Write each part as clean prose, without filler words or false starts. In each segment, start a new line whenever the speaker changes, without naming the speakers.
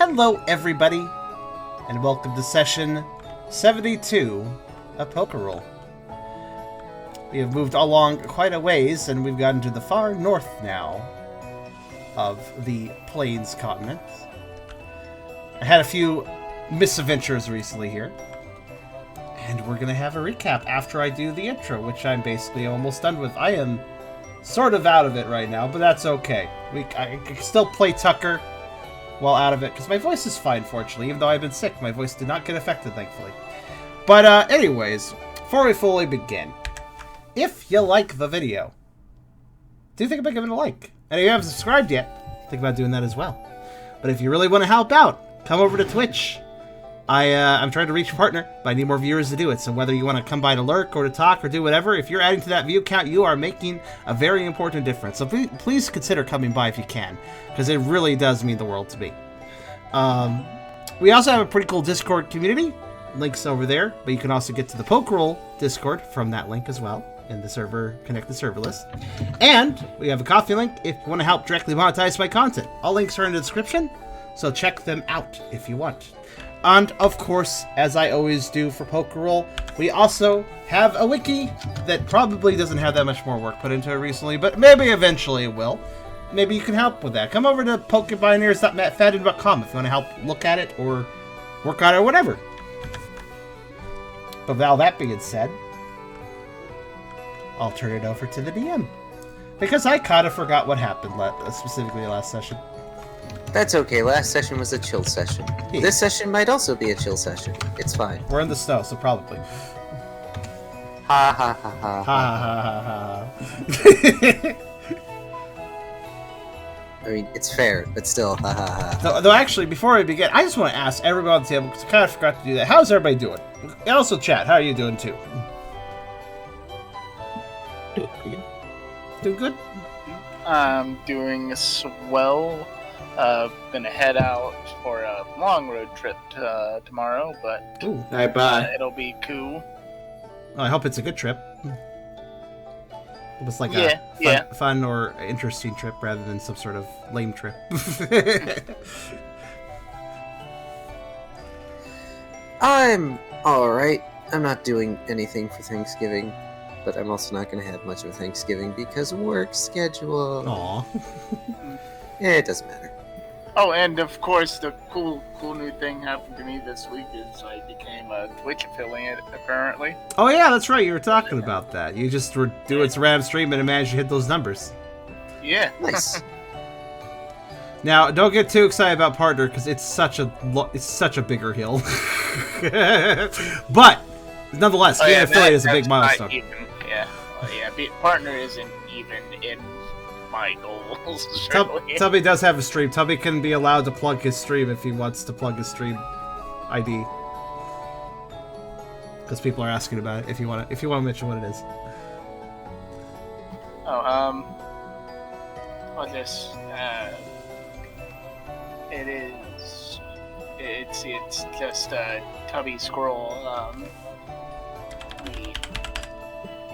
Hello, everybody, and welcome to session 72 of Pokerole. We have moved along quite a ways, and we've gotten to the far north now of the Plains continent. I had a few misadventures recently here, and we're going to have a recap after I do the intro, which I'm basically almost done with. I am sort of out of it right now, but that's okay. I can still play Tucker while out of it, because my voice is fine, fortunately. Even though I've been sick, my voice did not get affected, thankfully. But anyways, before we fully begin, if you like the video, do think about giving it a like. And if you haven't subscribed yet, think about doing that as well. But if you really want to help out, come over to Twitch. I'm trying to reach a partner, but I need more viewers to do it. So whether you want to come by to lurk or to talk or do whatever, if you're adding to that view count, you are making a very important difference. So please consider coming by if you can, because it really does mean the world to me. We also have a pretty cool Discord community. Links over there, but you can also get to the Pokerole Discord from that link as well in the server, connect the server list. And we have a Coffee link if you want to help directly monetize my content. All links are in the description, so check them out if you want. And, of course, as I always do for Pokerole, we also have a wiki that probably doesn't have that much more work put into it recently, but maybe eventually it will. Maybe you can help with that. Come over to pokepioneers.matfadden.com if you want to help look at it or work on it or whatever. But with all that being said, I'll turn it over to the DM. Because I kind of forgot what happened specifically last session.
That's okay, last session was a chill session.
Yeah.
This session might also be a chill session. It's fine.
We're in the snow, so probably.
Ha ha ha ha.
Ha ha ha ha.
I mean, it's fair, but still, ha ha ha.
Though actually, before we begin, I just want to ask everybody on the table, because I kind of forgot to do that. How's everybody doing? And also chat, how are you doing too? Doing good?
I'm doing swell. Gonna head out for a long road trip tomorrow, but
Ooh.
Bye.
it'll be cool.
Oh, I hope it's a good trip. It was like a fun or interesting trip rather than some sort of lame trip.
I'm alright. I'm not doing anything for Thanksgiving, but I'm also not going to have much of a Thanksgiving because work schedule.
Aw.
Yeah, it doesn't matter.
Oh, and of course, the cool new thing happened to me this week is I became a Twitch affiliate, apparently.
Oh yeah, that's right. You were talking about that. You just were doing some random streaming and managed to hit those numbers.
Yeah.
Nice.
Now, don't get too excited about partner because it's such a bigger hill. But nonetheless, being an affiliate is a big milestone.
Partner isn't even in my goals.
Tubby does have a stream. Tubby can be allowed to plug his stream if he wants to plug his stream ID. Because people are asking about it. If you want to mention what it is.
Oh, what's this? It's just Tubby Squirrel.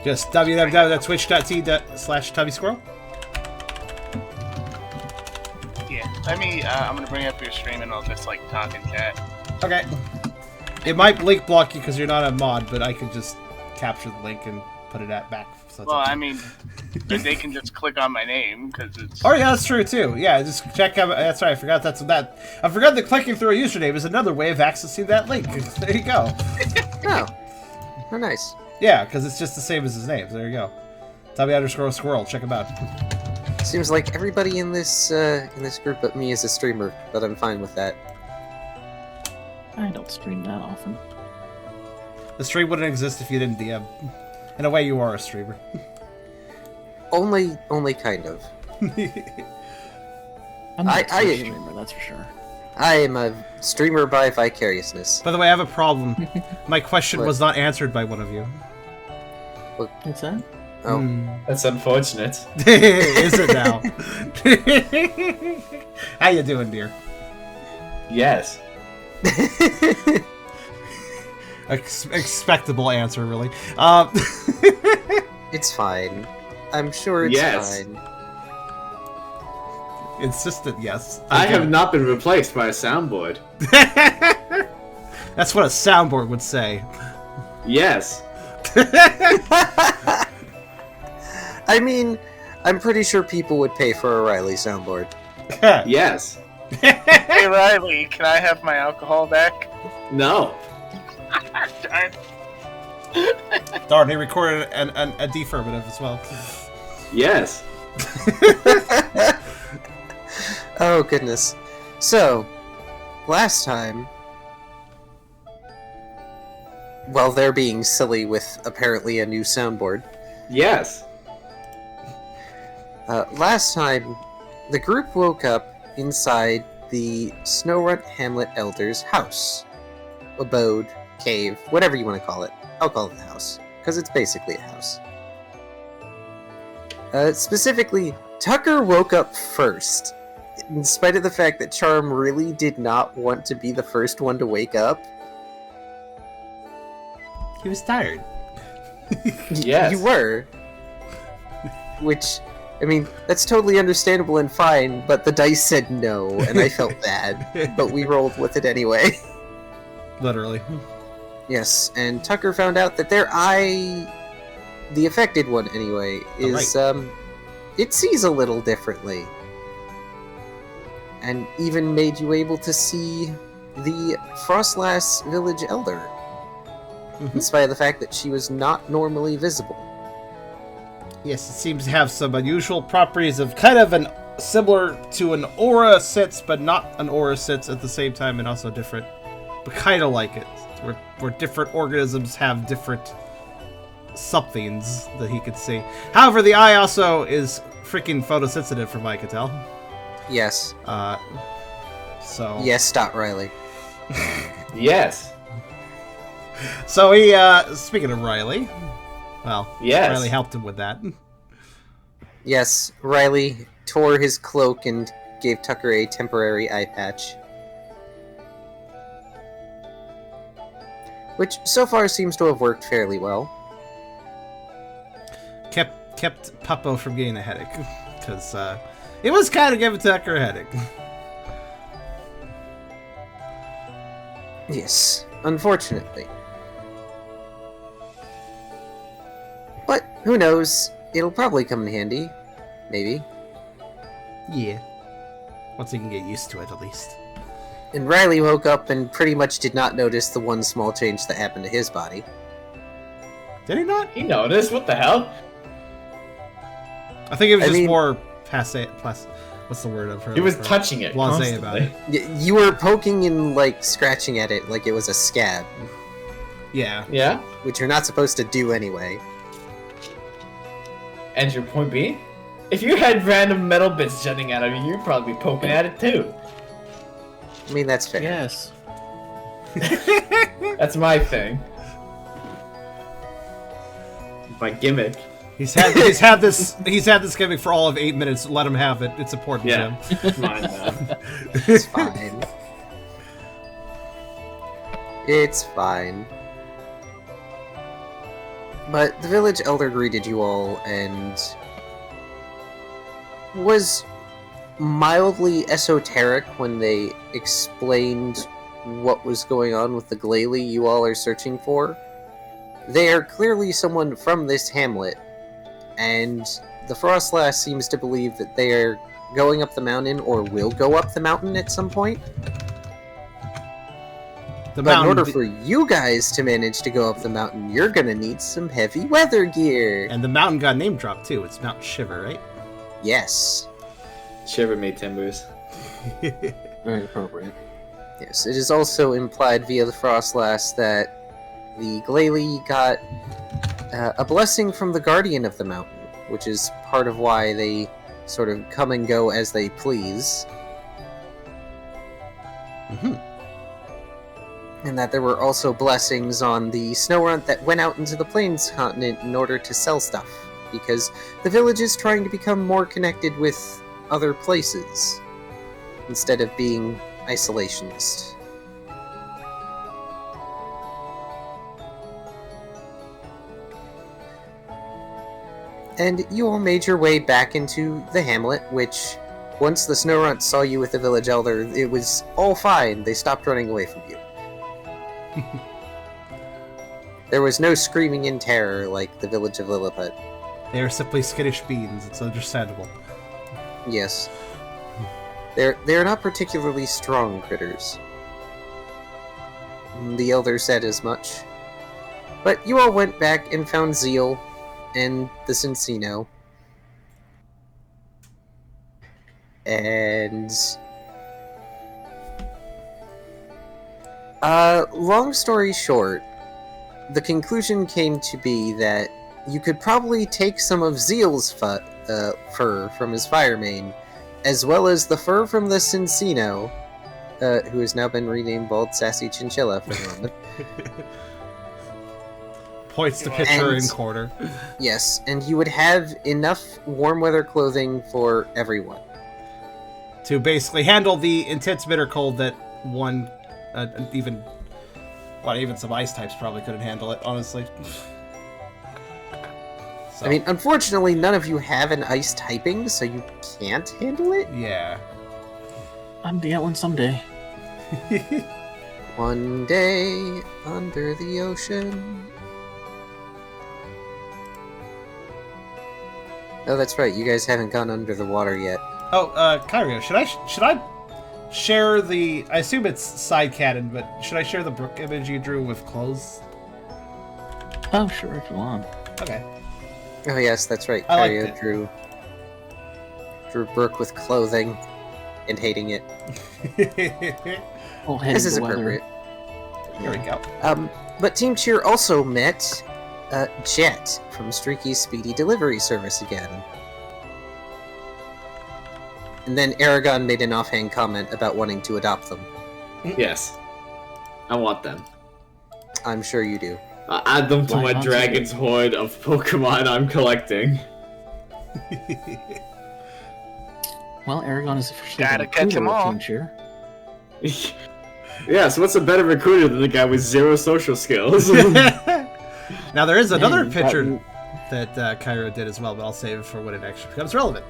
Just www.twitch.tv/Tubby Squirrel.
Yeah, I'm gonna bring up your stream and I'll just talk and chat.
Okay. It might link block you because you're not a mod, but I could just capture the link and put it back. So
They can just click on my name because it's.
Oh yeah, that's true too. Yeah, just check out. That's right. I forgot I forgot that clicking through a username is another way of accessing that link. There you go.
Oh, nice.
Yeah, because it's just the same as his name. So there you go. Tubby_Squirrel. Check him out.
Seems like everybody in this group but me is a streamer, but I'm fine with that.
I don't stream that often.
The stream wouldn't exist if you didn't DM. In a way, you are a streamer.
Only kind of.
I'm not a streamer, that's for sure.
I am a streamer by vicariousness.
By the way, I have a problem. My question was not answered by one of you.
What's that?
Oh.
That's unfortunate.
Is it now? How you doing, dear?
Yes.
Expectable answer, really.
It's fine. I'm sure it's fine.
Insistent yes.
I have not been replaced by a soundboard.
That's what a soundboard would say.
Yes.
I mean, I'm pretty sure people would pay for a Riley soundboard.
Yes.
Hey Riley, can I have my alcohol back?
No.
Darn.
Darn, he recorded a defermative as well.
Yes.
Oh, goodness. So, last time, while they're being silly with apparently a new soundboard,
Yes.
last time, the group woke up inside the Snowrunt Hamlet Elders' house. Abode, cave, whatever you want to call it. I'll call it the house, because it's basically a house. Specifically, Tucker woke up first, in spite of the fact that Charem really did not want to be the first one to wake up.
He was tired.
Yes.
You were. Which, I mean, that's totally understandable and fine, but the dice said no, and I felt bad. But we rolled with it anyway.
Literally.
Yes, and Tucker found out that their eye, the affected one anyway, is, it sees a little differently. And even made you able to see the Frostlass village elder, in spite of the fact that she was not normally visible.
Yes, it seems to have some unusual properties of kind of an similar to an aura sits, but not an aura sits at the same time, and also different, but kind of like it, where different organisms have different somethings that he could see. However, the eye also is freaking photosensitive, from what I could tell.
Yes.
So.
Yes, Riley.
Yes.
So he, speaking of Riley, well,
Yes.
Riley helped him with that.
Yes, Riley tore his cloak and gave Tucker a temporary eye patch. Which so far seems to have worked fairly well.
Kept Puppo from getting a headache, because it was kind of giving Tucker a headache.
Yes, unfortunately. But who knows? It'll probably come in handy. Maybe.
Yeah. Once he can get used to it, at least.
And Riley woke up and pretty much did not notice the one small change that happened to his body.
Did he not?
He noticed. What the hell?
I think it was just
mean,
more passe. What's the word of her?
He was touching it
Blasé about
constantly.
it.
You were poking and, like, scratching at it like it was a scab.
Yeah.
Yeah.
Which you're not supposed to do anyway.
And your point being? If you had random metal bits jutting out of you, you'd probably be poking at it too.
I mean, that's fair.
Yes.
That's my thing. My gimmick.
He's had this gimmick for all of 8 minutes. Let him have it. It's important to
Yeah.
him.
It's mine now.
It's fine. It's fine. But the village elder greeted you all and was mildly esoteric when they explained what was going on with the glalie you all are searching for. They are clearly someone from this hamlet, and the Frostlass seems to believe that they are going up the mountain or will go up the mountain at some point. But in order for you guys to manage to go up the mountain, you're gonna need some heavy weather gear.
And the mountain got name dropped too. It's Mount Shiver, right?
Yes.
Shiver me timbers.
Very appropriate.
Yes, it is also implied via the Frostlass that the glalie got a blessing from the Guardian of the Mountain, which is part of why they sort of come and go as they please.
Mm-hmm.
And that there were also blessings on the Snowrunt that went out into the Plains continent in order to sell stuff, because the village is trying to become more connected with other places, instead of being isolationist. And you all made your way back into the hamlet, which once the Snowrunt saw you with the village elder, it was all fine. They stopped running away from you. There was no screaming in terror like the village of Lilliput.
They are simply skittish beans. It's understandable.
Yes. They're not particularly strong critters. The elder said as much. But you all went back and found Zeal and the Cincino. And... long story short, the conclusion came to be that you could probably take some of Zeal's fur from his fire mane, as well as the fur from the Cincino, who has now been renamed Bald Sassy Chinchilla for the moment.
Points to picture in corner.
Yes, and you would have enough warm weather clothing for everyone.
To basically handle the intense bitter cold that one, even some ice types probably couldn't handle it, honestly. So.
I mean, unfortunately, none of you have an ice typing, so you can't handle it.
Yeah.
I'm to get one someday.
One day under the ocean. Oh, that's right. You guys haven't gone under the water yet.
Oh, Kyrio, should I share the? I assume it's side canon, but should I share the Brook image you drew with clothes?
Oh, sure, if you want.
Okay.
Oh yes, that's right.
I liked
Kyrio
it.
drew Brooke with clothing and hating it.
Oh, hey,
This is
the weather.
appropriate.
There we go.
But Team Cheer also met Jet from Streaky's Speedy Delivery Service again. And then Eragon made an offhand comment about wanting to adopt them.
Yes. I want them.
I'm sure you do.
Add them to
Why
my
not?
dragon's hoard of Pokemon I'm collecting.
Well, Eragon is officially
Gotta
the
catch 'em
recruiter of
all.
Team Cheer.
Yeah, so what's a better recruiter than the guy with 0 social skills?
Now there is another
Man,
picture that Kyrio did as well, but I'll save it for when it actually becomes relevant.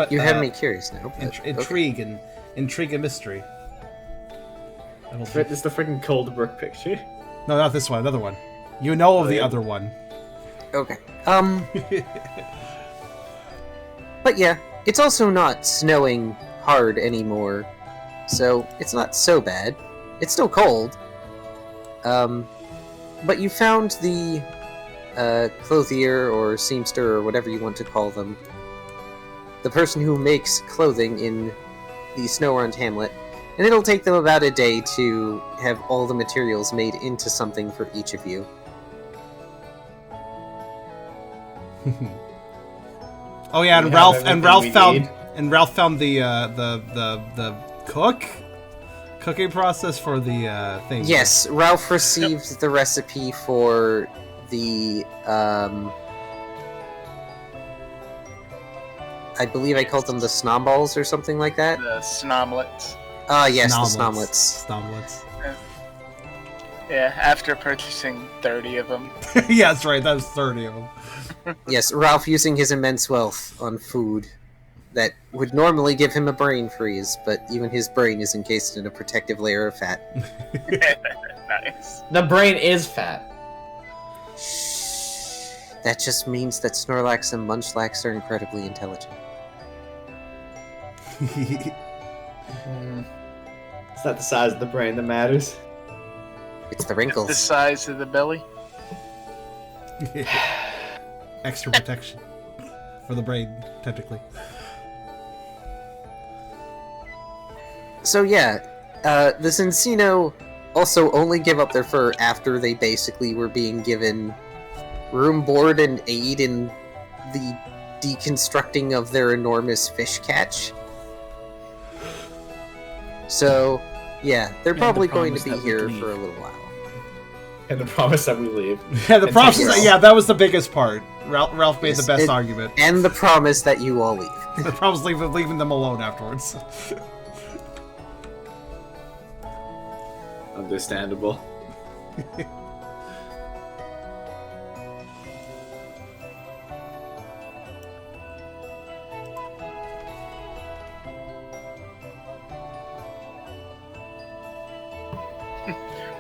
You have me curious now. But,
Intrigue and mystery. I will-
This is the freaking Coldbrook picture.
No, not this one. Another one. You know of
Oh,
the
yeah.
other one.
Okay. But yeah, it's also not snowing hard anymore, so it's not so bad. It's still cold. But you found the clothier or seamster or whatever you want to call them, the person who makes clothing in the Snowrunt hamlet, and it'll take them about a day to have all the materials made into something for each of you.
Oh yeah,
We
and
have
Ralph
everything we need.
found the cooking process for the thing.
Yes, Ralph received the recipe for the, I believe I called them the snowballs or something like that.
The snomlets.
Ah, yes, the snomlets.
Snomlets.
Yeah, after purchasing 30 of them.
Yeah, that's right. That was 30 of them.
Yes, Ralph using his immense wealth on food that would normally give him a brain freeze, but even his brain is encased in a protective layer of fat.
Nice.
The brain is fat.
That just means that Snorlax and Munchlax are incredibly intelligent.
It's not the size of the brain that matters.
It's the
The
wrinkles.
size of the belly.
Extra protection for the brain, technically.
So yeah, the Cincino also only give up their fur after they basically were being given room, board, and aid in the deconstructing of their enormous fish catch. So, yeah, they're
And
probably
the
going to
promise
be
that we
here
leave.
for a little while.
And the promise that we leave.
Yeah, the
And
process.
take it.
Yeah, that was the biggest part. Ralph made
Yes,
the best
it-
argument.
And the promise that you all leave.
The problem's leaving them alone afterwards.
Understandable.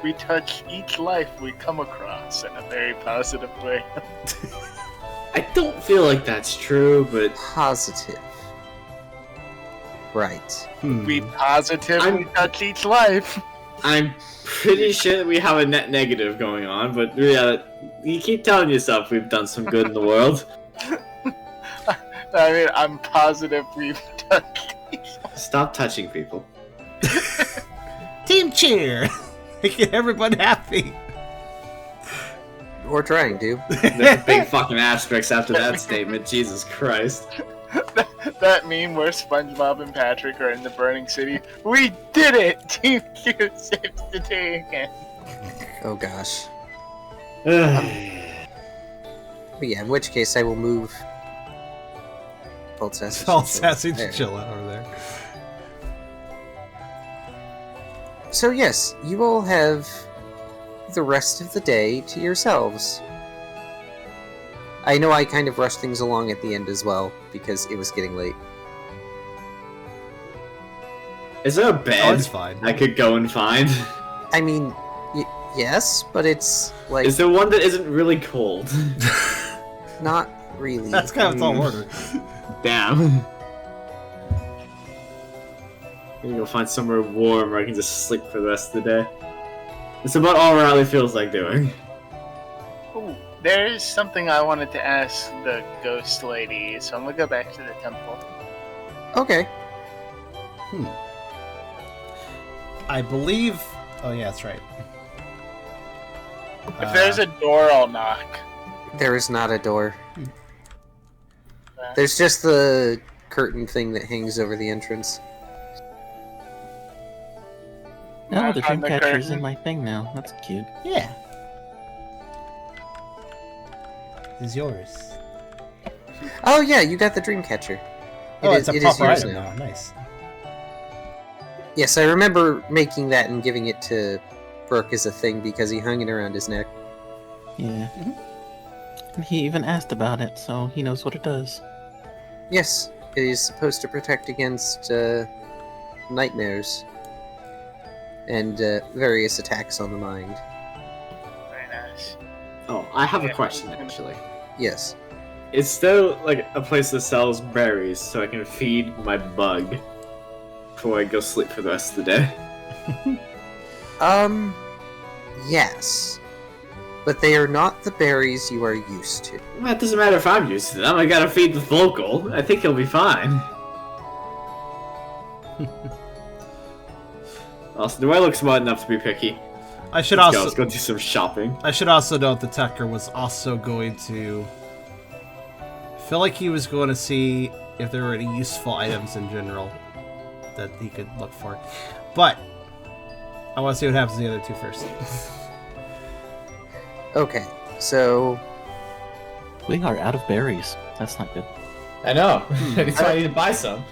we touch each life we come across in a very positive way.
I don't feel like that's true, but
Positive. Right.
We positively touch each life.
I'm pretty sure that we have a net negative going on. But yeah, you keep telling yourself we've done some good in the world.
I mean, I'm positive we've touched each other.
Stop touching people.
Team cheer! Making everyone happy.
We're trying to.
There's a big fucking asterisk after that statement. Jesus Christ.
That meme where SpongeBob and Patrick are in the burning city. We did it! Team Q saves the day again.
Oh gosh.
Ugh.
But yeah, in which case I will move Bolt Sassy.
All sassy to
There.
chill out over there.
So yes, you all have the rest of the day to yourselves. I know I kind of rushed things along at the end as well, because it was getting late.
Is there a
Oh,
bed
it's fine.
I could go and find?
I mean, yes, but it's like
Is there one that isn't really cold?
not really.
That's kind of tall order.
Damn. I'm gonna go find somewhere warm where I can just sleep for the rest of the day. It's about all Riley feels like doing.
Ooh, there's something I wanted to ask the ghost lady, so I'm gonna go back to the temple.
Okay.
I believe... Oh, yeah, that's right.
If there's a door, I'll knock.
There is not a door. There's just the curtain thing that hangs over the entrance.
No,
Knock
the
on the
Dreamcatcher's
curtain.
in my thing now. That's cute.
Yeah. This is yours.
Oh yeah, you got the Dreamcatcher.
Oh, it's a
it is
proper
yours
item
now.
now. Nice.
Yes, I remember making that and giving it to Brooke as a thing because he hung it around his neck.
Yeah. And he even asked about it, so he knows what it does.
Yes, it is supposed to protect against nightmares and various attacks on the mind.
Very nice.
Oh, I have a question actually.
Yes.
Is there like a place that sells berries so I can feed my bug before I go sleep for the rest of the day?
Yes. But they are not the berries you are used to.
Well, it doesn't matter if I'm used to them. I gotta feed the vocal. I think he'll be fine. Also, do I look smart enough to be picky?
I should
Let's go do some shopping.
I should also note that Tucker was also going to... feel like he was going to see if there were any useful items in general that he could look for. But I want to see what happens to the other two first.
Okay, so
We are out of berries. That's not good.
I know. That's why I need to buy some.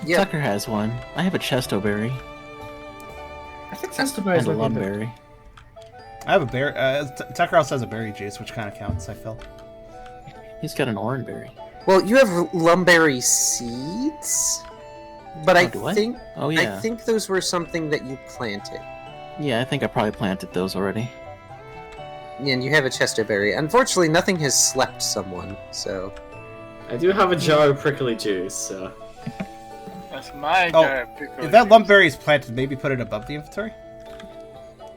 yeah,
Tucker has one. I have a chestoberry
I think that's the berries
and a lumberry.
I have a berry. Tucker also has a berry juice, which kind of counts, I feel.
He's got an orangeberry.
well, you have lumberry seeds, but I
do I?
think
Oh yeah.
I think those were something that you planted.
Yeah, I think I probably planted those already.
And you have a chesterberry. Unfortunately, nothing has slept someone, so...
I do have a jar of prickly juice, so...
That's my
Oh,
jar of pickle
If that
juice.
lumberry is planted, maybe put it above the inventory?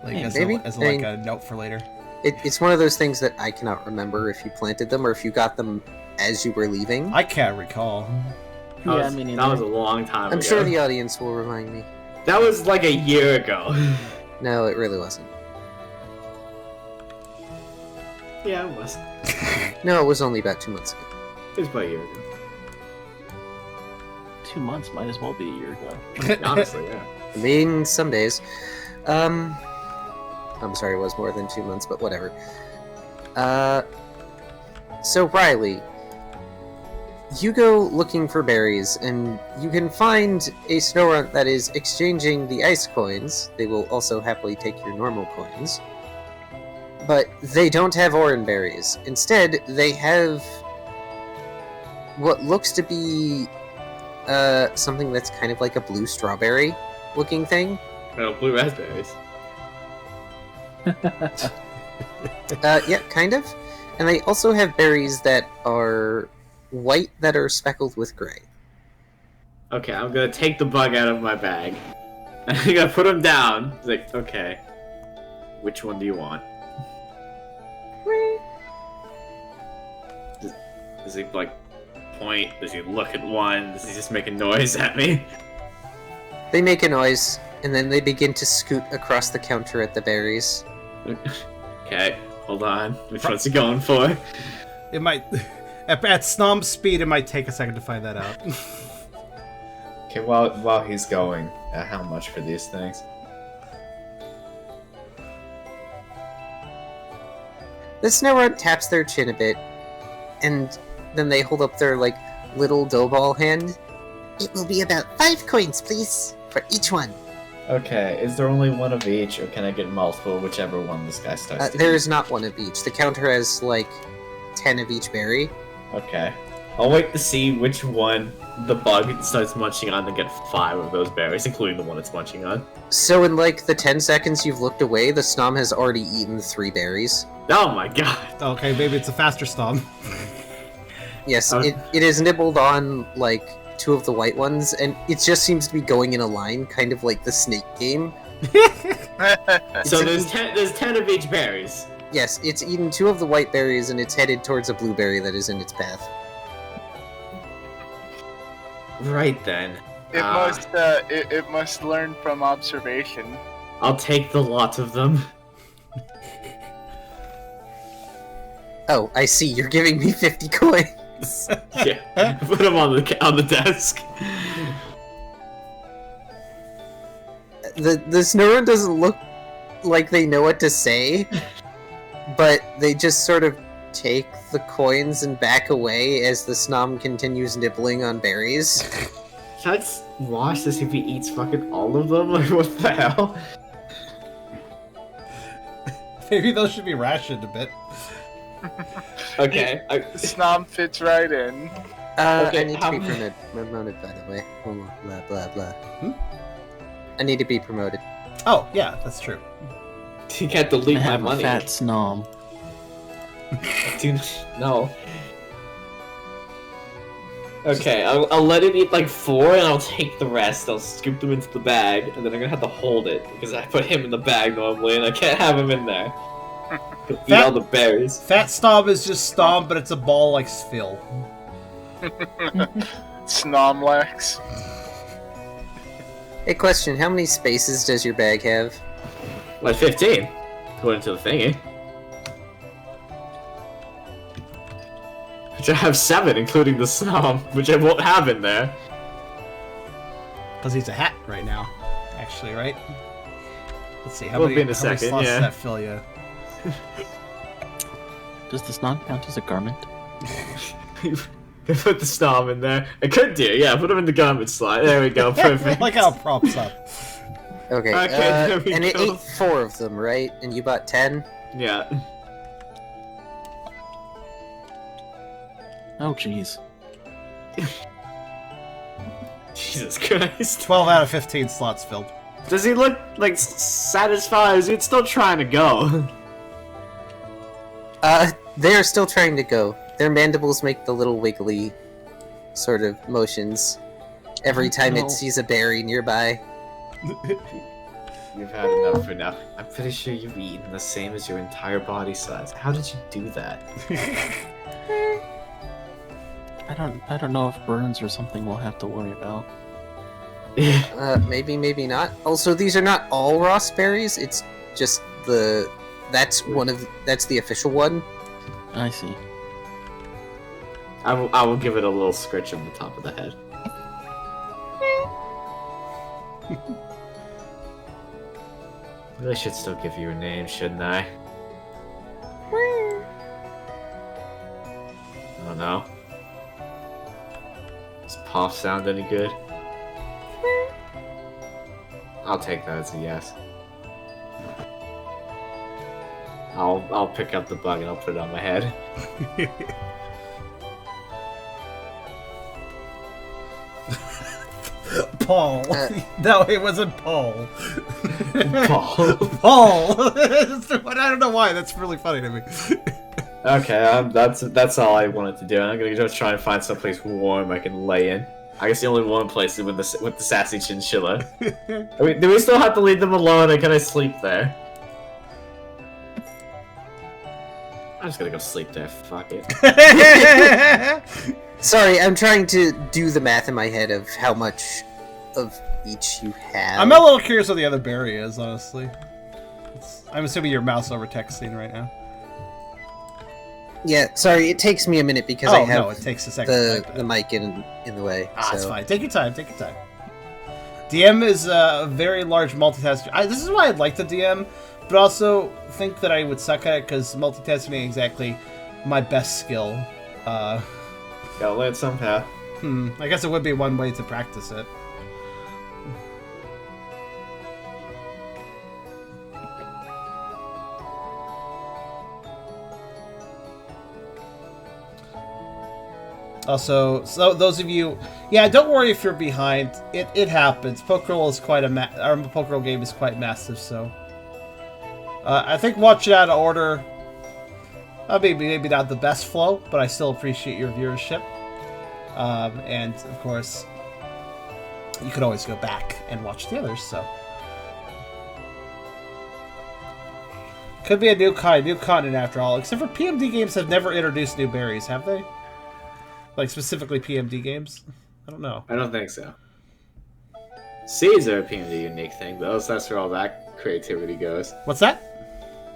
Like,
Yeah,
as,
maybe.
A, as
I
like
mean-
a note for later.
It's one of those things that I cannot remember if you planted them or if you got them as you were leaving.
I can't recall.
Yeah, me neither.
That was a long time ago.
I'm sure the audience will remind me.
That was like a year ago.
No, it really wasn't.
Yeah, it was.
No, it was only about 2 months ago.
It was about a year ago.
2 months might as well be a year ago.
Honestly, yeah.
I mean, some days. I'm sorry, it was more than 2 months, but whatever. So Riley, you go looking for berries, and you can find a store that is exchanging the ice coins. They will also happily take your normal coins. But they don't have orange berries. Instead, they have what looks to be something that's kind of like a blue strawberry looking thing.
No, blue raspberries.
Yeah, kind of. And they also have berries that are white that are speckled with gray.
Okay, I'm gonna take the bug out of my bag. I'm gonna put him down. It's like, okay, which one do you want? Does he like point? Does he look at one? Does he just make a noise at me?
They make a noise, and then they begin to scoot across the counter at the berries.
Okay, hold on. Which one's he going for?
It might... At Snom speed, it might take a second to find that out.
Okay, while he's going, how much for these things?
The snow runt taps their chin a bit, and then they hold up their, like, little dough ball hand. It will be about 5 coins, please, for each one.
Okay, is there only one of each, or can I get multiple, whichever one this guy starts to
There
eat?
is not one of each. The counter has, like, 10 of each berry.
Okay.
I'll wait to see which one the bug starts munching on to get 5 of those berries, including the one it's munching on.
So in, like, the 10 seconds you've looked away, the Snom has already eaten 3 berries.
Oh my god!
Okay, maybe it's a faster Snom.
Yes, it has nibbled on, like, 2 of the white ones, and it just seems to be going in a line, kind of like the snake game.
So there's 10 of each berries.
Yes, it's eaten 2 of the white berries, and it's headed towards a blueberry that is in its path.
Right then.
It must learn from observation.
I'll take the lot of them.
Oh, I see, you're giving me 50 coins.
Yeah, put them on the desk.
The Snurren doesn't look like they know what to say, but they just sort of take the coins and back away as the Snom continues nibbling on berries.
Should I just watch to see if he eats fucking all of them? Like, what the hell?
Maybe those should be rationed a bit.
Okay.
Snom fits right in.
Okay,
I need to be promoted, by the way. Hold on, blah, blah, blah. I need to be promoted.
Oh, yeah, that's true.
You can't
I
delete my
have a
money.
fat snom.
Dude, no. Okay, I'll let it eat like 4 and I'll take the rest. I'll scoop them into the bag and then I'm gonna have to hold it because I put him in the bag normally and I can't have him in there. He'll eat all the berries.
Fat Snom is just Snom, but it's a ball like Sphil.
Snomlex.
Hey, question, how many spaces does your bag have?
Like 15, according to the thingy. Which I have 7, including the snom, which I won't have in there.
Because he's a hat right now, actually, right? Let's see, how
We'll
many,
be in a
how many
second,
slots
yeah.
does that fill you?
Does the snom count as a garment?
Put the snom in there. I could do, yeah, put him in the garment slot. There we go, perfect.
Like how it props up.
Okay,
Okay, there we
and it
go.
ate 4 of them, right? And you bought 10?
Yeah.
Oh, jeez.
Jesus Christ.
12 out of 15 slots filled.
Does he look, like, satisfied? Is he still trying to go?
They're still trying to go. Their mandibles make the little wiggly sort of motions every time
No.
it sees a berry nearby.
You've had enough for now. I'm pretty sure you've eaten the same as your entire body size. How did you do that?
I don't know if burns or something we'll have to worry about.
Maybe, maybe not. Also, these are not all raspberries. It's just that's the official one.
I see.
I will give it a little scratch on the top of the head.
Really should still give you a name, shouldn't I? I don't know. Does Poff sound any good? I'll take that as a yes. I'll pick up the bug and I'll put it on my head.
Paul. No, it wasn't Paul.
Paul.
Paul. I don't know why. That's really funny to me.
Okay, that's all I wanted to do. I'm gonna just try and find someplace warm I can lay in. I guess the only one place is with the sassy chinchilla. Do we still have to leave them alone, or can I sleep there? I'm just gonna go sleep there. Fuck it.
Sorry, I'm trying to do the math in my head of how much of each you have.
I'm a little curious what the other berry is, honestly. I'm assuming you're mouse over texting right now.
Yeah, sorry, it takes me a minute because I have
it takes a second.
the mic in the way.
Ah,
so.
it's fine. Take your time. DM is a very large multitasker. This is why I'd like to DM, but also think that I would suck at it because multitasking ain't exactly my best skill.
Gotta learn somehow.
I guess it would be one way to practice it. Also, so those of you, don't worry if you're behind. It happens. Pokerole is quite our Pokerole game is quite massive, so I think watch it out of order. Maybe not the best flow, but I still appreciate your viewership. And of course, you could always go back and watch the others. So could be a new continent after all. Except for PMD games have never introduced new berries, have they? Like, specifically PMD games? I don't know.
I don't think so. Seeds are a PMD unique thing, but that's where all that creativity goes.
What's that?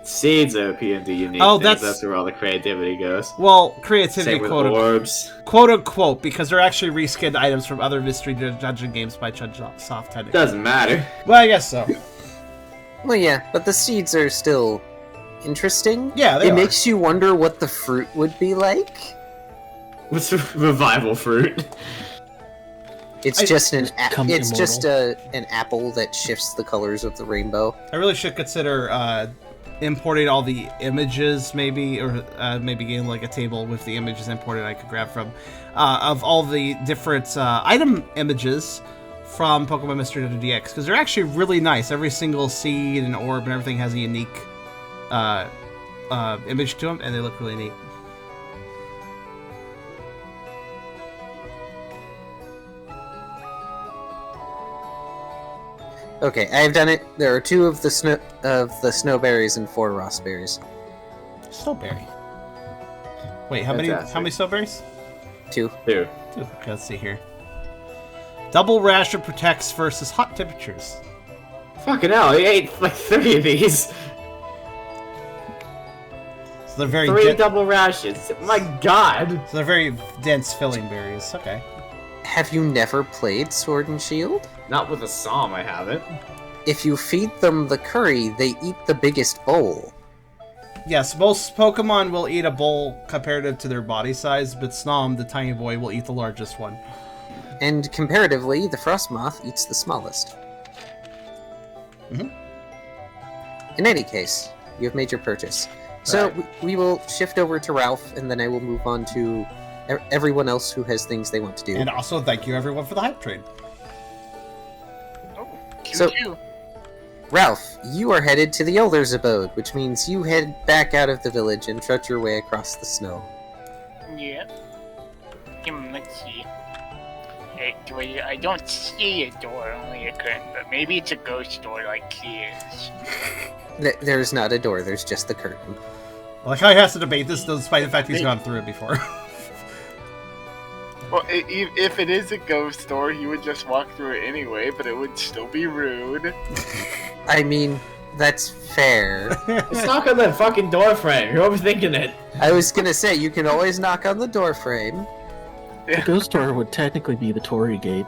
Seeds are a PMD unique thing, that's where all the creativity goes.
Well, creativity,
Same with orbs.
Quote unquote, because they're actually reskinned items from other Mystery Dungeon games by Chunsoft, technically.
Doesn't matter.
Well, I guess so.
Well, yeah, but the seeds are still interesting.
Yeah,
it makes you wonder what the fruit would be like.
What's revival fruit?
It's just an apple that shifts the colors of the rainbow.
I really should consider importing all the images, maybe, or maybe getting like a table with the images imported I could grab from of all the different item images from Pokemon Mystery Dungeon DX, because they're actually really nice. Every single seed and orb and everything has a unique image to them, and they look really neat.
Okay, I have done it. There are 2 of the snowberries and 4 raspberries.
Snowberry. Wait, how many snowberries?
2.
2.
Okay, let's see here. Double ration protects versus hot temperatures.
Fucking hell, I ate like 3 of these.
So they're very
3 double rations. My god.
So they're very dense filling berries. Okay.
Have you never played Sword and Shield?
Not with a psalm, I haven't.
If you feed them the curry, they eat the biggest bowl.
Yes, most Pokemon will eat a bowl comparative to their body size, but Snom, the tiny boy, will eat the largest one.
And comparatively, the Frostmoth eats the smallest.
Mm-hmm.
In any case, you have made your purchase. So
Right.
we will shift over to Ralph, and then I will move on to everyone else who has things they want to do.
And also, thank you everyone for the hype train.
So, Ralph, you are headed to the Elders Abode, which means you head back out of the village and trudge your way across the snow.
Yeah. Let's see. I don't see a door, only a curtain, but maybe it's a ghost door like he is.
There's not a door, there's just the curtain.
Like how he has to debate this, despite the fact he's gone through it before.
Well, if it is a ghost door, he would just walk through it anyway, but it would still be rude.
I mean, that's fair.
Just knock on that fucking door frame. You're overthinking it.
I was gonna say, you can always knock on the door frame.
The ghost door would technically be the Torii gate.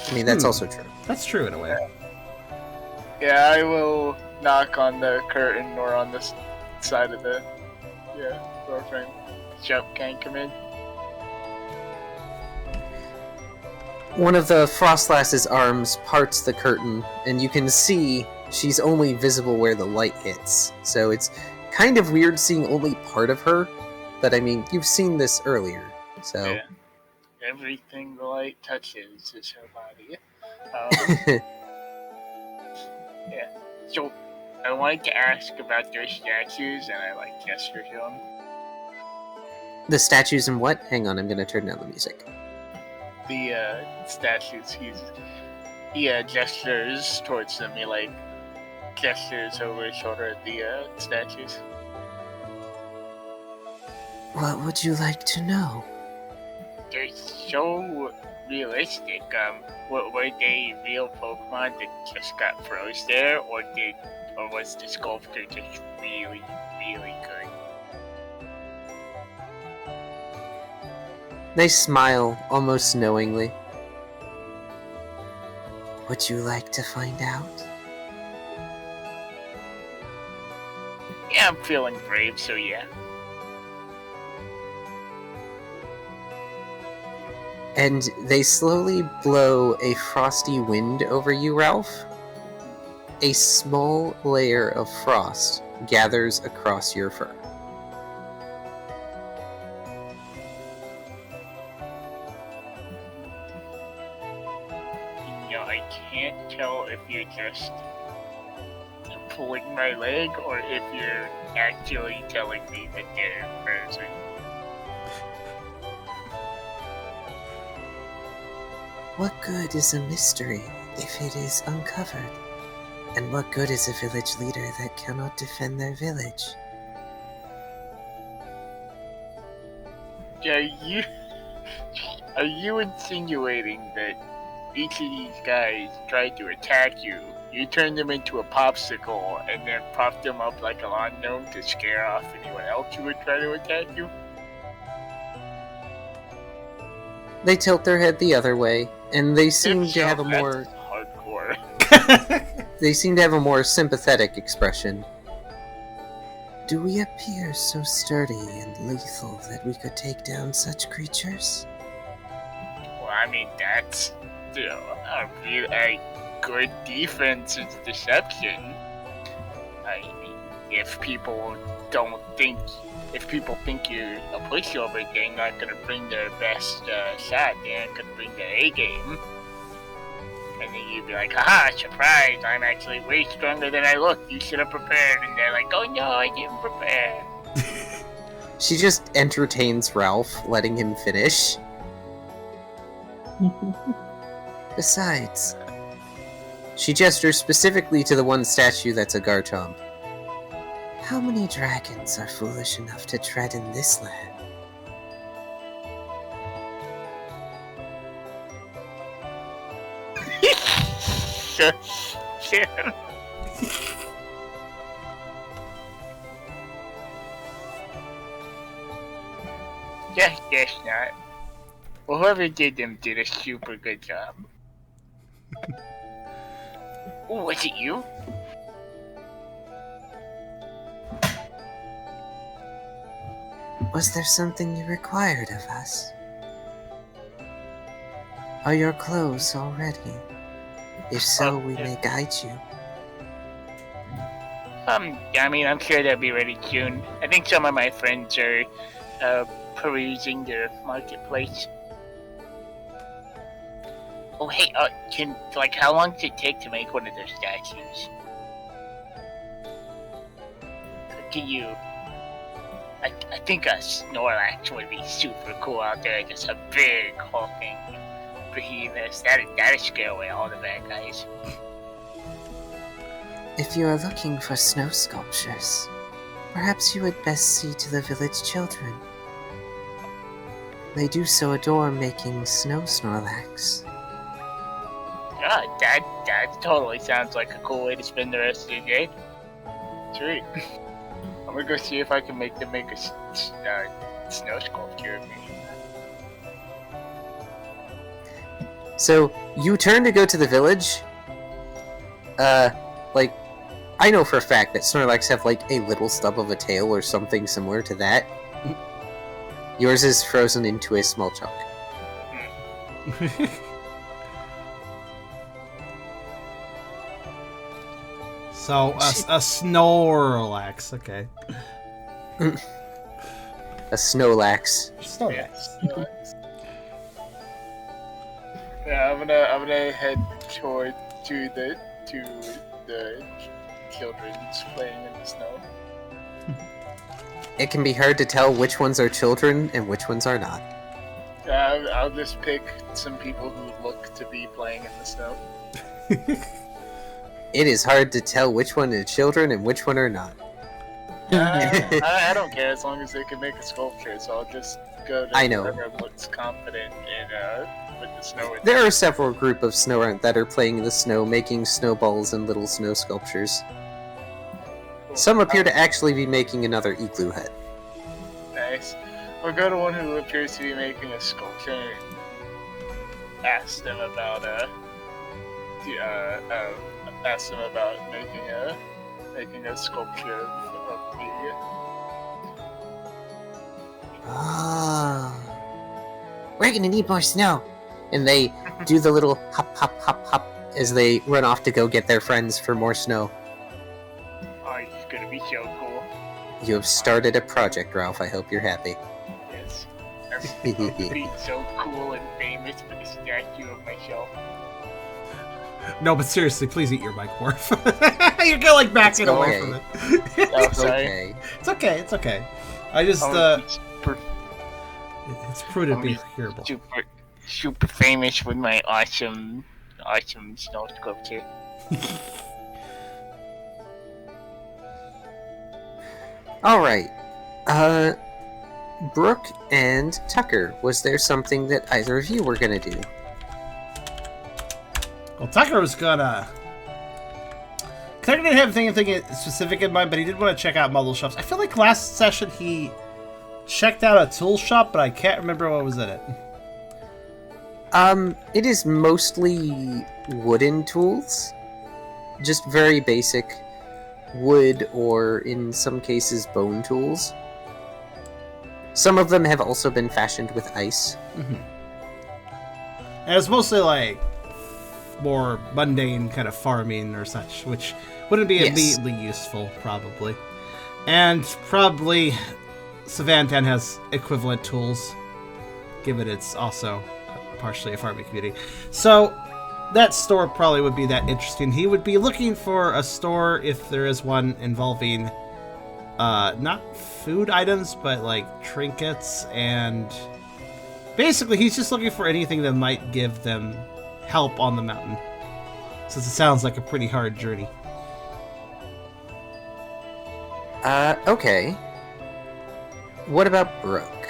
I mean, that's also true.
That's true in a way.
Yeah, I will knock on the curtain or on the side of the door frame. Shop can't come in.
One of the Frostlass's arms parts the curtain, and you can see she's only visible where the light hits. So it's kind of weird seeing only part of her, but I mean, you've seen this earlier, so...
everything the light touches is her body. Yeah. So I wanted to ask about their statues, and I gesture to them.
The statues and what? Hang on, I'm gonna turn down the music.
The statues. He gestures towards them. He gestures over his shoulder at the statues.
What would you like to know?
They're so realistic. Were they real Pokemon that just got froze there, or was the sculptor just really, really good?
They smile, almost knowingly. Would you like to find out?
Yeah, I'm feeling brave, so yeah.
And they slowly blow a frosty wind over you, Ralph. A small layer of frost gathers across your fur.
I can't tell if you're just pulling my leg or if you're actually telling me that they're frozen.
What good is a mystery if it is uncovered? And what good is a village leader that cannot defend their village?
Are you insinuating that each of these guys tried to attack you? You turned them into a popsicle and then propped them up like a lawn gnome to scare off anyone else who would try to attack you?
They tilt their head the other way, and they seem to have a more
hardcore.
They seem to have a more sympathetic expression. Do we appear so sturdy and lethal that we could take down such creatures?
Well, I mean, that's a good defense is deception. I mean, if people think you're a pushover, they're not gonna bring their best shot. They're not gonna bring their A game. And then you'd be like, haha, surprise, I'm actually way stronger than I look. You should have prepared. And they're like, oh no, I didn't prepare.
She just entertains Ralph, letting him finish. Besides, she gestures specifically to the one statue that's a Garchomp. How many dragons are foolish enough to tread in this land?
Shit. Guess not. Well, whoever did them did a super good job. Oh, was it you?
Was there something you required of us? Are your clothes all ready? If so, we may guide you.
I mean, I'm sure they'll be ready soon. I think some of my friends are perusing their marketplace. Oh, hey, how long does it take to make one of their statues? Can you... I think a Snorlax would be super cool out there, just a big hulking behemoth. That'd scare away all the bad guys.
If you are looking for snow sculptures, perhaps you would best see to the village children. They do so adore making snow Snorlax.
That totally sounds like a cool way to spend the rest of the day. Sweet. I'm gonna go see if I can make them make a snow sculpture of me.
So, you turn to go to the village. I know for a fact that Snorlax have, a little stub of a tail or something similar to that. Yours is frozen into a small chunk.
So, a Snorlax, okay.
A Snowlax.
Snorlax.
Yeah, I'm gonna head toward to the children's playing in the snow.
It can be hard to tell which ones are children and which ones are not.
I'll just pick some people who look to be playing in the snow.
It is hard to tell which one is children and which one are not.
I don't care as long as they can make a sculpture, so I'll just go to
I know.
whoever looks confident in with the snow.
There are several group of snow that are playing in the snow, making snowballs and little snow sculptures. Some appear to actually be making another igloo hut.
Nice. We'll go to one who appears to be making a sculpture and ask them about making a sculpture of the.
Ah, we're gonna need more snow. And they do the little hop, hop, hop, hop as they run off to go get their friends for more snow.
Oh, it's gonna be so cool.
You have started a project, Ralph. I hope you're happy.
Yes. I'm gonna be so cool and famous with a statue of myself.
No, but seriously, please eat your mic, Morph. You're gonna like back it away from it.
Oh, sorry.
Okay.
It's okay. It's okay. I just it's prudent to be hearable.
Super famous with my awesome snow sculpture.
Alright. Brooke and Tucker, was there something that either of you were gonna do?
Well, Tucker was gonna. Tucker didn't have anything specific in mind, but he did want to check out model shops. I feel like last session he checked out a tool shop, but I can't remember what was in it.
It is mostly wooden tools. Just very basic wood, or in some cases, bone tools. Some of them have also been fashioned with ice.
Mm-hmm. And it's mostly like more mundane kind of farming or such, which wouldn't be immediately useful, probably. And probably Savantan has equivalent tools, given it's also partially a farming community. So that store probably would be that interesting. He would be looking for a store, if there is one, involving not food items, but like trinkets, and basically he's just looking for anything that might give them help on the mountain, since it sounds like a pretty hard journey.
Okay. What about Brooke?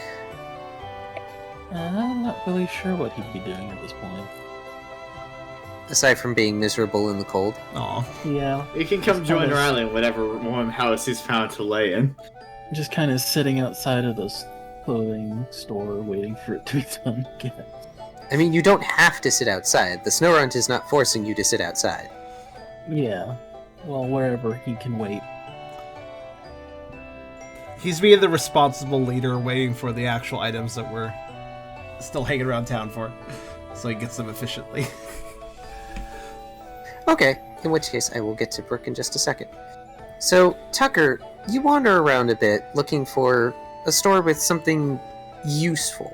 I'm not really sure what he'd be doing at this point.
Aside from being miserable in the cold.
Aw.
Yeah.
You can come
Just
join
kinda-
our island, whatever warm house he's found to lay in.
Just kind of sitting outside of this clothing store waiting for it to be done again.
I mean, you don't have to sit outside. The snow runt is not forcing you to sit outside.
Yeah. Well, wherever he can wait.
He's being the responsible leader, waiting for the actual items that we're still hanging around town for, so he gets them efficiently.
Okay, in which case I will get to Brooke in just a second. So, Tucker, you wander around a bit looking for a store with something useful.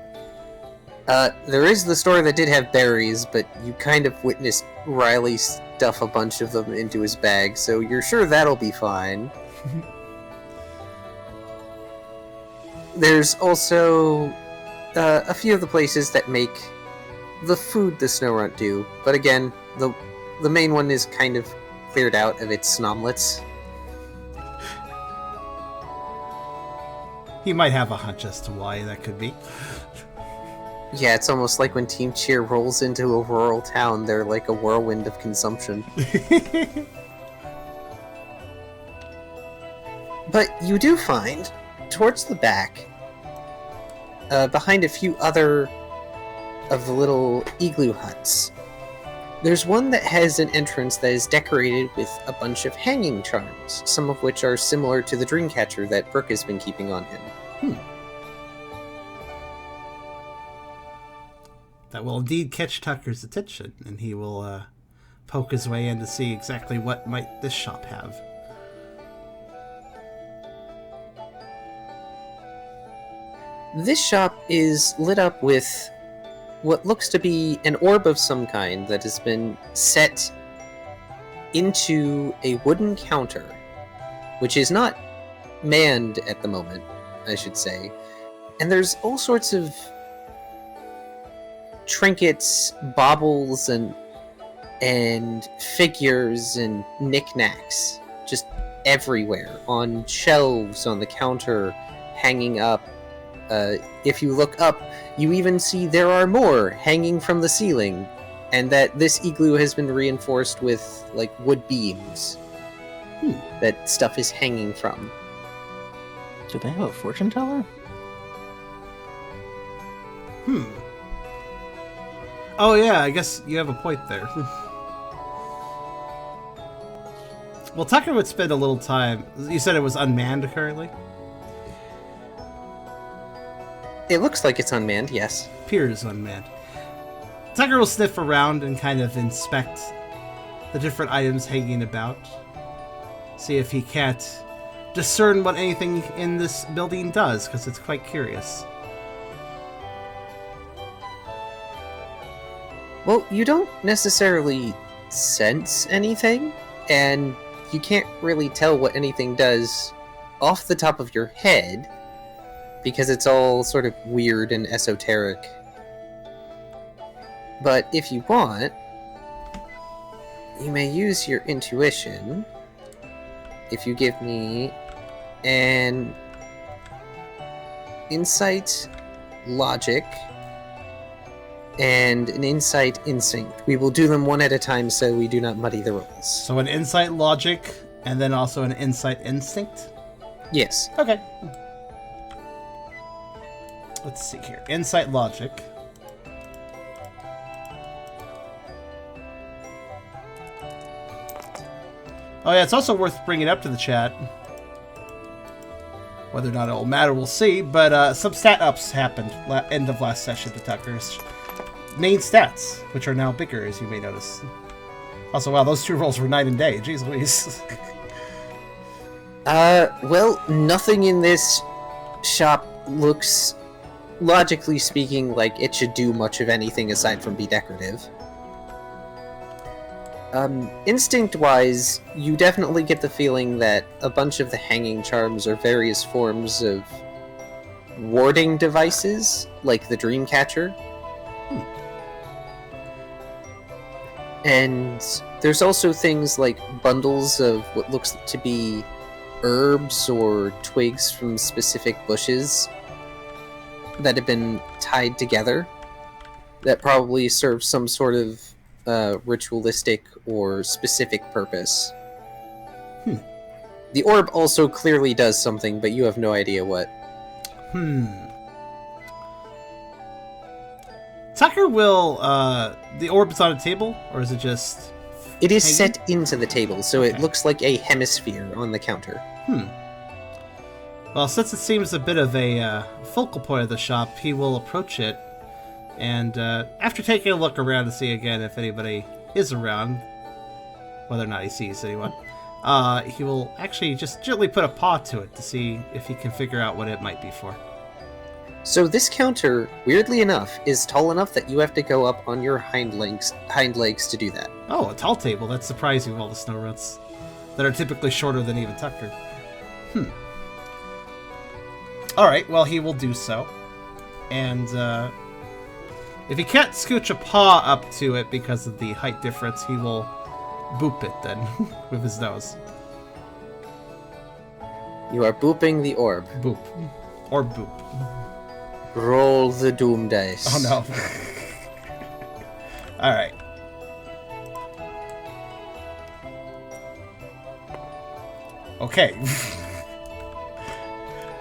There is the store that did have berries, but you kind of witnessed Riley stuff a bunch of them into his bag, so you're sure that'll be fine. There's also a few of the places that make the food the snow runt do, but again, the main one is kind of cleared out of its snomlets.
He might have a hunch as to why that could be.
Yeah, it's almost like when Team Cheer rolls into a rural town, they're like a whirlwind of consumption. But you do find, towards the back, behind a few other of the little igloo huts, there's one that has an entrance that is decorated with a bunch of hanging charms, some of which are similar to the dreamcatcher that Brooke has been keeping on him.
That will indeed catch Tucker's attention, and he will poke his way in to see exactly what might this shop have.
This shop is lit up with what looks to be an orb of some kind that has been set into a wooden counter, which is not manned at the moment, I should say. And there's all sorts of trinkets, baubles, and figures and knickknacks just everywhere, on shelves, on the counter, hanging up. If you look up, you even see there are more hanging from the ceiling, and that this igloo has been reinforced with, like, wood beams that stuff is hanging from.
Do they have a fortune teller?
Oh yeah, I guess you have a point there. Well, Tucker would spend a little time... You said it was unmanned currently?
It looks like it's unmanned, yes.
Appears unmanned. Tucker will sniff around and kind of inspect the different items hanging about. See if he can't discern what anything in this building does, because it's quite curious.
Well, you don't necessarily sense anything, and you can't really tell what anything does off the top of your head, because it's all sort of weird and esoteric. But if you want, you may use your intuition. If you give me an insight logic and an insight instinct. We will do them one at a time so we do not muddy the rules.
So an insight logic, and then also an insight instinct?
Yes.
Okay. Let's see here. Insight logic. Oh yeah, it's also worth bringing up to the chat. Whether or not it will matter, we'll see. But some stat ups happened end of last session to Tucker's main stats, which are now bigger, as you may notice. Also, wow, those two rolls were night and day. Jeez Louise.
Well, nothing in this shop looks, logically speaking, like it should do much of anything aside from be decorative. Instinct-wise, you definitely get the feeling that a bunch of the hanging charms are various forms of warding devices, like the Dreamcatcher. And there's also things like bundles of what looks to be herbs or twigs from specific bushes that have been tied together that probably serve some sort of ritualistic or specific purpose. The orb also clearly does something, but you have no idea what.
Tucker will, the orb's on a table, or is it just...
It is
hanging?
set into the table, so
Okay.
it looks like a hemisphere on the counter.
Well, since it seems a bit of a focal point of the shop, he will approach it, and after taking a look around to see again if anybody is around, whether or not he sees anyone, he will actually just gently put a paw to it to see if he can figure out what it might be for.
So this counter, weirdly enough, is tall enough that you have to go up on your hind legs to do that.
Oh, a tall table. That's surprising of all the snow ruts that are typically shorter than even Tucker. Alright, well, he will do so. And, if he can't scooch a paw up to it because of the height difference, he will boop it then with his nose.
You are booping the orb.
Boop. Or boop.
Roll the doom dice.
Oh no. Alright. Okay.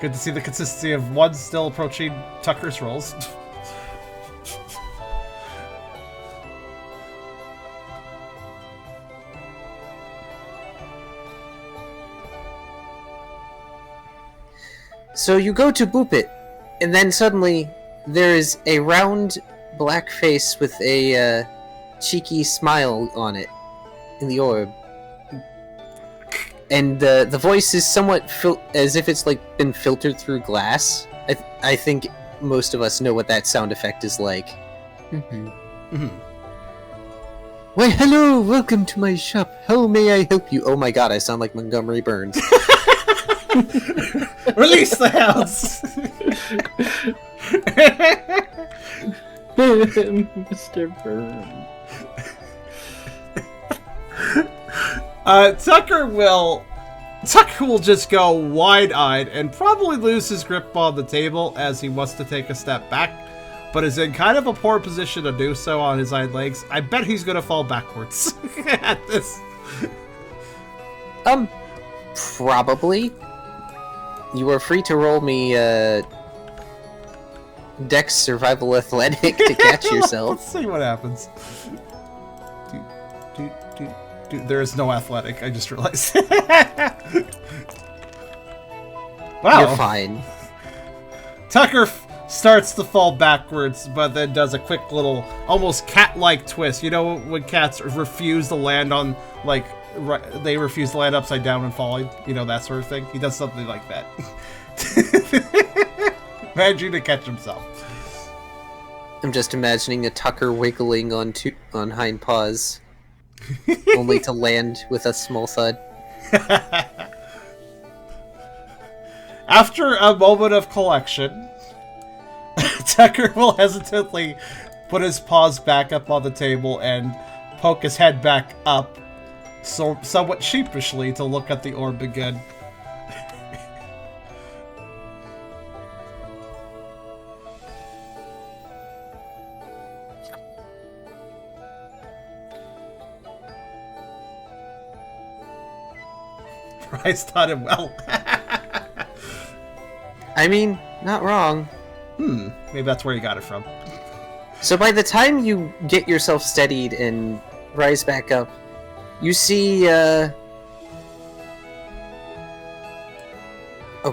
Good to see the consistency of one still approaching Tucker's rolls.
So you go to boop it, and then suddenly there is a round black face with a cheeky smile on it in the orb. And the voice is somewhat as if it's like been filtered through glass. I think most of us know what that sound effect is like. Mm-hmm. Why, hello! Welcome to my shop. How may I help you? Oh my god, I sound like Montgomery Burns.
Release the hounds!
Mr. Burns.
Tucker will just go wide-eyed and probably lose his grip on the table as he wants to take a step back, but is in kind of a poor position to do so on his hind legs. I bet he's gonna fall backwards at this.
Probably. You are free to roll me, Dex Survival Athletic to catch yourself.
Let's see what happens. There is no athletic, I just realized. Wow.
You're fine.
Tucker starts to fall backwards, but then does a quick little, almost cat-like twist. You know when cats refuse to land on, like, they refuse to land upside down and falling? You know, that sort of thing? He does something like that. Managing to catch himself.
I'm just imagining a Tucker wiggling on hind paws, only to land with a small thud.
After a moment of collection, Tucker will hesitantly put his paws back up on the table and poke his head back up, so somewhat sheepishly, to look at the orb again. Bryce taught him well.
I mean, not wrong.
Maybe that's where he got it from.
So by the time you get yourself steadied and rise back up, you see, oh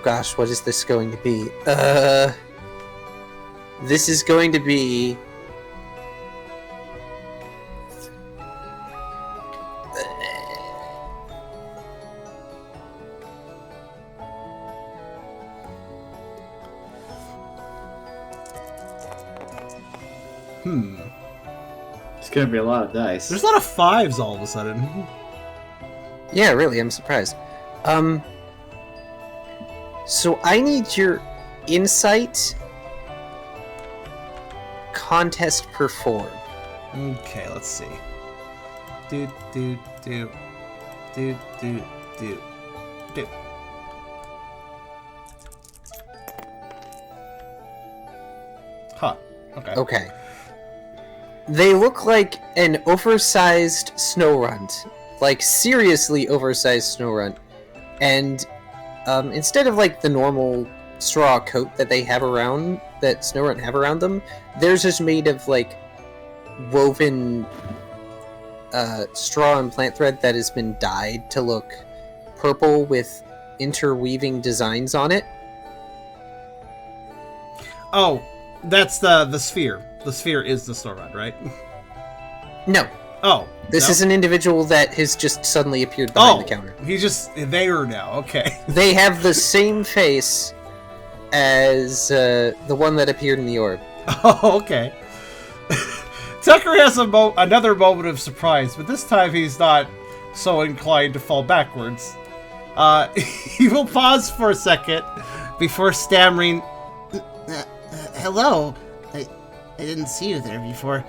gosh, what is this going to be? This is going to be...
It's gonna be a lot of dice.
There's a lot of fives all of a sudden.
Yeah, really, I'm surprised. So I need your insight contest perform.
Okay, let's see. Do. Huh. Okay.
Okay. They look like an oversized snow runt. Like, seriously oversized snow runt. And instead of, like, the normal straw coat that they have around, that snow runt have around them, theirs is made of, like, woven straw and plant thread that has been dyed to look purple with interweaving designs on it.
Oh, that's the sphere. The sphere is the snow runt, right?
No.
Oh.
This
no?
is an individual that has just suddenly appeared behind the counter.
He's just there now. Okay.
They have the same face as the one that appeared in the orb.
Oh, okay. Tucker has another moment of surprise, but this time he's not so inclined to fall backwards. He will pause for a second before stammering, hello. I didn't see you there before.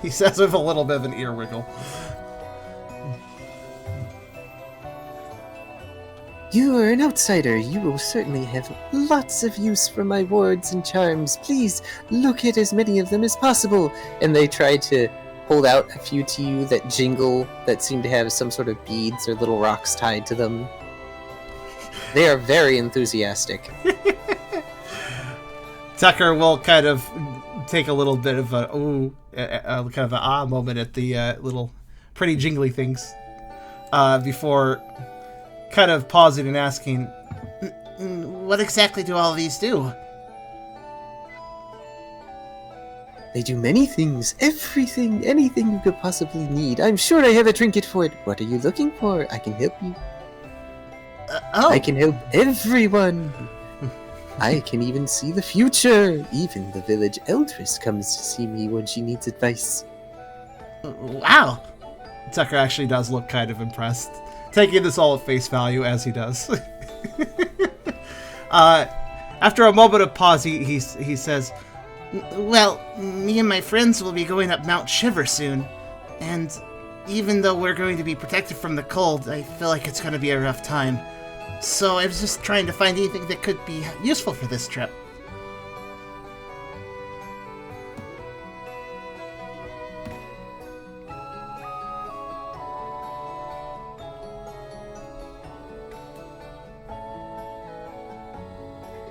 He says with a little bit of an ear wiggle.
You are an outsider. You will certainly have lots of use for my wards and charms. Please look at as many of them as possible. And they try to hold out a few to you that jingle, that seem to have some sort of beads or little rocks tied to them. They are very enthusiastic.
Tucker will kind of take a little bit of a kind of an ah moment at the little pretty jingly things before kind of pausing and asking, what exactly do all of these do?
They do many things, everything, anything you could possibly need. I'm sure I have a trinket for it. What are you looking for? I can help you. I can help everyone. I can even see the future. Even the village elders comes to see me when she needs advice.
Wow! Tucker actually does look kind of impressed, taking this all at face value, as he does. After a moment of pause, he says, "Well, me and my friends will be going up Mount Shiver soon, and even though we're going to be protected from the cold, I feel like it's going to be a rough time. So I was just trying to find anything that could be useful for this trip."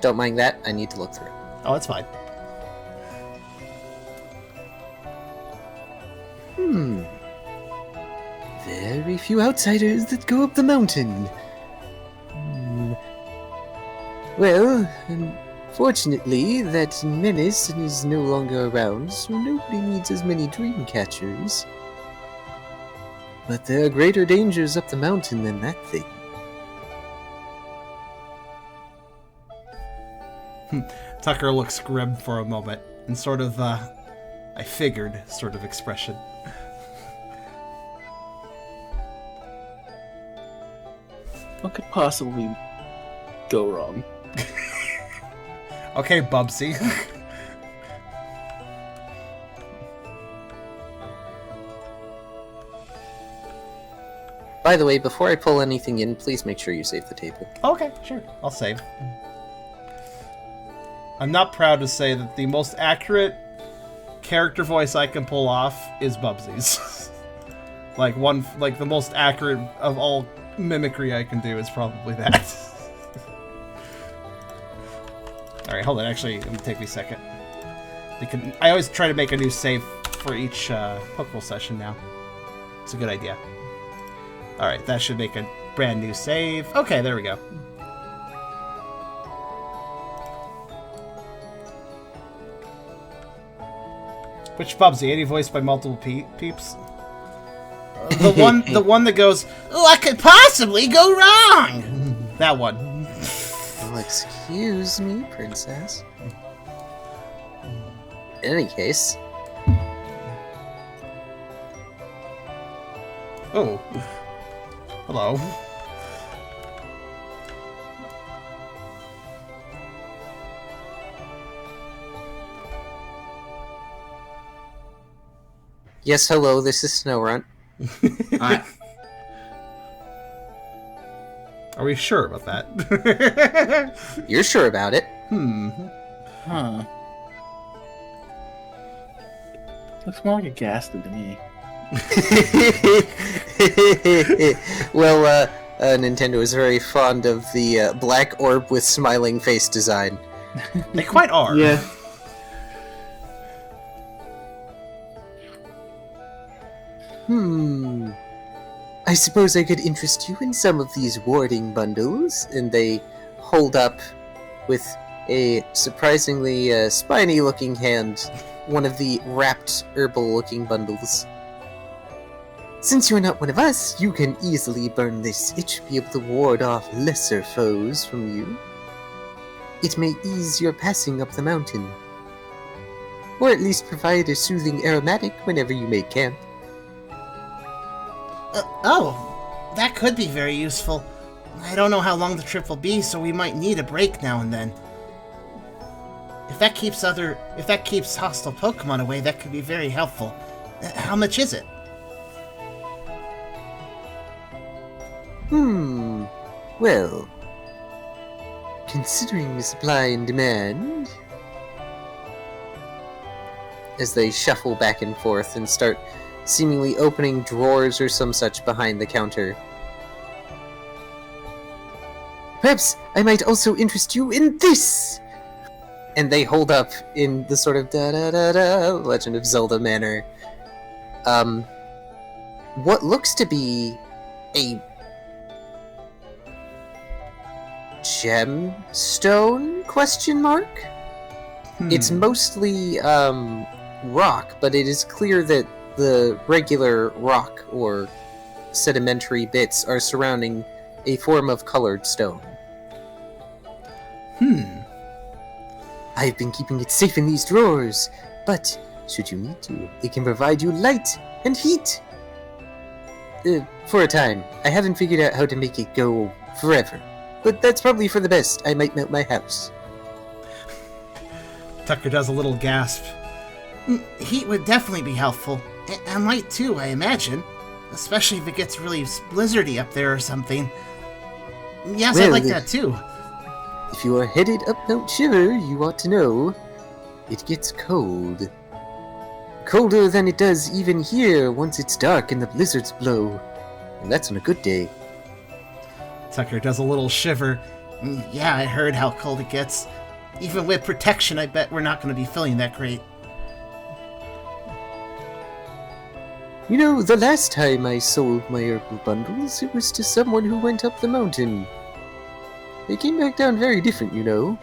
Don't mind that. I need to look through it.
Oh, that's fine.
Very few outsiders that go up the mountain. Well, unfortunately, that menace is no longer around, so nobody needs as many dream catchers. But there are greater dangers up the mountain than that thing.
Tucker looks grim for a moment, and sort of, I figured sort of expression.
What could possibly go wrong?
Okay, Bubsy.
By the way, before I pull anything in, please make sure you save the table.
Okay, sure. I'll save. I'm not proud to say that the most accurate character voice I can pull off is Bubsy's. like the most accurate of all mimicry I can do is probably that. Alright, hold on. Actually, it would take me a second. I always try to make a new save for each Pokerole session now. It's a good idea. Alright, that should make a brand new save. Okay, there we go. Which Bubsy? Any voiced by multiple peeps? The one that goes, "What could possibly go wrong?" That one.
Well, excuse me, princess. In any case...
Oh. Hello.
Yes, hello, this is Snowrun.
Are we sure about that?
You're sure about it?
Huh. Looks more like a Ghastly to me.
Well, Nintendo is very fond of the black orb with smiling face design.
They quite are.
Yeah.
I suppose I could interest you in some of these warding bundles. And they hold up with a surprisingly spiny-looking hand one of the wrapped herbal-looking bundles. Since you're not one of us, you can easily burn this. It should be able to ward off lesser foes from you. It may ease your passing up the mountain. Or at least provide a soothing aromatic whenever you make camp.
Oh, that could be very useful. I don't know how long the trip will be, so we might need a break now and then. If that keeps hostile Pokemon away, that could be very helpful. How much is it?
Well, considering the supply and demand... As they shuffle back and forth and start seemingly opening drawers or some such behind the counter. Perhaps I might also interest you in this! And they hold up in the sort of da-da-da-da Legend of Zelda manner. What looks to be a gemstone? Question mark? It's mostly rock, but it is clear that the regular rock or sedimentary bits are surrounding a form of colored stone. I've been keeping it safe in these drawers, but should you need to, it can provide you light and heat. For a time. I haven't figured out how to make it go forever, but that's probably for the best. I might melt my house.
Tucker does a little gasp. Heat would definitely be helpful. And light too, I imagine. Especially if it gets really blizzardy up there or something. Yes,
Well,
I'd like that too.
If you are headed up Mount Shiver, you ought to know it gets cold. Colder than it does even here once it's dark and the blizzards blow. And that's on a good day.
Tucker does a little shiver. Yeah, I heard how cold it gets. Even with protection, I bet we're not going to be feeling that great.
You know, the last time I sold my herbal bundles, it was to someone who went up the mountain. They came back down very different, you know.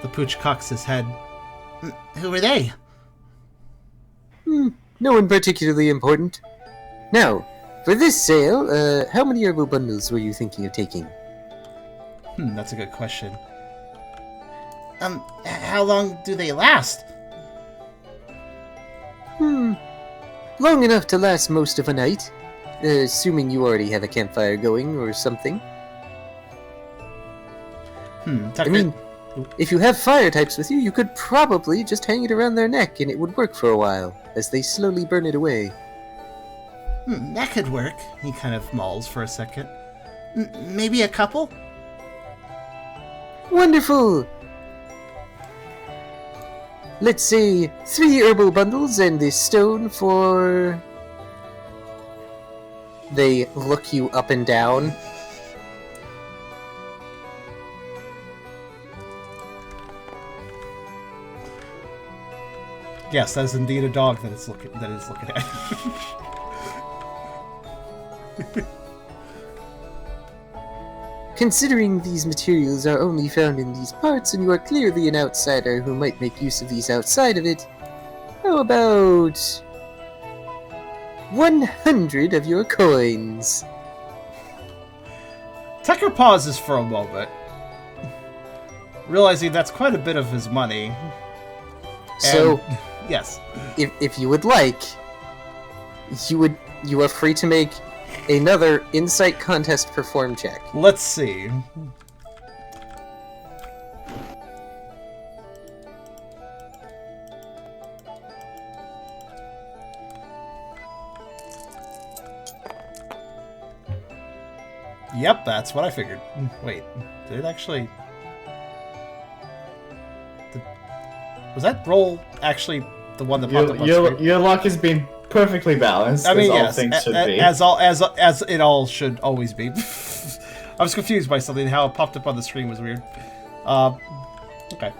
The pooch cocks his head. Who are they?
No one particularly important. Now, for this sale, how many herbal bundles were you thinking of taking?
That's a good question. How long do they last?
Long enough to last most of a night. Assuming you already have a campfire going or something.
Tucker...
I mean, if you have fire types with you, you could probably just hang it around their neck and it would work for a while, as they slowly burn it away.
that could work. He kind of mulls for a second. Maybe a couple?
Wonderful! Let's say 3 herbal bundles and this stone for... They look you up and down.
Yes, that is indeed a dog that is looking at.
Considering these materials are only found in these parts and you are clearly an outsider who might make use of these outside of it, how about 100 of your coins?
Tucker pauses for a moment, realizing that's quite a bit of his money.
So,
yes,
if you would like, you are free to make another insight contest perform check.
let's see. Yep, that's what I figured. Wait, did it actually... Was that roll actually the one that popped up on screen?
Your luck has been perfectly balanced.
I mean,
as all
yes,
things should be.
as it all should always be. I was confused by something. How it popped up on the screen was weird. Okay.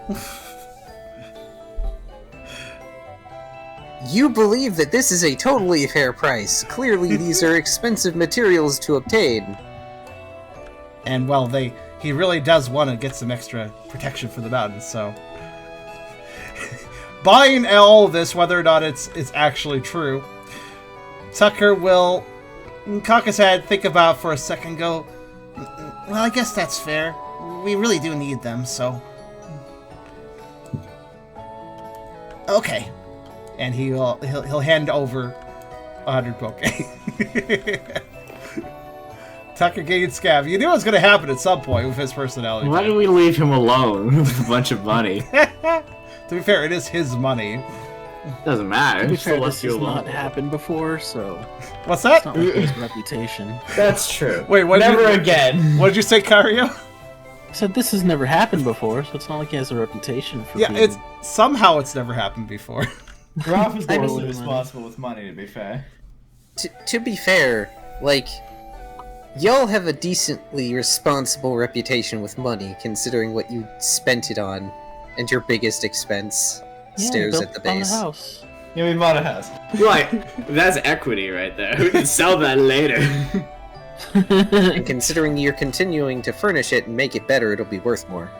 You believe that this is a totally fair price. Clearly, these are expensive materials to obtain.
And well, he really does want to get some extra protection for the mountains, so buying all this, whether or not it's actually true, Tucker will cock his head, think about it for a second, go, well, I guess that's fair. We really do need them, so okay. And he'll hand over 100 poke. Tucker gains scab. You knew it was going to happen at some point with his personality.
Why do we leave him alone with a bunch of money?
To be fair, it is his money.
Doesn't matter.
To be
He still
fair,
lets
this
you
has not
alone.
happened before, so
What's that?
it's not like his reputation.
That's true.
Wait, what?
Never again.
What did you say, Kyrio?
I said this has never happened before, so it's not like he has a reputation for
Yeah,
being...
it's somehow it's never happened before.
Rob is
I
mostly
mean-
responsible with money, to be fair.
To be fair, like, y'all have a decently responsible reputation with money, considering what you spent it on, and your biggest expense stares
built
at the
on
base.
house.
Yeah, we bought a house.
Right, that's equity right there. We can sell that later.
And considering you're continuing to furnish it and make it better, it'll be worth more.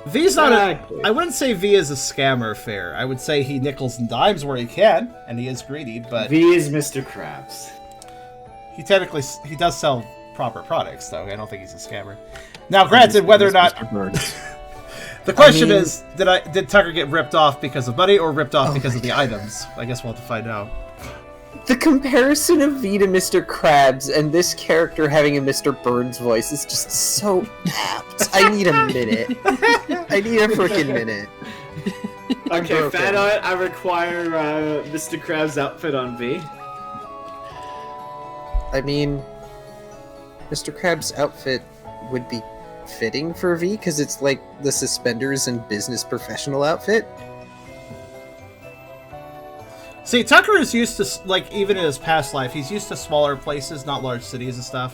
V's not
Exactly.
I wouldn't say V is a scammer fair. I would say he nickels and dimes where he can, and he is greedy, but
V is Mr. Krabs.
he does sell proper products, though. I don't think he's a scammer. Now, granted, whether or not...
Mr. Burns.
The question is, did Tucker get ripped off because of money or ripped off because of the items? I guess we'll have to find out.
The comparison of V to Mr. Krabs and this character having a Mr. Burns voice is just so apt. I need a minute. I need a freaking minute.
Okay, fan art, I require Mr. Krabs' outfit on V.
I mean, Mr. Krabs' outfit would be fitting for V because it's like the suspenders and business professional outfit.
See, Tucker is used to, like, even in his past life, he's used to smaller places, not large cities and stuff.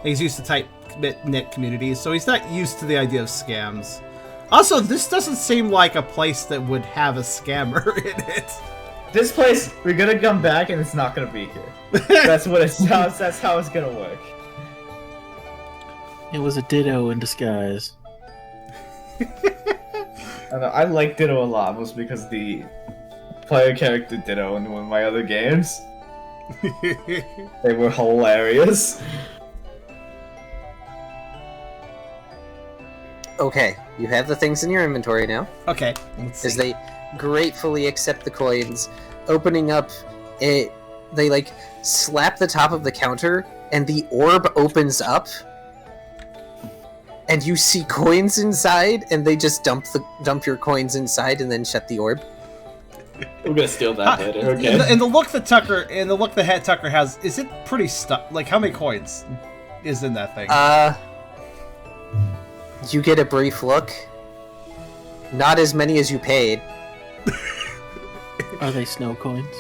He's used to tight-knit communities, so he's not used to the idea of scams. Also, this doesn't seem like a place that would have a scammer in it.
This place, we're gonna come back and it's not gonna be here. That's what it sounds. That's how it's gonna work.
It was a Ditto in disguise.
I like Ditto a lot, was because the player character Ditto in one of my other games. They were hilarious.
Okay, you have the things in your inventory now.
Okay, let's see.
As they gratefully accept the coins, opening up it, they like slap the top of the counter, and the orb opens up, and you see coins inside, and they just dump your coins inside, and then shut the orb.
I'm gonna steal that later. Okay.
And the look that Tucker has, is it pretty stuck? Like, how many coins is in that thing?
You get a brief look. Not as many as you paid.
Are they snow coins?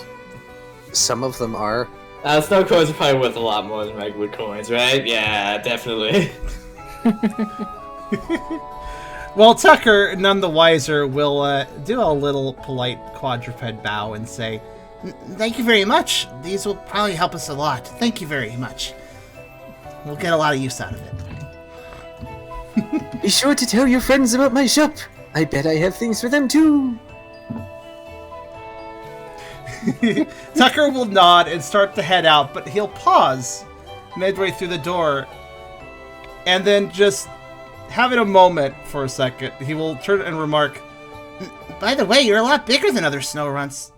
Some of them are.
Snow coins are probably worth a lot more than regular coins, right? Yeah, definitely.
Well, Tucker, none the wiser, will do a little polite quadruped bow and say, "Thank you very much. These will probably help us a lot. Thank you very much. We'll get a lot of use out of it."
Be sure to tell your friends about my shop. I bet I have things for them too.
Tucker will nod and start to head out, but he'll pause midway through the door and then just having a moment for a second, he will turn and remark, "By the way, you're a lot bigger than other snow runs.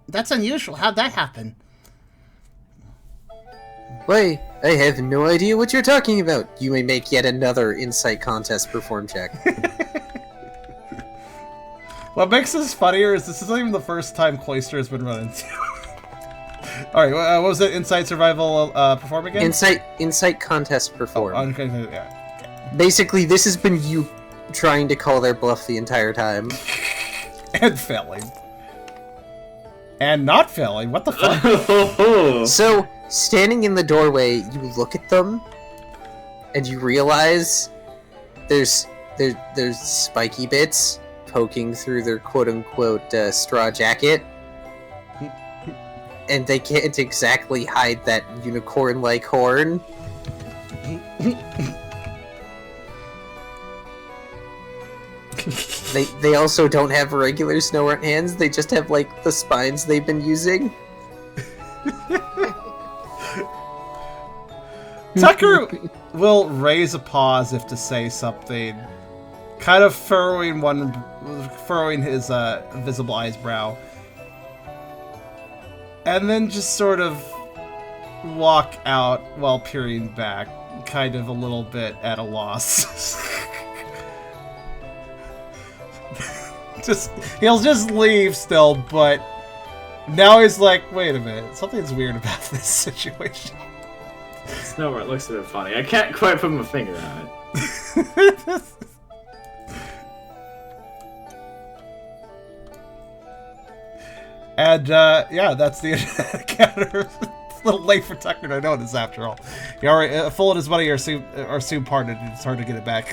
That's unusual. How'd that happen?"
Why, I have no idea what you're talking about. You may make yet another insight contest perform check.
What makes this funnier is this isn't even the first time Cloister has been run into. Alright, what was it? Insight survival perform again?
Insight contest perform.
Oh, okay, yeah.
Basically, this has been you trying to call their bluff the entire time.
And failing. And not failing. What the fuck?
So, standing in the doorway, you look at them, and you realize there's spiky bits poking through their quote-unquote straw jacket. And they can't exactly hide that unicorn-like horn. They also don't have regular snow hands, they just have, like, the spines they've been using.
Tucker will raise a paw as if to say something, kind of furrowing his visible eye's brow, and then just sort of walk out while peering back, kind of a little bit at a loss. He'll just leave still, but now he's like, wait a minute, something's weird about this situation.
Snowbird looks a bit funny. I can't quite put my finger on it.
And, yeah, that's the encounter. It's a little late for Tucker to notice, after all. He already, full of his money are soon parted, and it's hard to get it back.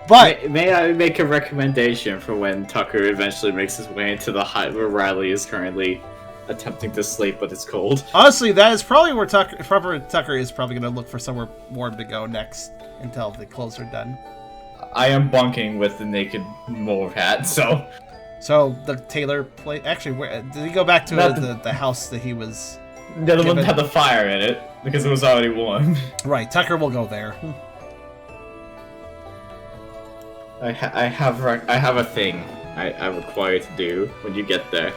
But
may I make a recommendation for when Tucker eventually makes his way into the hut where Riley is currently attempting to sleep, but it's cold?
Honestly, that is probably where Tucker is probably going to look for somewhere warm to go next until the clothes are done.
I am bunking with the naked mole hat, so...
So, the tailor place... Actually, where did he go back to the house that he was...
The other one had the fire in it, because it was already warm.
Right, Tucker will go there.
I have a thing I require to do when you get there.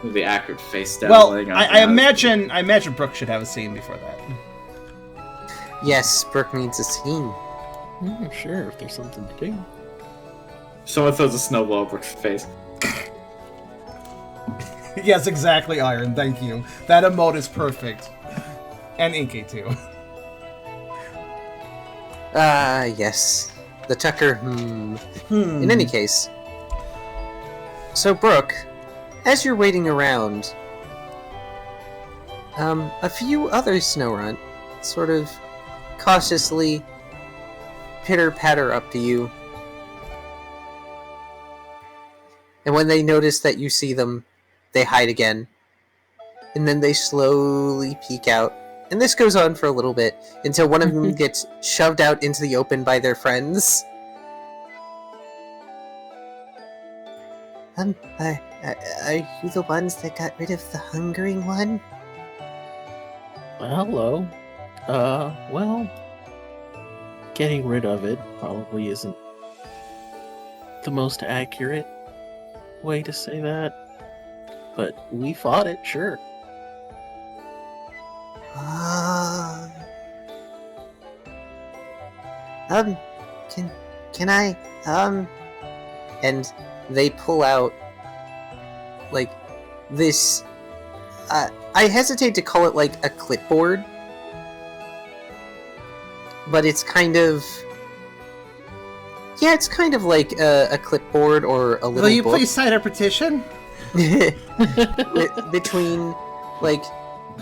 With the accurate face down.
Well, I imagine Brooke should have a scene before that.
Yes, Brooke needs a scene.
Sure, if there's something to do.
Someone throws a snowball at Brooke's face.
Yes, exactly, Iron. Thank you. That emote is perfect. And Inky, too.
Yes. The Tucker, In any case. So, Brooke, as you're waiting around, a few other Snowrunt sort of cautiously pitter-patter up to you. And when they notice that you see them, they hide again. And then they slowly peek out. And this goes on for a little bit, until one of them gets shoved out into the open by their friends. Are you the ones that got rid of the hungering one?
Well, hello. Well, getting rid of it probably isn't the most accurate way to say that. But we fought it, sure.
Can I, and they pull out, like, this, I hesitate to call it, like, a clipboard, but it's kind of, yeah, it's kind of like a clipboard or a little
Will you
book.
please sign a petition?
Between, like,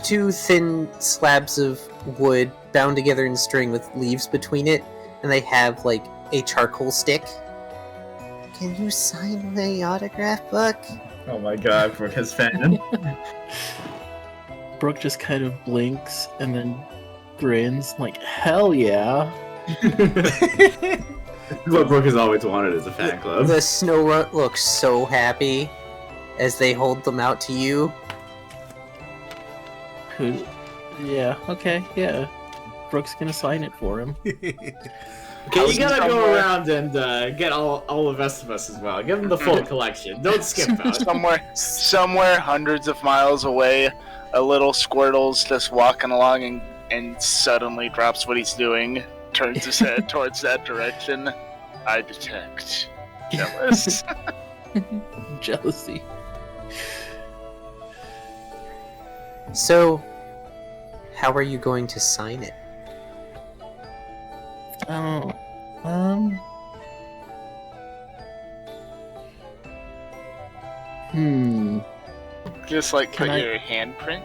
two thin slabs of wood bound together in string with leaves between it, and they have, like, a charcoal stick. Can you sign my autograph book?
Oh my god, Brooke has fan.
Brooke just kind of blinks and then grins, like, hell yeah.
What Brooke has always wanted is a fan club.
The Snowrunt looks so happy as they hold them out to you.
Yeah, okay, yeah. Brooke's gonna sign it for him.
Okay, you gotta go around and get all the rest of us as well. Give them the full collection. Don't skip out.
Somewhere hundreds of miles away, a little Squirtle's just walking along and suddenly drops what he's doing, turns his head towards that direction. I detect jealous.
Jealousy.
So, how are you going to sign it?
Oh,
Just like
Can
put
I-
your handprint.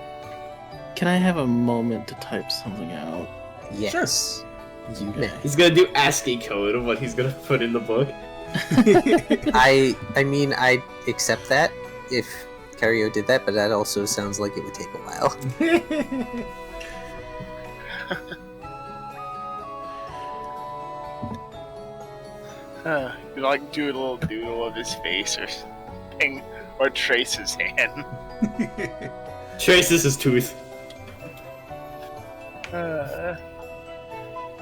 Can I have a moment to type something out?
Yes. You may.
He's gonna do ASCII code of what he's gonna put in the book.
I mean, I'd accept that if Kyrio did that, but that also sounds like it would take a while.
You like do a little doodle of his face or something, or trace his hand.
Traces his tooth.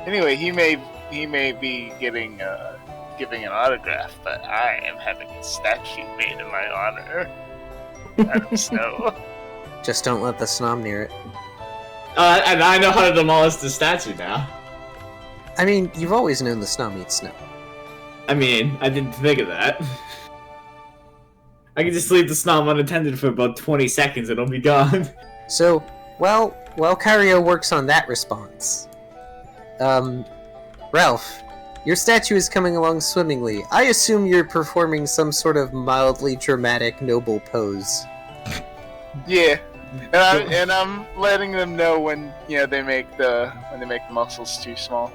Anyway, he may be giving an autograph, but I am having a statue made in my honor out of snow.
Just don't let the Snom near it.
And I know how to demolish the statue now.
I mean, you've always known the Snom eats snow.
I mean, I didn't think of that. I can just leave the snom unattended for about 20 seconds and it'll be gone.
So, while Kyrio works on that response, Ralph, your statue is coming along swimmingly. I assume you're performing some sort of mildly dramatic, noble pose.
Yeah, and I'm letting them know when they make the muscles too small.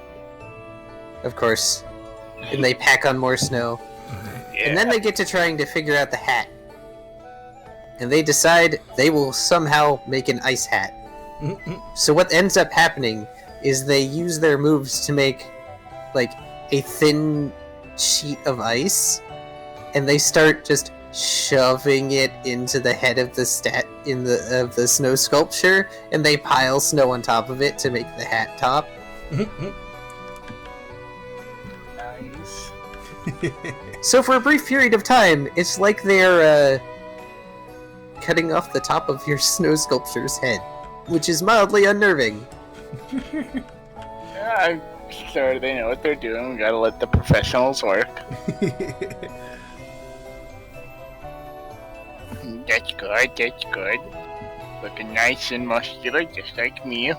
Of course. And they pack on more snow.
Yeah.
And then they get to trying to figure out the hat. And they decide they will somehow make an ice hat. So what ends up happening is they use their moves to make, like, a thin sheet of ice, and they start just shoving it into the head of the snow sculpture, and they pile snow on top of it to make the hat top. So for a brief period of time, it's like they're cutting off the top of your snow sculpture's head, which is mildly unnerving.
Yeah, I'm sure they know what they're doing. We gotta let the professionals work. That's good, that's good. Looking nice and muscular, just like me.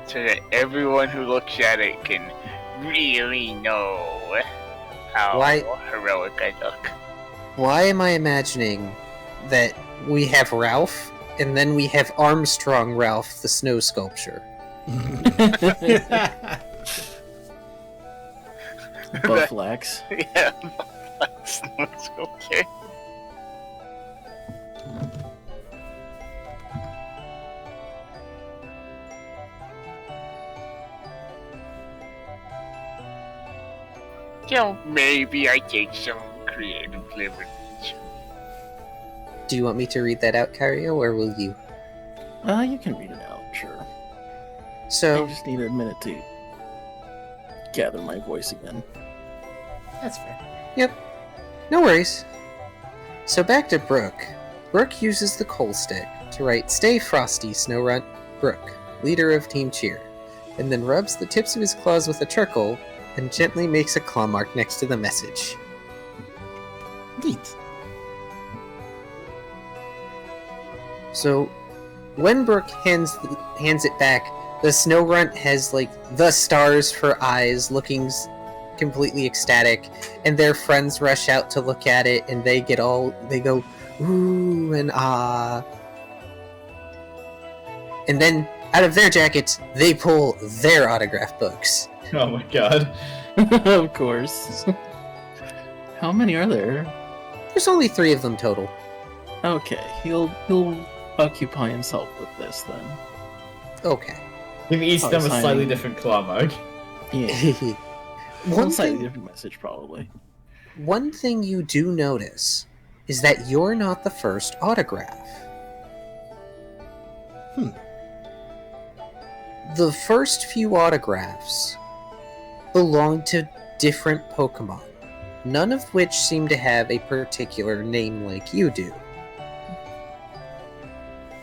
So that everyone who looks at it can really know how heroic I look.
Why am I imagining that we have Ralph, and then we have Armstrong Ralph, the snow sculpture?
Bufflax.
Yeah, that's okay. So maybe I take some creative liberties.
Do you want me to read that out, Kyrio, or will you?
You can read it out, sure.
So,
I just need a minute to gather my voice again.
That's fair.
yep, no worries. So back to Brooke. Brooke uses the coal stick to write "Stay Frosty, Snowrunt, Brooke, leader of Team Cheer," and then rubs the tips of his claws with a charcoal and gently makes a claw mark next to the message.
Neat.
So, when Brooke hands it back, the Snowrunt has like the stars for eyes, looking completely ecstatic, and their friends rush out to look at it, and they go ooh and ah, and then out of their jackets they pull their autograph books.
Oh my god.
Of course. How many are there?
There's only 3 of them total.
Okay, he'll occupy himself with this then.
Okay.
Give each
Oh,
them a
signing.
slightly different claw mug.
Yeah.
One
slightly
thing,
different message, probably.
one thing you do notice is that you're not the first autograph. The first few autographs belong to different Pokemon, none of which seem to have a particular name like you do.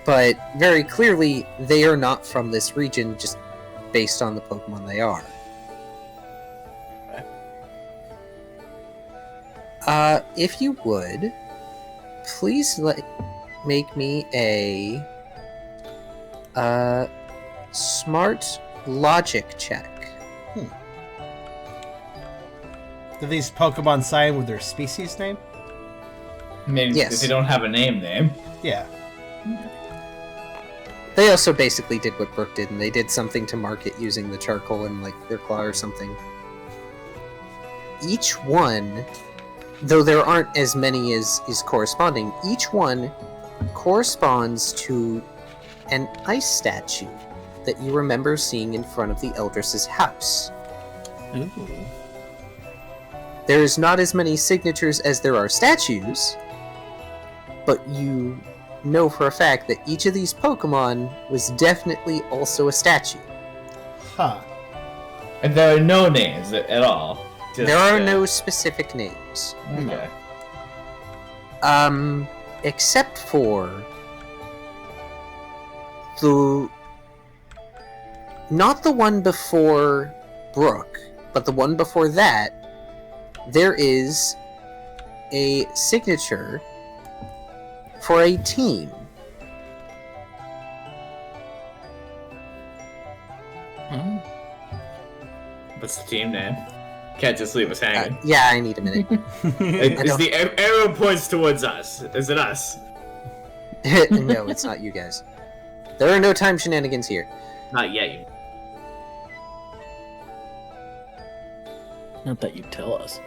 But very clearly, they are not from this region just based on the Pokemon they are. If you would, please make me a smart logic check.
Do these Pokemon sign with their species name?
Maybe
Yes.
if they don't have a name.
Yeah.
They also basically did what Brooke did, and they did something to mark it using the charcoal and like their claw or something. Each one, though there aren't as many as is corresponding, each one corresponds to an ice statue that you remember seeing in front of the Elders' house.
Ooh.
There's not as many signatures as there are statues, but you know for a fact that each of these Pokemon was definitely also a statue.
Huh.
And there are no names at all. Just,
There are no specific names.
Okay.
Except for not the one before Brooke, but the one before that, there is a signature for a team.
Oh.
What's the team name? Can't just leave us hanging.
Yeah, I need a minute.
Is the arrow points towards us? Is it us?
No, it's not you guys. There are no time shenanigans here.
Not yet. You.
Not that you tell us.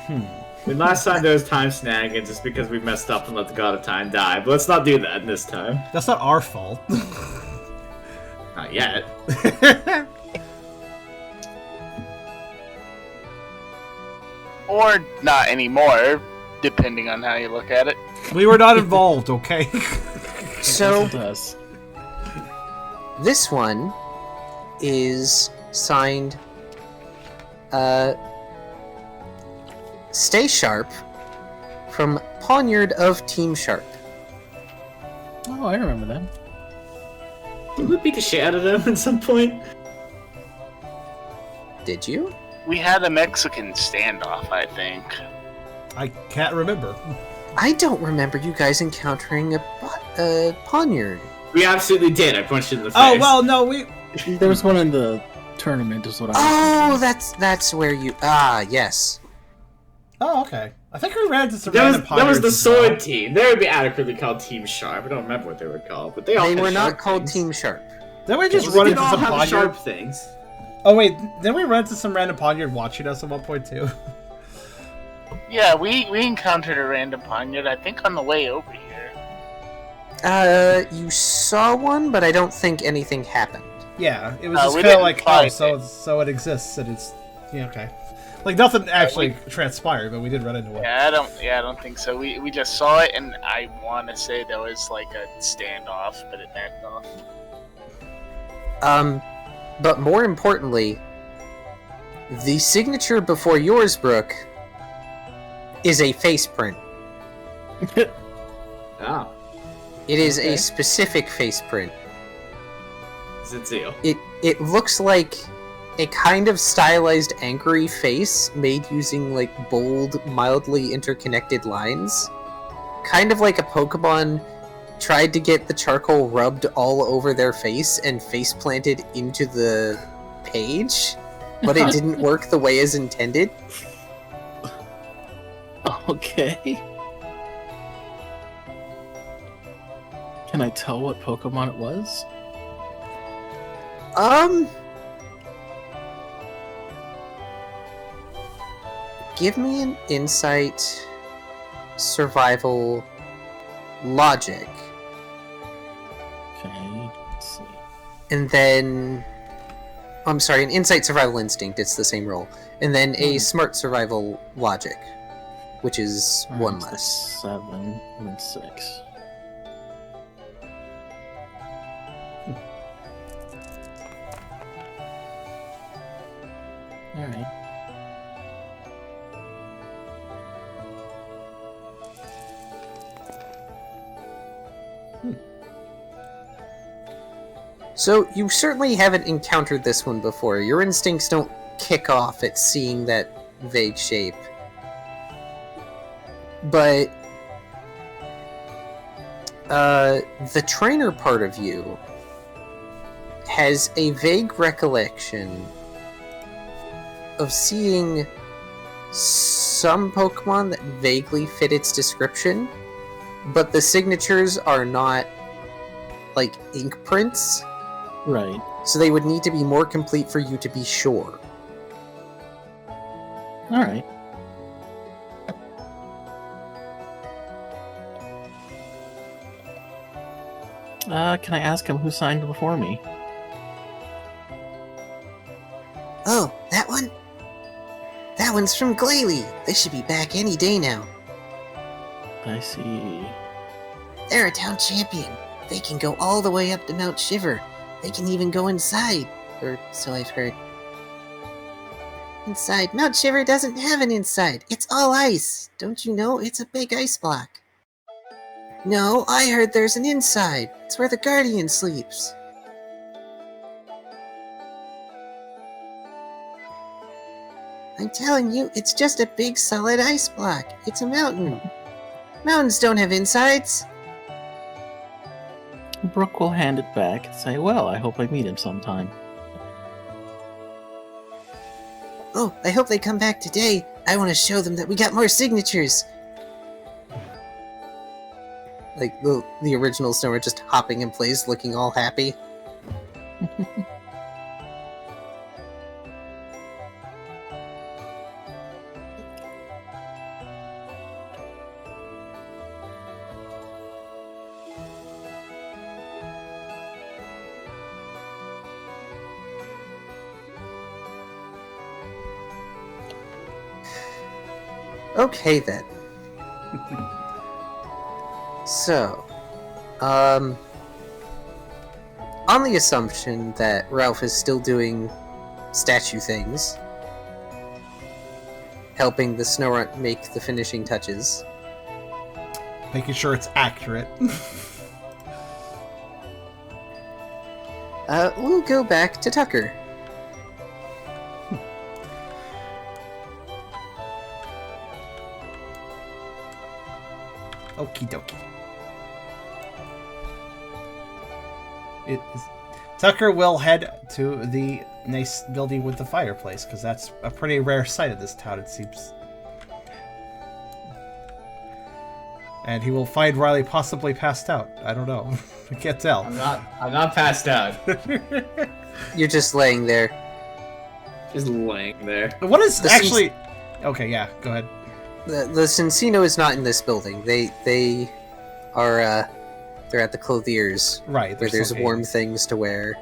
I mean, last time there was time shenanigans just because we messed up and let the god of time die. But let's not do that this time.
That's not our fault.
Not yet.
Or not anymore, depending on how you look at it.
We were not involved, okay?
So,
Listen to us.
this one is signed, Stay Sharp from Poniard of Team Sharp.
Oh, I remember that.
Did we beat the shit out of them at some point?
Did you?
We had a Mexican standoff, I think.
I can't remember.
I don't remember you guys encountering a Poniard.
We absolutely did. I punched it in the face.
Oh, well, no, we...
There was one in the tournament, is what I
Oh,
was
that's where you... yes.
Oh, okay. I think we ran into some
That was,
random
that was the
pirates as well.
sword team. They would be adequately called Team Sharp. I don't remember what they were called, but they all
They
had
were not
sharp
called
things.
Team Sharp.
Then we just
Well,
run
they
into
all
some
have
poniard.
sharp things.
Oh wait, then we ran into some random poniard watching us at one point too.
Yeah, we encountered a random Poniard, I think, on the way over here.
You saw one, but I don't think anything happened.
Yeah, it was
we
just kind
didn't
of like,
find
so it exists and it's yeah, okay. Like nothing actually transpired, but we did run into one.
Yeah, I don't think so. We just saw it, and I want to say there was like a standoff, but it backed off.
But more importantly, the signature before yours, Brooke, is a face print.
Oh.
It is
Okay.
a specific face print.
Is it Zeal?
It looks like a kind of stylized angry face made using like bold, mildly interconnected lines. Kind of like a Pokemon tried to get the charcoal rubbed all over their face and face planted into the page, but it didn't work the way as intended.
Okay. Can I tell what Pokemon it was?
Give me an insight, survival, logic,
Okay, let's see.
and then... I'm sorry, an insight, survival, instinct, it's the same roll. And then a smart survival logic, which is one
Alright, so
less.
7 and 6. Alright.
So, you certainly haven't encountered this one before. Your instincts don't kick off at seeing that vague shape. But, the trainer part of you has a vague recollection of seeing some Pokemon that vaguely fit its description, but the signatures are not, like, ink prints.
Right.
So they would need to be more complete for you to be sure.
Alright. Can I ask him who signed before me?
Oh, that one? That one's from Glalie. They should be back any day now.
I see.
They're a town champion. They can go all the way up to Mount Shiver. They can even go inside. Or so I've heard. Inside. Mount Shiver doesn't have an inside. It's all ice. Don't you know? It's a big ice block. No, I heard there's an inside. It's where the Guardian sleeps. I'm telling you, it's just a big solid ice block. It's a mountain. Mountains don't have insides.
Brooke will hand it back and say, well, I hope I meet him sometime.
Oh, I hope they come back today. I want to show them that we got more signatures. Like the original Snower just hopping in place, looking all happy. Okay then. So, on the assumption that Ralph is still doing statue things, helping the snow runt make the finishing touches.
Making sure it's accurate.
We'll go back to Tucker.
Okie dokie. Tucker will head to the nice building with the fireplace, because that's a pretty rare sight of this town, it seems. And he will find Riley possibly passed out. I don't know. I can't tell.
I'm not passed out.
You're just laying there.
Just laying there.
What is
This
actually... Okay, yeah, go ahead.
The Cincino is not in this building. They are they're at the clothiers,
Right.
where there's
still
warm
eight.
things to wear.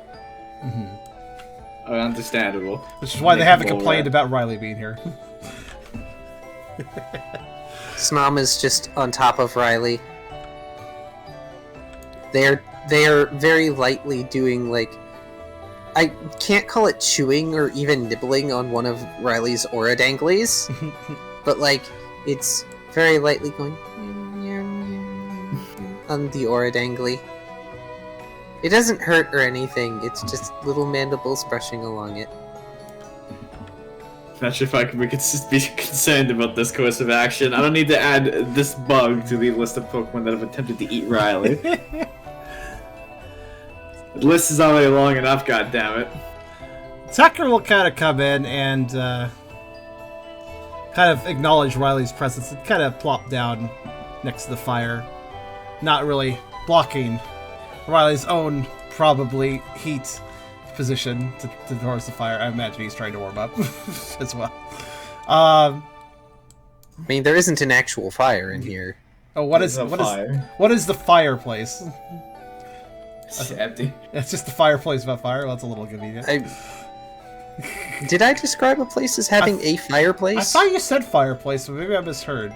Mm-hmm.
Understandable.
Which is why they haven't
Make them all
complained
red.
about Riley being here.
Snom is just on top of Riley. They are very lightly doing, like, I can't call it chewing or even nibbling on one of Riley's aura danglies, but like it's very lightly going on the aura dangly. It doesn't hurt or anything. It's just little mandibles brushing along it.
Not sure if we could be concerned about this course of action. I don't need to add this bug to the list of Pokemon that have attempted to eat Riley. The list is already long enough, goddammit.
Tucker will kind of come in and kind of acknowledge Riley's presence and kind of plop down next to the fire. Not really blocking Riley's own, probably, heat position towards the fire. I imagine he's trying to warm up as well.
I mean, there isn't an actual fire in here.
Oh, what is the fireplace?
It's empty.
It's just the fireplace about fire. Well, that's a little convenient.
Did I describe a place as having a fireplace?
I thought you said fireplace, but maybe I misheard.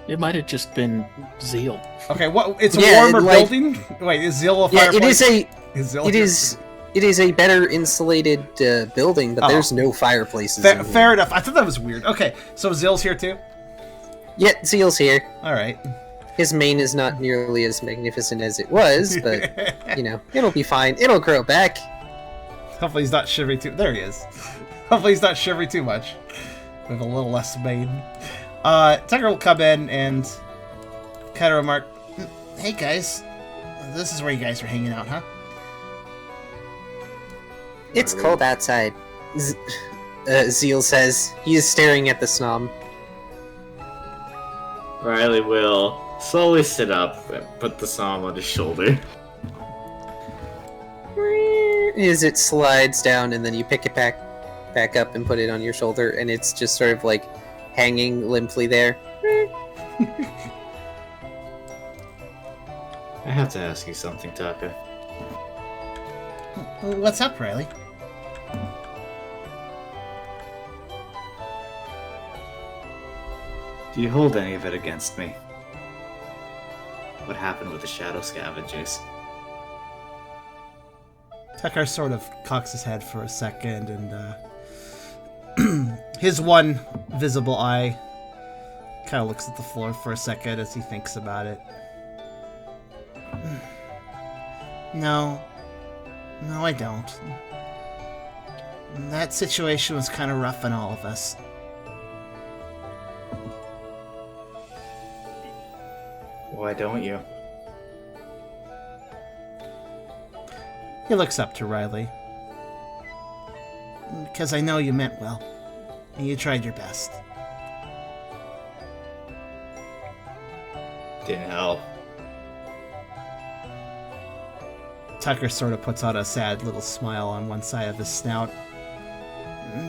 It might have just been zeal.
Okay, what? It's a
Yeah,
warmer
like-
building. Wait, is Zeal a
Yeah,
fireplace?
it is a better insulated building, but
Oh.
there's no fireplaces. in here.
Fair enough. I thought that was weird. Okay, so Zeal's here too.
Yeah, Zeal's here.
All right.
His mane is not nearly as magnificent as it was, but you know, it'll be fine. It'll grow back.
Hopefully he's not shivering too. There he is. Hopefully he's not shivering too much. With a little less mane. Tucker will come in and kind of remark, "Hey guys, this is where you guys are hanging out, huh?"
It's cold outside. Zeal says. He is staring at the snom.
Riley will slowly sit up and put the psalm on his shoulder.
As it slides down, and then you pick it back up and put it on your shoulder, and it's just sort of like hanging limply there.
I have to ask you something, Tucker.
What's up, Riley?
Do you hold any of it against me? What happened with the Shadow Scavengers?
Tucker sort of cocks his head for a second, and his one visible eye kind of looks at the floor for a second as he thinks about it. No, I don't. That situation was kind of rough on all of us.
Why don't you?
He looks up to Riley. Because I know you meant well. And you tried your best.
Didn't help.
Tucker sort of puts on a sad little smile on one side of his snout.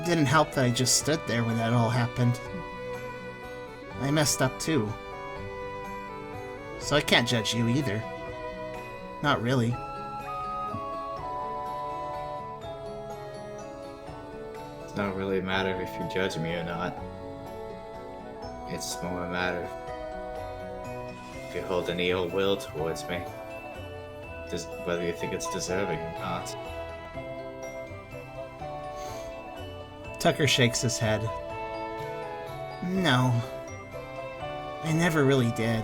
Didn't help that I just stood there when that all happened. I messed up too. So I can't judge you either. Not really.
It's not really a matter if you judge me or not. It's more a matter if you hold any ill will towards me. Whether you think it's deserving or not.
Tucker shakes his head. No. I never really did.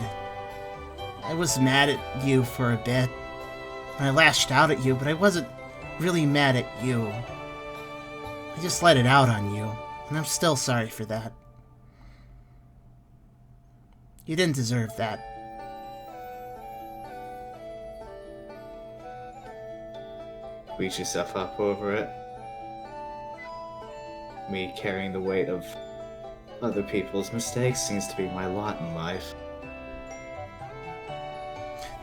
I was mad at you for a bit. I lashed out at you, but I wasn't really mad at you. I just let it out on you, and I'm still sorry for that. You didn't deserve that.
Beat yourself up over it. Me carrying the weight of other people's mistakes seems to be my lot in life.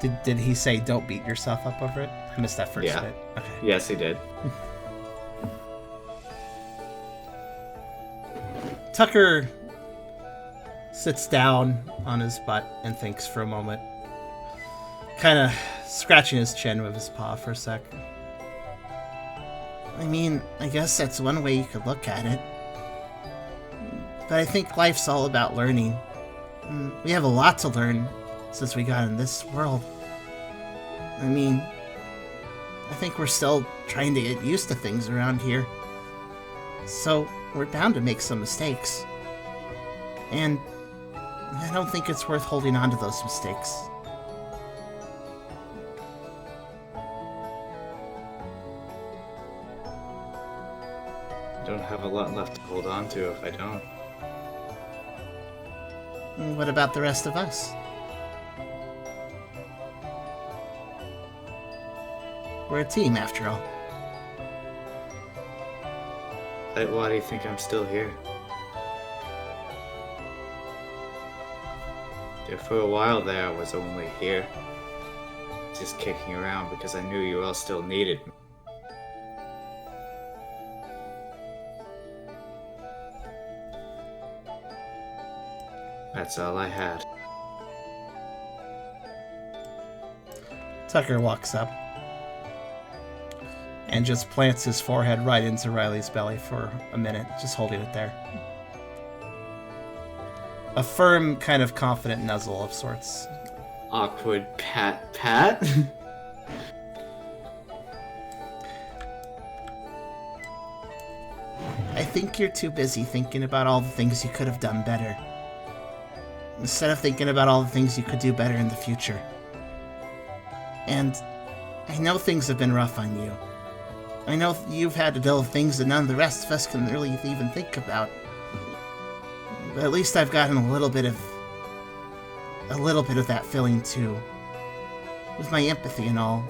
Did he say don't beat yourself up over it? I missed that first
Yeah.
bit. Okay.
Yes, he did.
Tucker sits down on his butt and thinks for a moment, kind of scratching his chin with his paw for a sec. I mean, I guess that's one way you could look at it. But I think life's all about learning. We have a lot to learn since we got in this world. I mean, I think we're still trying to get used to things around here. So, we're bound to make some mistakes. And I don't think it's worth holding on to those mistakes.
I don't have a lot left to hold on to if I don't.
What about the rest of us? We're a team, after all.
Why do you think I'm still here? For a while there, I was only here. Just kicking around because I knew you all still needed me. That's all I had.
Tucker walks up and just plants his forehead right into Riley's belly for a minute, just holding it there. A firm, kind of confident nuzzle of sorts.
Awkward pat?
I think you're too busy thinking about all the things you could have done better, instead of thinking about all the things you could do better in the future. And I know things have been rough on you. I know you've had to deal with things that none of the rest of us can really even think about. But at least I've gotten a little bit of that feeling too. With my empathy and all,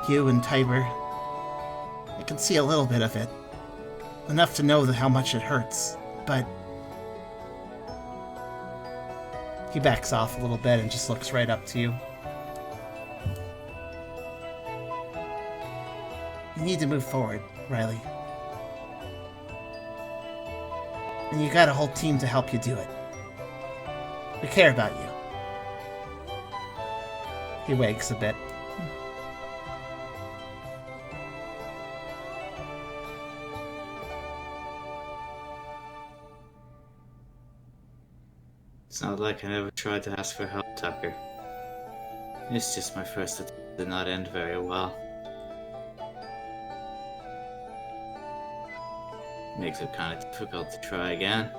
you and Tiber, I can see a little bit of it. Enough to know how much it hurts, but... He backs off a little bit and just looks right up to you. You need to move forward, Riley. And you got a whole team to help you do it. We care about you. He wags a bit.
It's not like I never tried to ask for help, Tucker. It's just my first attempt did not end very well. Makes it kind of difficult to try again.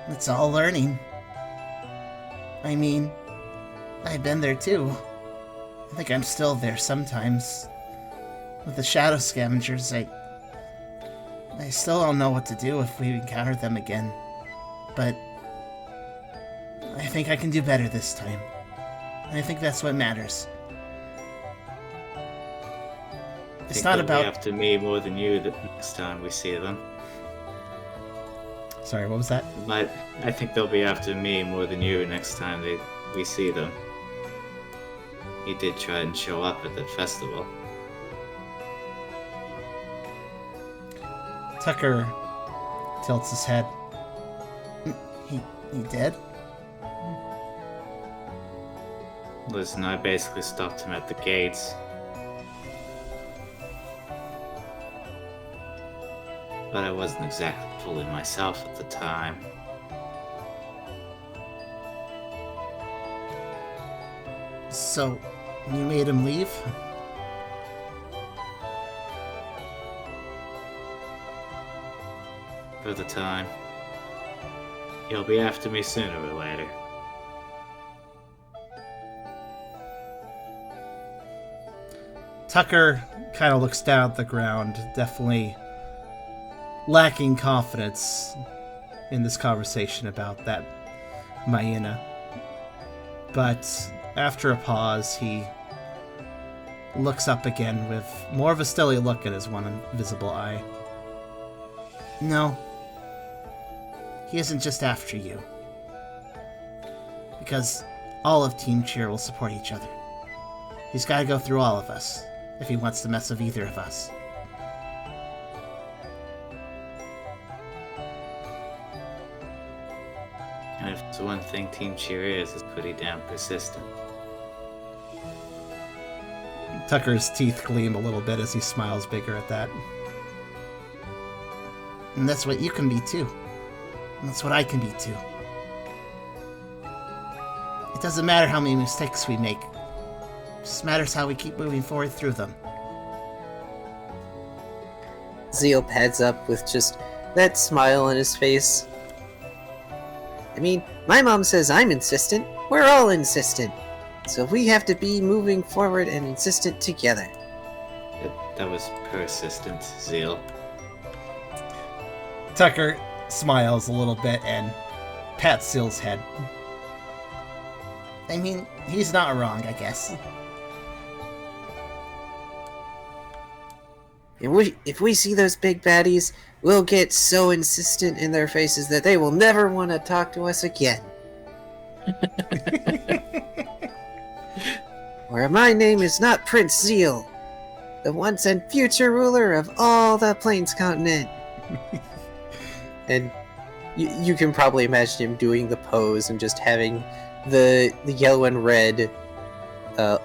It's all learning. I mean, I've been there too. I think I'm still there sometimes. With the Shadow Scavengers, I still don't know what to do if we encounter them again. But I think I can do better this time. And I think that's what matters. It's not about...
They'll be after me more than you the next time we see them.
Sorry, what was that?
I think they'll be after me more than you next time we see them. He did try and show up at the festival.
Tucker tilts his head. He did?
Listen, I basically stopped him at the gates. But I wasn't exactly fully myself at the time.
So, you made him leave?
for the time. You'll be after me sooner or later.
Tucker kind of looks down at the ground, definitely lacking confidence in this conversation about that Maena. But after a pause, he looks up again with more of a steely look at his one invisible eye. No, he isn't just after you. Because all of Team Cheer will support each other. He's got to go through all of us if he wants to mess with either of us.
And if there's one thing Team Cheer is pretty damn persistent.
Tucker's teeth gleam a little bit as he smiles bigger at that. And that's what you can be too. And that's what I can be too. It doesn't matter how many mistakes we make. It just matters how we keep moving forward through them.
Zeal pads up with just that smile on his face. I mean, my mom says I'm insistent. We're all insistent. So we have to be moving forward and insistent together.
That was persistent, Zeal.
Tucker smiles a little bit and pats Zeal's head. I mean, he's not wrong, I guess.
If we see those big baddies, we'll get so insistent in their faces that they will never want to talk to us again. Where my name is not Prince Zeal, the once and future ruler of all the Plains continent. And you can probably imagine him doing the pose and just having the yellow and red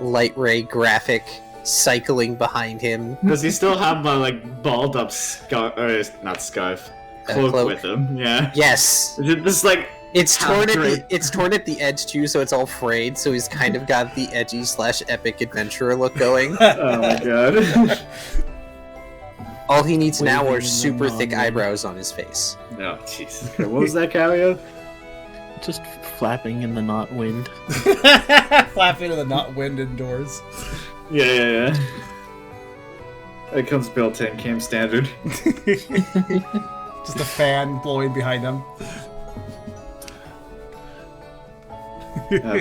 light ray graphic cycling behind him.
Does he still have my like balled up scarf, or not scarf, cloak with him? Yeah.
Yes.
This like
It's torn
great.
it's torn at the edge too, so it's all frayed. So he's kind of got the edgy / epic adventurer look going.
Oh my god.
All he needs now
Waving
are
in the
super thick
non-wind.
eyebrows on his face.
No, Jesus. Okay, what was that, Kyrio?
Just flapping in the not wind.
Flapping in the not wind indoors.
Yeah. It comes built in, came standard.
Just a fan blowing behind him.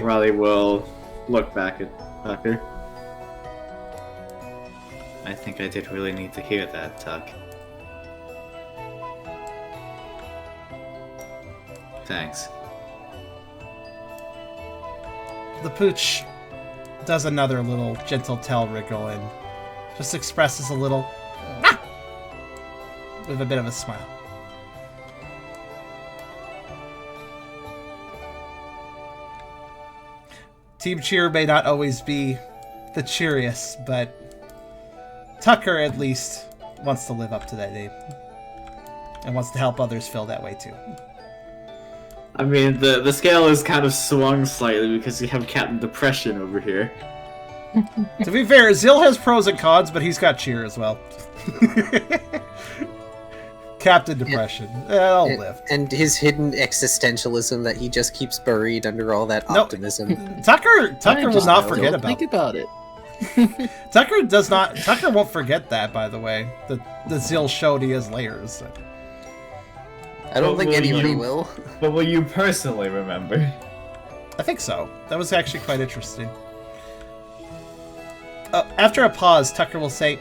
Riley will look back at Tucker. I think I did really need to hear that, Tuck. Thanks.
The pooch does another little gentle tail wriggle and just expresses a little "Ah!" with a bit of a smile. Team Cheer may not always be the cheeriest, but Tucker at least wants to live up to that name and wants to help others feel that way too.
I mean, the scale is kind of swung slightly because you have Captain Depression over here.
To be fair, Zil has pros and cons, but he's got cheer as well. Captain Depression. I'll live.
And his hidden existentialism that he just keeps buried under all that
No.
optimism.
Tucker will
Just
not
don't
forget about
think about it.
Tucker won't forget that, by the way. The Zil showed he has layers.
I don't
But
think
will
anybody
you-
will.
But will you personally remember?
I think so. That was actually quite interesting. After a pause, Tucker will say,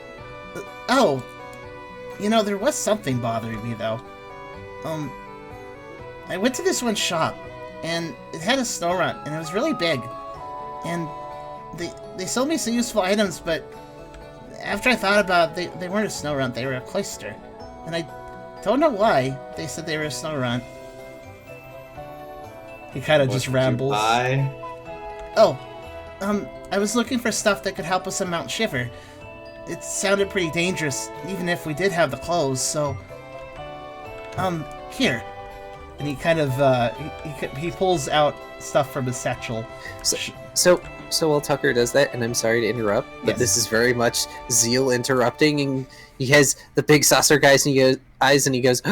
"Oh, you know, there was something bothering me, though. I went to this one shop, and it had a snow run, and it was really big. And they sold me some useful items, but after I thought about it, they weren't a snow run, they were a cloister. And I don't know why they said they were a snow run." He kind of just rambles. "Oh, I was looking for stuff that could help us on Mount Shiver. It sounded pretty dangerous, even if we did have the clothes, so... here." And he kind of, he pulls out stuff from his satchel.
So while Tucker does that, and I'm sorry to interrupt, but
Yes.
this is very much Zeal interrupting, and he has the big saucer eyes, and he goes,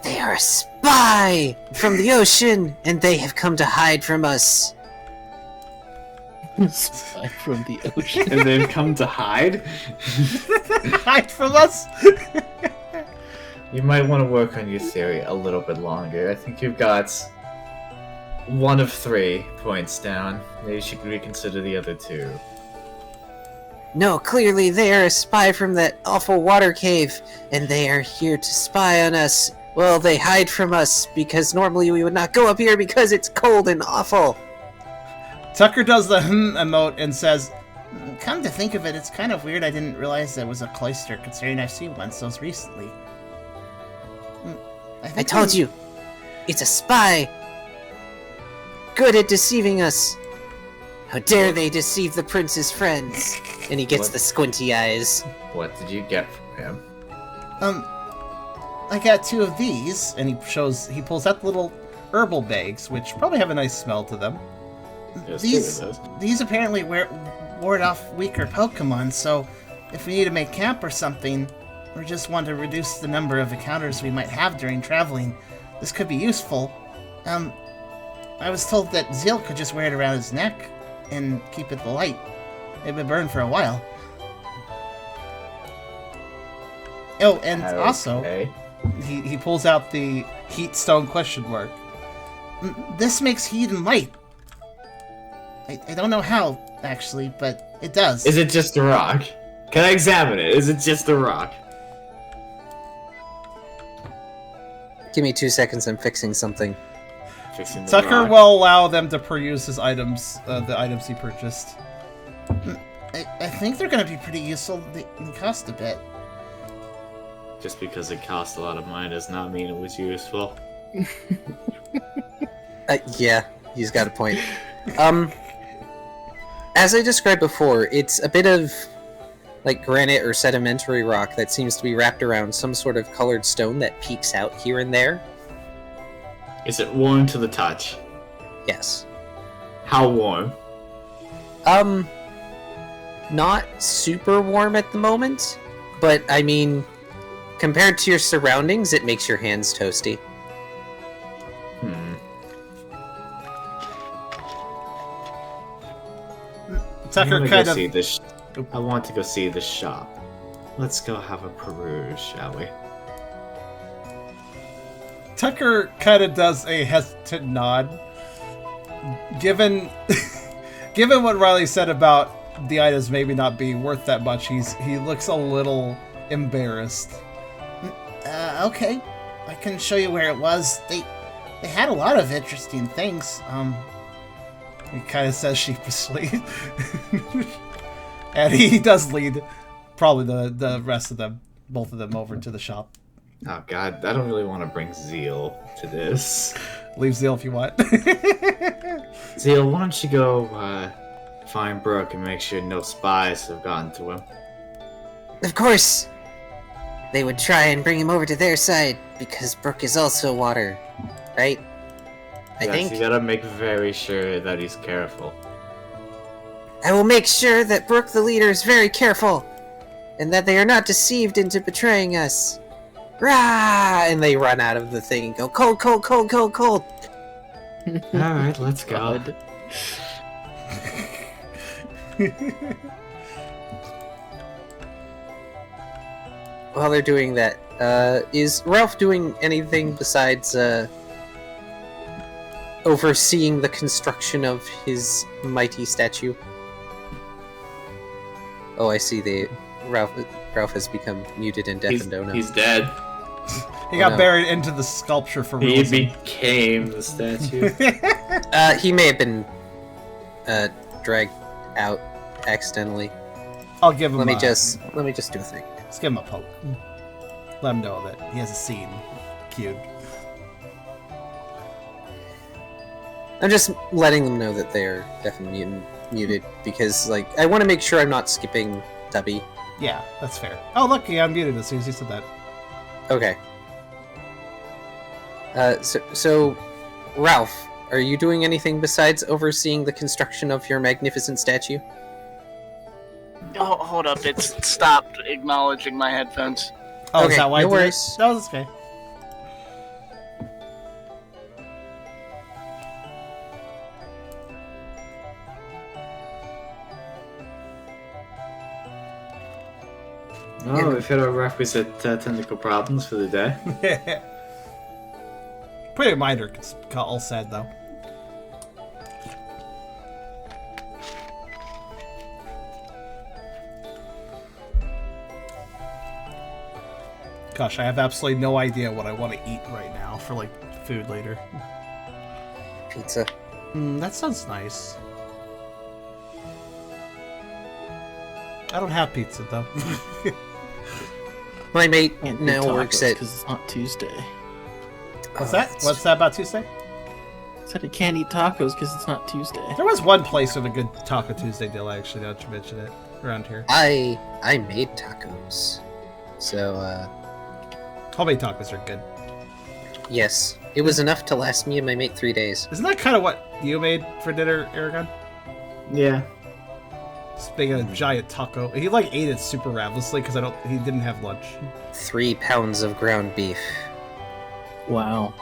They are a spy from the ocean, and they have come to hide from us.
Spy from the ocean.
And they've come to hide?
Hide from us?
You might want to work on your theory a little bit longer. I think you've got 1 of 3 points down. Maybe you should reconsider the other 2.
No, clearly they are a spy from that awful water cave, and they are here to spy on us. Well, they hide from us, because normally we would not go up here because it's cold and awful.
Tucker does the emote and says, come to think of it, it's kind of weird I didn't realize there was a cloister, considering I've seen one so recently.
I told you, it's a spy. Good at deceiving us. How dare they deceive the prince's friends? And he gets
What?
the squinty eyes.
What did you get from him?
I got 2 of these, and he pulls out the little herbal bags, which probably have a nice smell to them.
Yes,
These apparently ward off weaker Pokemon, so if we need to make camp or something, or just want to reduce the number of encounters we might have during traveling, this could be useful. I was told that Zeal could just wear it around his neck and keep it light. It would burn for a while. Oh, and also,
Okay.
he pulls out the heat stone question mark. This makes heat and light. I don't know how, actually, but it does.
Is it just a rock? Can I examine it? Is it just a rock?
Give me 2 seconds, I'm fixing something.
Fixing the
Tucker
rock.
will allow them to peruse his items, the items he purchased. I think they're going to be pretty useful. They cost a bit.
Just because it cost a lot of money does not mean it was useful.
Yeah, he's got a point. As I described before, it's a bit of like granite or sedimentary rock that seems to be wrapped around some sort of colored stone that peeks out here and there.
Is it warm to the touch?
Yes.
How warm?
Not super warm at the moment, but I mean, compared to your surroundings, it makes your hands toasty.
Tucker kind of...
I want to go see the shop. Let's go have a peruse, shall we?
Tucker kind of does a hesitant nod. Given what Riley said about the items maybe not being worth that much, he looks a little embarrassed. Okay, I can show you where it was. They had a lot of interesting things. He kind of says sheepishly, and he does lead probably the rest of them, both of them, over to the shop.
Oh god, I don't really want to bring Zeal to this.
Leave Zeal if you want.
Zeal, why don't you go find Brooke and make sure no spies have gotten to him?
Of course! They would try and bring him over to their side, because Brook is also water, right? I think.
You gotta make very sure that he's careful.
I will make sure that Brook the leader is very careful, and that they are not deceived into betraying us. Rah! And they run out of the thing and go, cold, cold, cold, cold, cold.
Alright, let's go.
God.
While they're doing that, is Ralph doing anything besides overseeing the construction of his mighty statue? Oh, I see. Ralph has become muted and deafened. Oh no.
He's dead.
He got
no.
buried into the sculpture for
He
realism.
became the statue.
He may have been dragged out accidentally.
I'll give him
Let me just do a thing.
Let's give him a poke. Let him know that he has a scene queued.
I'm just letting them know that they're definitely muted because, like, I want to make sure I'm not skipping Tubby.
Yeah, that's fair. Oh, look, he unmuted as soon as he said that.
Okay. So, Ralph, are you doing anything besides overseeing the construction of your magnificent statue?
Oh, hold up, it's stopped acknowledging my headphones.
Oh, is
Okay,
that why
no
I did it?
worries.
No, that's okay.
Oh, we've hit our requisite technical problems for the day.
Pretty minor, all said though. Gosh, I have absolutely no idea what I want to eat right now for like food later.
Pizza.
That sounds nice. I don't have pizza though.
My mate
Can't do
now
tacos
works at.
because it's not Tuesday.
What's that? What's that about Tuesday?
Said he can't eat tacos because it's not Tuesday.
There was one place with a good Taco Tuesday deal, actually, now that you mention it, around here.
I made tacos, so
Homemade tacos are good.
yes, it was enough to last me and my mate 3 days.
Isn't that kind of what you made for dinner, Eragon?
Yeah.
Just making a giant taco. He like ate it super ravenously because he didn't have lunch.
3 pounds of ground beef.
Wow.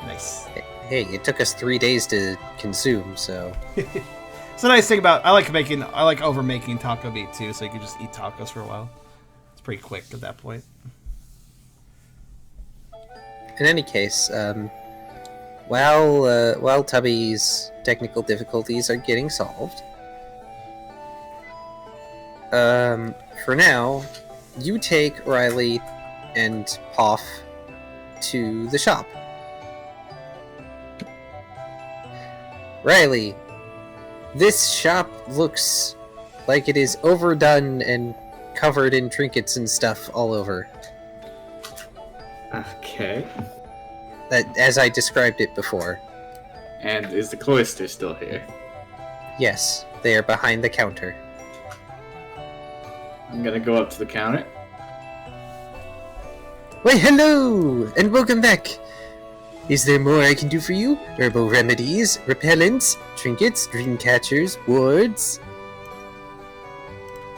Nice.
Hey, it took us 3 days to consume, so
It's a nice thing about I like over making taco meat too, so you can just eat tacos for a while. It's pretty quick at that point.
in any case, while Tubby's technical difficulties are getting solved, for now, you take Riley and Poff to the shop. Riley, this shop looks like it is overdone and covered in trinkets and stuff all over.
Okay.
That, as I described it before.
And is the cloister still here?
Yes, they are behind the counter.
I'm gonna go up to the counter.
Why, hello, and welcome back. Is there more I can do for you? Herbal remedies, repellents, trinkets, dream catchers, wards?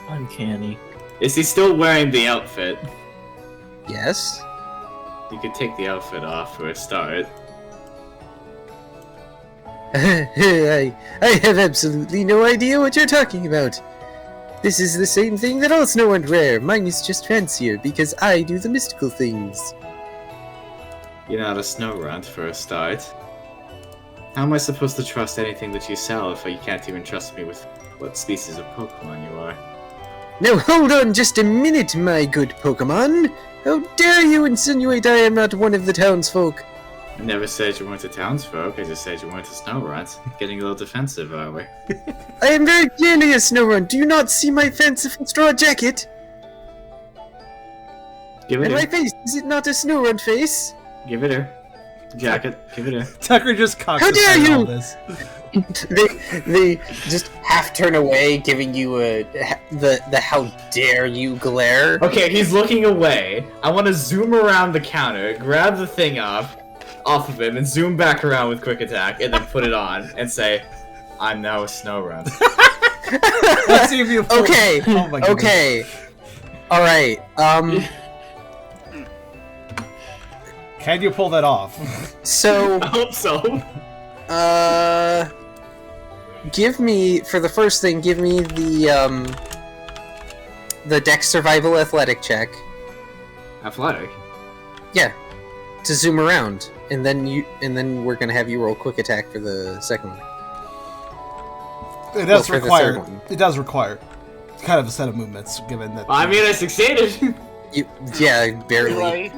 Uncanny.
Is he still wearing the outfit?
Yes.
You could take the outfit off for a start.
I have absolutely no idea what you're talking about. This is the same thing that all snow and wear. Mine is just fancier because I do the mystical things.
You're not a snow runt for a start. How am I supposed to trust anything that you sell if you can't even trust me with what species of Pokemon you are?
Now hold on just a minute, my good Pokemon. How dare you insinuate I am not one of the townsfolk?
I never said you weren't a townsfolk, I just said you weren't a snow runt. Getting a little defensive, are we?
I am very clearly a snow run. Do you not see my fanciful straw jacket?
Give it
And
her.
my face, is it not a snow run face?
Give it her. Jacket, give it her.
Tucker just cocks
How
his
dare
head
you!
all this.
they just half turn away, giving you the how dare you glare.
Okay, he's looking away. I want to zoom around the counter, grab the thing off of him, and zoom back around with quick attack, and then put it on and say, "I'm now a snow runt."
Let's see if you pull
Okay,
Oh my goodness.
okay, all right.
Can you pull that off?
So
I hope so.
give me for the first thing. Give me the Dex Survival Athletic check.
Athletic.
Yeah, to zoom around, and then we're gonna have you roll quick attack for the second one.
It does
for the
require.
third one.
It does require kind of a set of movements, given that.
I mean, I succeeded.
Yeah, barely.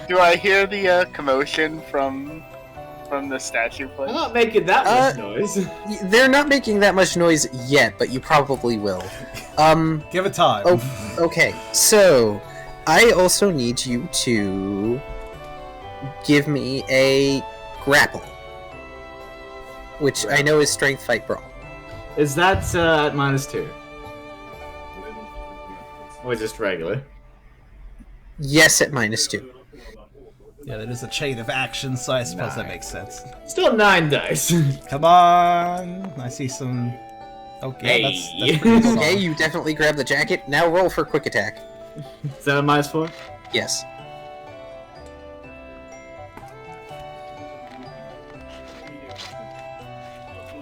Do I hear the commotion from the statue place?
I'm not making that much noise.
They're not making that much noise yet, but you probably will.
Give it time.
Oh, okay. So, I also need you to give me a grapple, which I know is Strength Fight Brawl.
Is that at -2? Or just regular?
Yes, at -2.
Yeah, that is a chain of actions, so I suppose that makes sense.
Still 9 dice.
Come on, I see some. Okay, that's
Hey.
pretty solid.
Okay, you definitely grab the jacket. Now roll for quick attack.
Is that a -4?
Yes.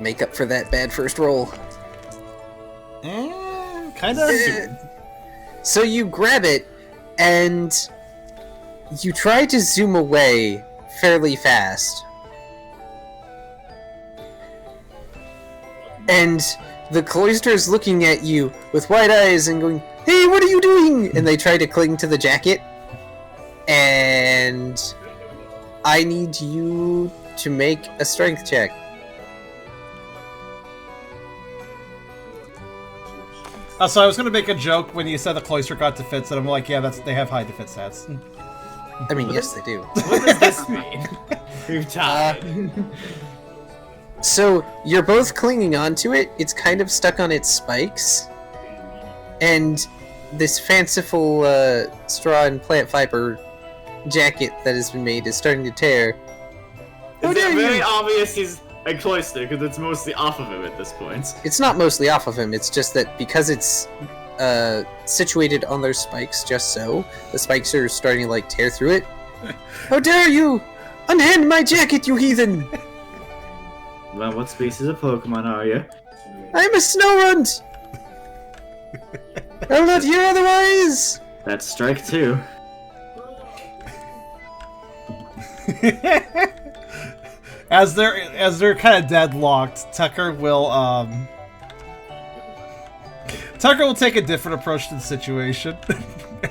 Make up for that bad first roll.
Kind of.
So you grab it, and you try to zoom away fairly fast. And the cloister is looking at you with wide eyes and going, "Hey, what are you doing?" And they try to cling to the jacket. And I need you to make a strength check.
So I was gonna make a joke when you said the cloister got defense, and I'm like, yeah, they have high defense stats.
I mean, yes, they do.
What does this mean? We've tied.
So you're both clinging onto it. It's kind of stuck on its spikes, and this fanciful straw and plant fiber jacket that has been made is starting to tear.
It's very obvious he's a cloister because it's mostly off of him at this point.
It's not mostly off of him. It's just that because it's situated on their spikes, just so the spikes are starting to like tear through it. How dare you! Unhand my jacket, you heathen!
Well, what species of Pokemon are you?
I'm a Snowrunt! I will not hear otherwise!
That's strike 2.
As they're kind of deadlocked, Tucker will take a different approach to the situation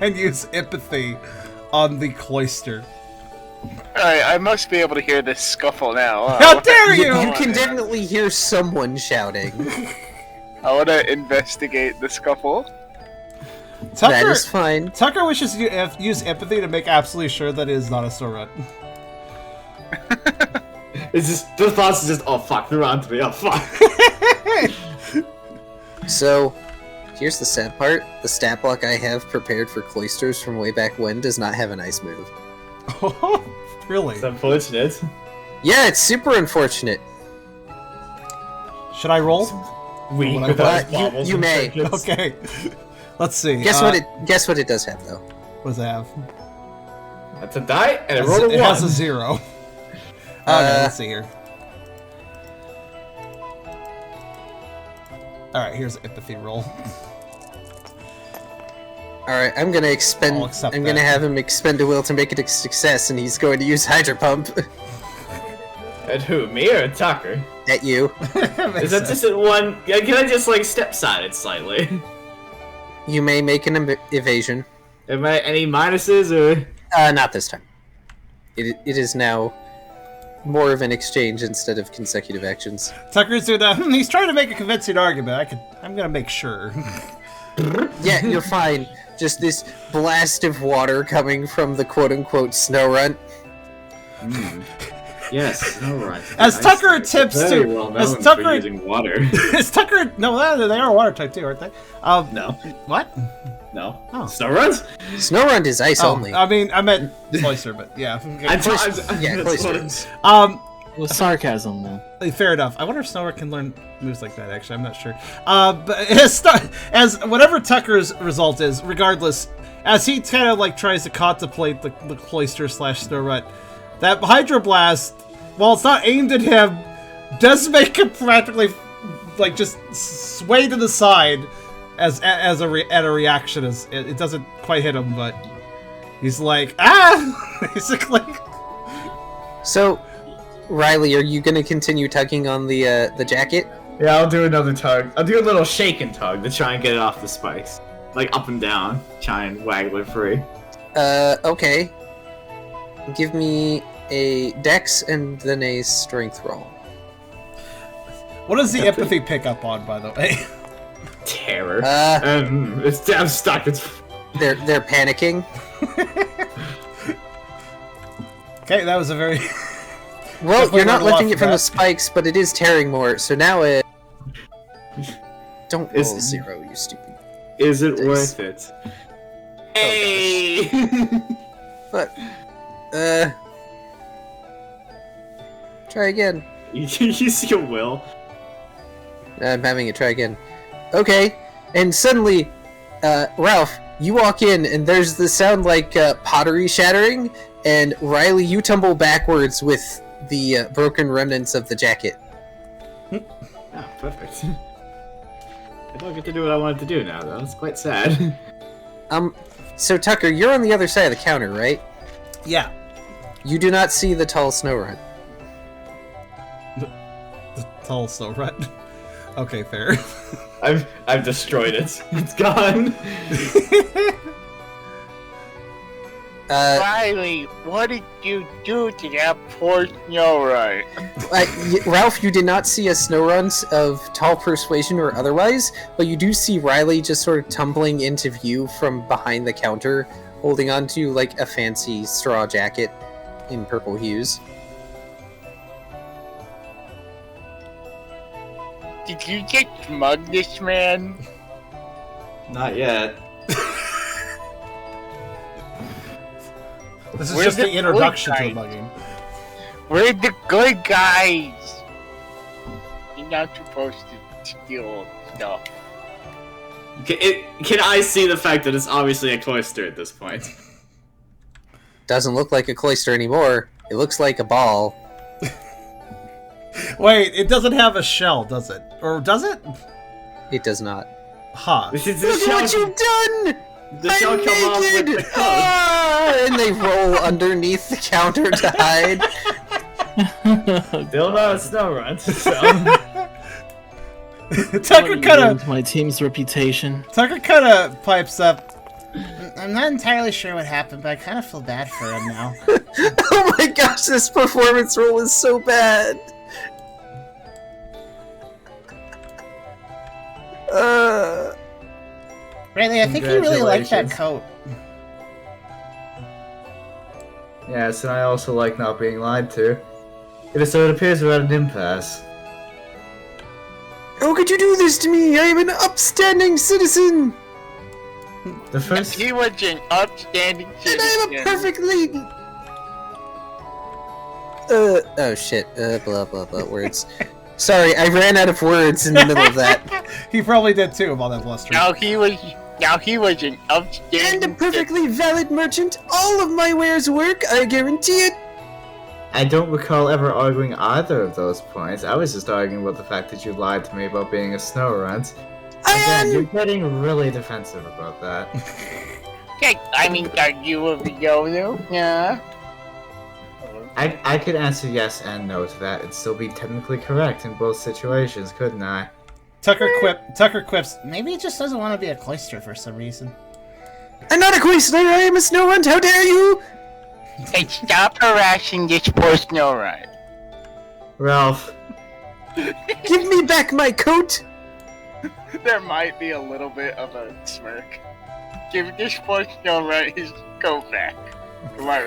and use empathy on the cloister.
Alright, I must be able to hear this scuffle now.
How dare you!
You can definitely hear someone shouting.
I want to investigate the scuffle.
That is fine.
Tucker wishes to use empathy to make absolutely sure that it is not a Snowrunt.
It's just, the thoughts are just, oh fuck, they're on to me, oh fuck.
So, here's the sad part. The stat block I have prepared for cloisters from way back when does not have an ice move.
Oh, really?
It's unfortunate.
Yeah, it's super unfortunate.
Should I roll?
Weak
Well,
without his
you
baubles
you
and
may.
trinkets.
Okay. Let's see.
Guess what it does have though.
What does it have?
That's a die, and it rolled a 1.
It has a 0. Okay, let's see here. Alright, here's an empathy roll.
Alright, I'm gonna expend.
I'll accept
I'm gonna
that.
have him expend a will to make it a success, and he's going to use Hydro Pump
At who, me or Tucker?
at you.
Is that just at one? Yeah, can I just like step side it slightly?
You may make an evasion.
Am I any minuses or?
Not this time. It is now more of an exchange instead of consecutive actions.
Tucker's doing that. He's trying to make a convincing argument. I'm gonna make sure.
Yeah, you're fine. Just this blast of water coming from the quote-unquote Snowrunt.
Yes, alright.
As Tucker attempts to, as Tucker,
using water.
as Tucker, no, they are water type too, aren't they?
No,
What?
no.
Oh.
Snow runs.
Snowrunt is ice only.
I mean, I meant cloister, but yeah.
Yeah,
that's
cloister.
Well, sarcasm, then.
Fair enough. I wonder if Snower can learn moves like that, actually. I'm not sure. But as whatever Tucker's result is, regardless, as he kind of like tries to contemplate the cloister / Snowrunt, that Hydroblast, while it's not aimed at him, does make him practically like just sway to the side as a reaction. As it doesn't quite hit him, but he's like, basically.
So, Riley, are you gonna continue tugging on the jacket?
Yeah, I'll do another tug. I'll do a little shake and tug to try and get it off the spikes. Like up and down. Try and waggle it free.
Okay. Give me a dex and then a strength roll.
What does the empathy pick up on, by the way?
Terror.
Uh,
It's damn stuck. It's.
They're panicking.
Okay, that was a very...
Well,
Definitely
you're not
learned a lot
lifting it from the
that.
spikes, but it is tearing more. So now it. Don't roll
Is-
0, you stupid.
Is it
Dice.
worth it? Hey.
But, try again.
You use your will.
I'm having it try again. Okay, and suddenly, Ralph, you walk in, and there's the sound like pottery shattering, and Riley, you tumble backwards with the broken remnants of the jacket.
Ah, perfect. I don't get to do what I wanted to do now, though. It's quite sad.
So Tucker, you're on the other side of the counter, right?
Yeah.
You do not see the tall snow run.
The tall snow run. Okay, fair.
I've destroyed it. It's gone.
Riley, what did you do to that poor snow run?
Ralph, you did not see a snow run of tall persuasion or otherwise, but you do see Riley just sort of tumbling into view from behind the counter, holding onto like a fancy straw jacket in purple hues.
Did you just mug this man?
Not yet.
This is
Where's
just the
the
introduction to
good
the
guy?
mugging.
We're the good guys! You're not supposed to steal stuff.
Can I see the fact that it's obviously a cloister at this point?
Doesn't look like a cloister anymore. It looks like a ball.
Wait, it doesn't have a shell, does it? Or does it?
It does not.
Huh.
This is
Look what you've done!
The shell
I'm
come off with
naked!
the coat.
Ah! And they roll underneath the counter to hide.
Still not a snow run, so...
Tucker kind
My team's reputation.
of pipes up. I'm not entirely sure what happened, but I kind of feel bad for him now.
Oh my gosh, this performance roll is so bad.
Really, I think you really like that coat.
Yes, and I also like not being lied to. So it appears we're at an impasse.
How could you do this to me? I am an upstanding citizen!
The first...
He was an upstanding
And
citizen.
I am a perfect lady! Oh shit, blah blah blah words. Sorry, I ran out of words in the middle of that.
He probably did too, of all that bluster.
Now he was an upstanding
And a perfectly valid merchant. All of my wares work, I guarantee it!
I don't recall ever arguing either of those points. I was just arguing about the fact that you lied to me about being a snow runt. Again, you're getting really defensive about that.
Okay, I mean, are you a Viola? Yeah.
I could answer yes and no to that and still be technically correct in both situations, couldn't I?
Tucker quips, maybe he just doesn't want to be a cloister for some reason.
I'm not a cloister, I am a snow runt, how dare you!
Hey, stop harassing this poor snow run.
Ralph,
Give me back my coat!
There might be a little bit of a smirk. Give this poor snow run his coat back. Am I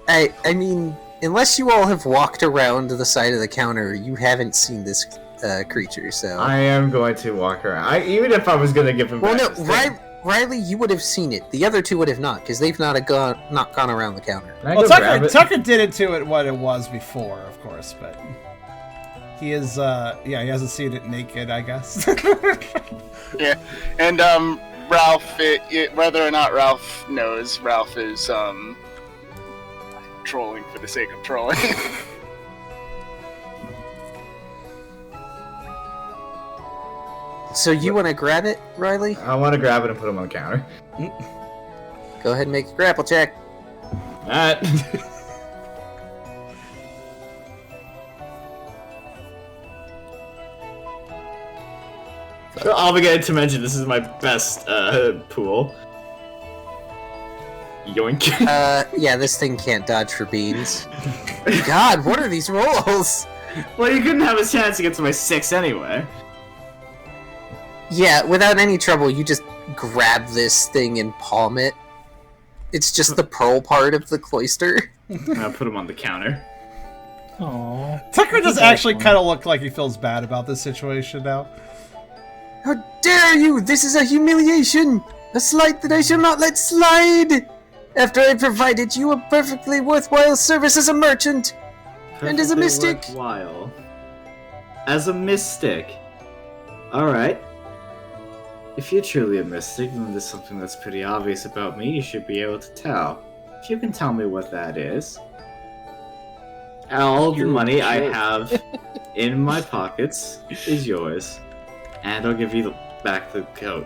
right?
I mean, unless you all have walked around the side of the counter, you haven't seen this creature, so...
I am going to walk around. Even if I was going to give him
Well,
back
no,
his thing.
Riley, you would have seen it. The other two would have not, because they've not gone around the counter.
Can I
Well,
go grab it?
Tucker did it to it what it was before, of course, but he is, he hasn't seen it naked, I guess.
Yeah, and Ralph, whether or not Ralph knows, Ralph is trolling for the sake of trolling.
So you want to grab it, Riley?
I want to grab it and put him on the counter.
Go ahead and make a grapple check.
Alright. Obligated to mention this is my best pool. Yoink.
Yeah, this thing can't dodge for beans. God, what are these rolls?
Well, you couldn't have a chance to get to my 6 anyway.
Yeah, without any trouble, you just grab this thing and palm it. It's just the pearl part of the cloister.
I'll put him on the counter.
Aww.
Tucker does actually kind of look like he feels bad about this situation now.
How dare you! This is a humiliation! A slight that I shall not let slide! After I provided you a perfectly worthwhile service as a merchant! And as a
Perfectly
mystic.
worthwhile. As a mystic. Alright. If you're truly a mystic, then there's something that's pretty obvious about me you should be able to tell. If you can tell me what that is. All the money I have in my pockets is yours. And I'll give you back the coat.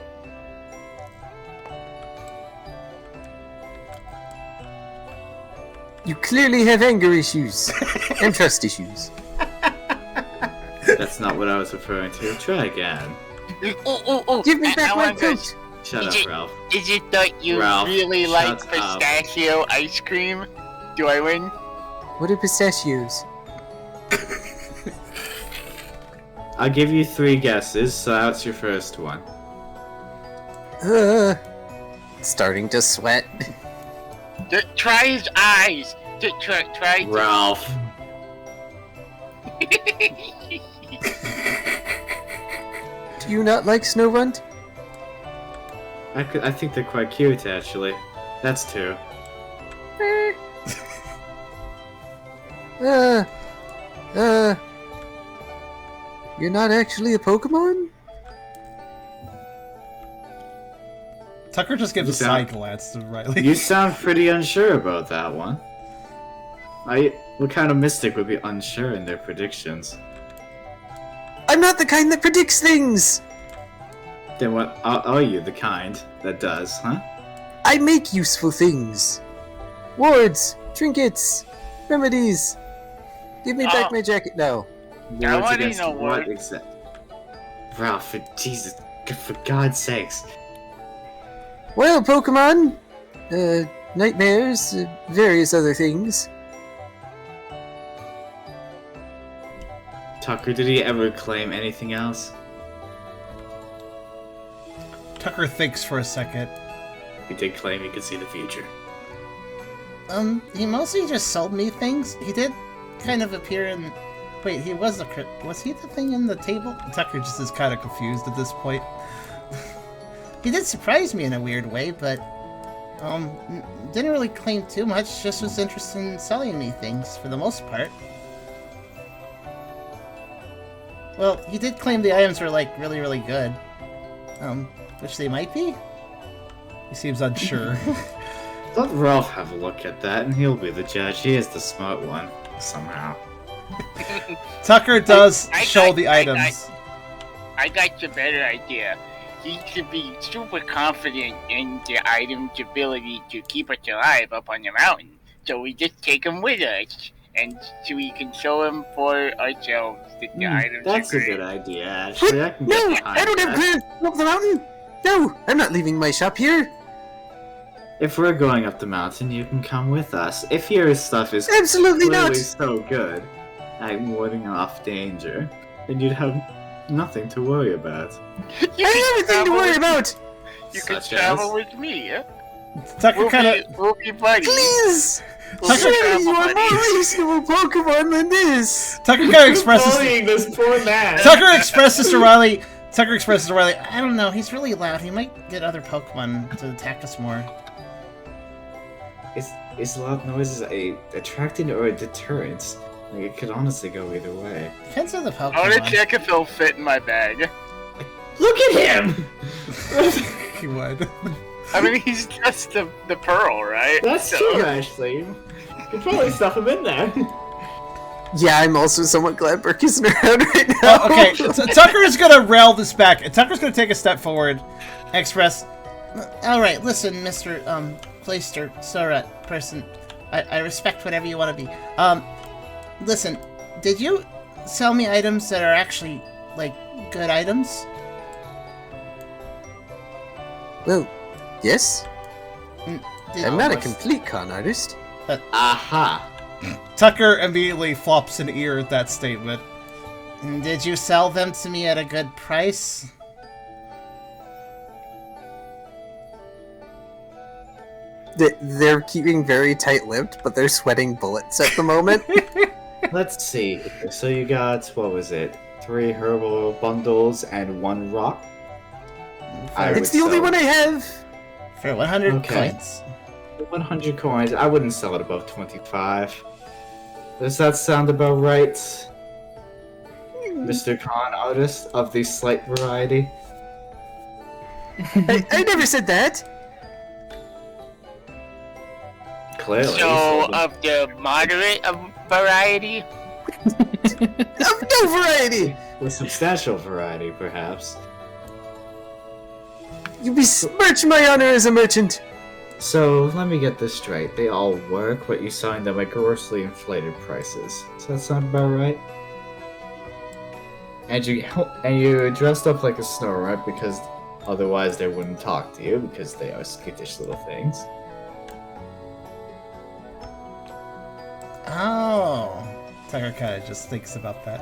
You clearly have anger issues and trust issues.
That's not what I was referring to. Try again.
Give me back my
want to-
coat.
Shut
Is
up,
it-
Ralph.
Is it that you
Ralph,
really like
shut up.
pistachio ice cream? Do I win?
What are pistachios?
I'll give you 3 guesses, so that's your first one.
Starting to sweat.
Try his eyes. Try.
Ralph.
Do you not like Snowrunt?
I think they're quite cute, actually. That's 2.
You're not actually a Pokemon?
Tucker just gives
You
a side
sound-
glance to Riley.
You sound pretty unsure about that one. What kind of mystic would be unsure in their predictions?
I'm not the kind that predicts things!
Then what are you, the kind that does, huh?
I make useful things. Wards, trinkets, remedies. Give me back my jacket now.
I
Words
wanna
against
know
what
what-
exact? Ralph, for God's sakes.
Well, Pokemon, nightmares, various other things.
Tucker, did he ever claim anything else?
Tucker thinks for a second.
He did claim he could see the future.
He mostly just sold me things. He did kind of appear in... Wait, he was was he the thing in the table? Tucker just is kind of confused at this point. He did surprise me in a weird way, but... didn't really claim too much, just was interested in selling me things, for the most part. Well, he did claim the items were, like, really, really good. Which they might be? He seems unsure.
Let Ralph have a look at that, and he'll be the judge. He is the smart one, somehow.
Tucker does
I
show
got-
the
I
items.
I got a better idea. He should be super confident in the item's ability to keep us alive up on the mountain. So we just take him with us, and so we can show him for ourselves that the items
That's
are
a
great.
good idea, actually. I can
No,
get behind
I don't have
that.
plans to go up the mountain! No, I'm not leaving my shop here!
If we're going up the mountain, you can come with us. If your stuff is
Absolutely
clearly
not!
so good at warding off danger, then you'd have nothing to worry about.
You
I
can
have a thing to
travel
worry
with-
about!
You can
Such
travel
as?
with me. Huh?
Tucker kind of...
We'll be buddies.
Please!
We'll be
Surely
travel
you are more
buddies.
reasonable Pokemon than this!
Tucker kind of expresses...
Bullying this poor man.
Tucker expresses to Riley... I don't know, he's really loud. He might get other Pokemon to attack us more.
Is loud noises a attracting or a deterrent? Like, it could honestly go either way.
Depends on the
I want to
Pokemon.
check if they'll fit in my bag.
Look at him!
He would.
I mean, he's just the pearl, right?
That's
So-
true, actually. You could probably stuff him in there.
Yeah, I'm also somewhat glad Burke isn't around right now.
Okay, Tucker is gonna rail this back, and Tucker's gonna take a step forward, express... Alright, listen, Mr. Playster, Sora, person. I respect whatever you want to be. Listen, did you sell me items that are actually, like, good items?
Well, yes.
Did-
I'm not a complete con artist.
Aha!
Tucker immediately flops an ear at that statement. Did you sell them to me at a good price?
They're keeping very tight-lipped, but they're sweating bullets at the moment.
Let's see. So you got, what was it? 3 herbal bundles and 1 rock? I
It's
would
the only
sell-
one I have!
For 100
Okay.
coins.
100 coins. I wouldn't sell it above 25. Does that sound about right, Mr. Con Artist of the slight variety?
I never said that!
Clearly.
So, of the moderate variety,
Of no variety!
with substantial variety, perhaps.
You besmirch my honor as a merchant!
So, let me get this straight. They all work, but you signed them at grossly inflated prices. Does that sound about right? And you dressed up like a snow rat because otherwise they wouldn't talk to you because they are skittish little things.
Oh. Tucker kind of just thinks about that.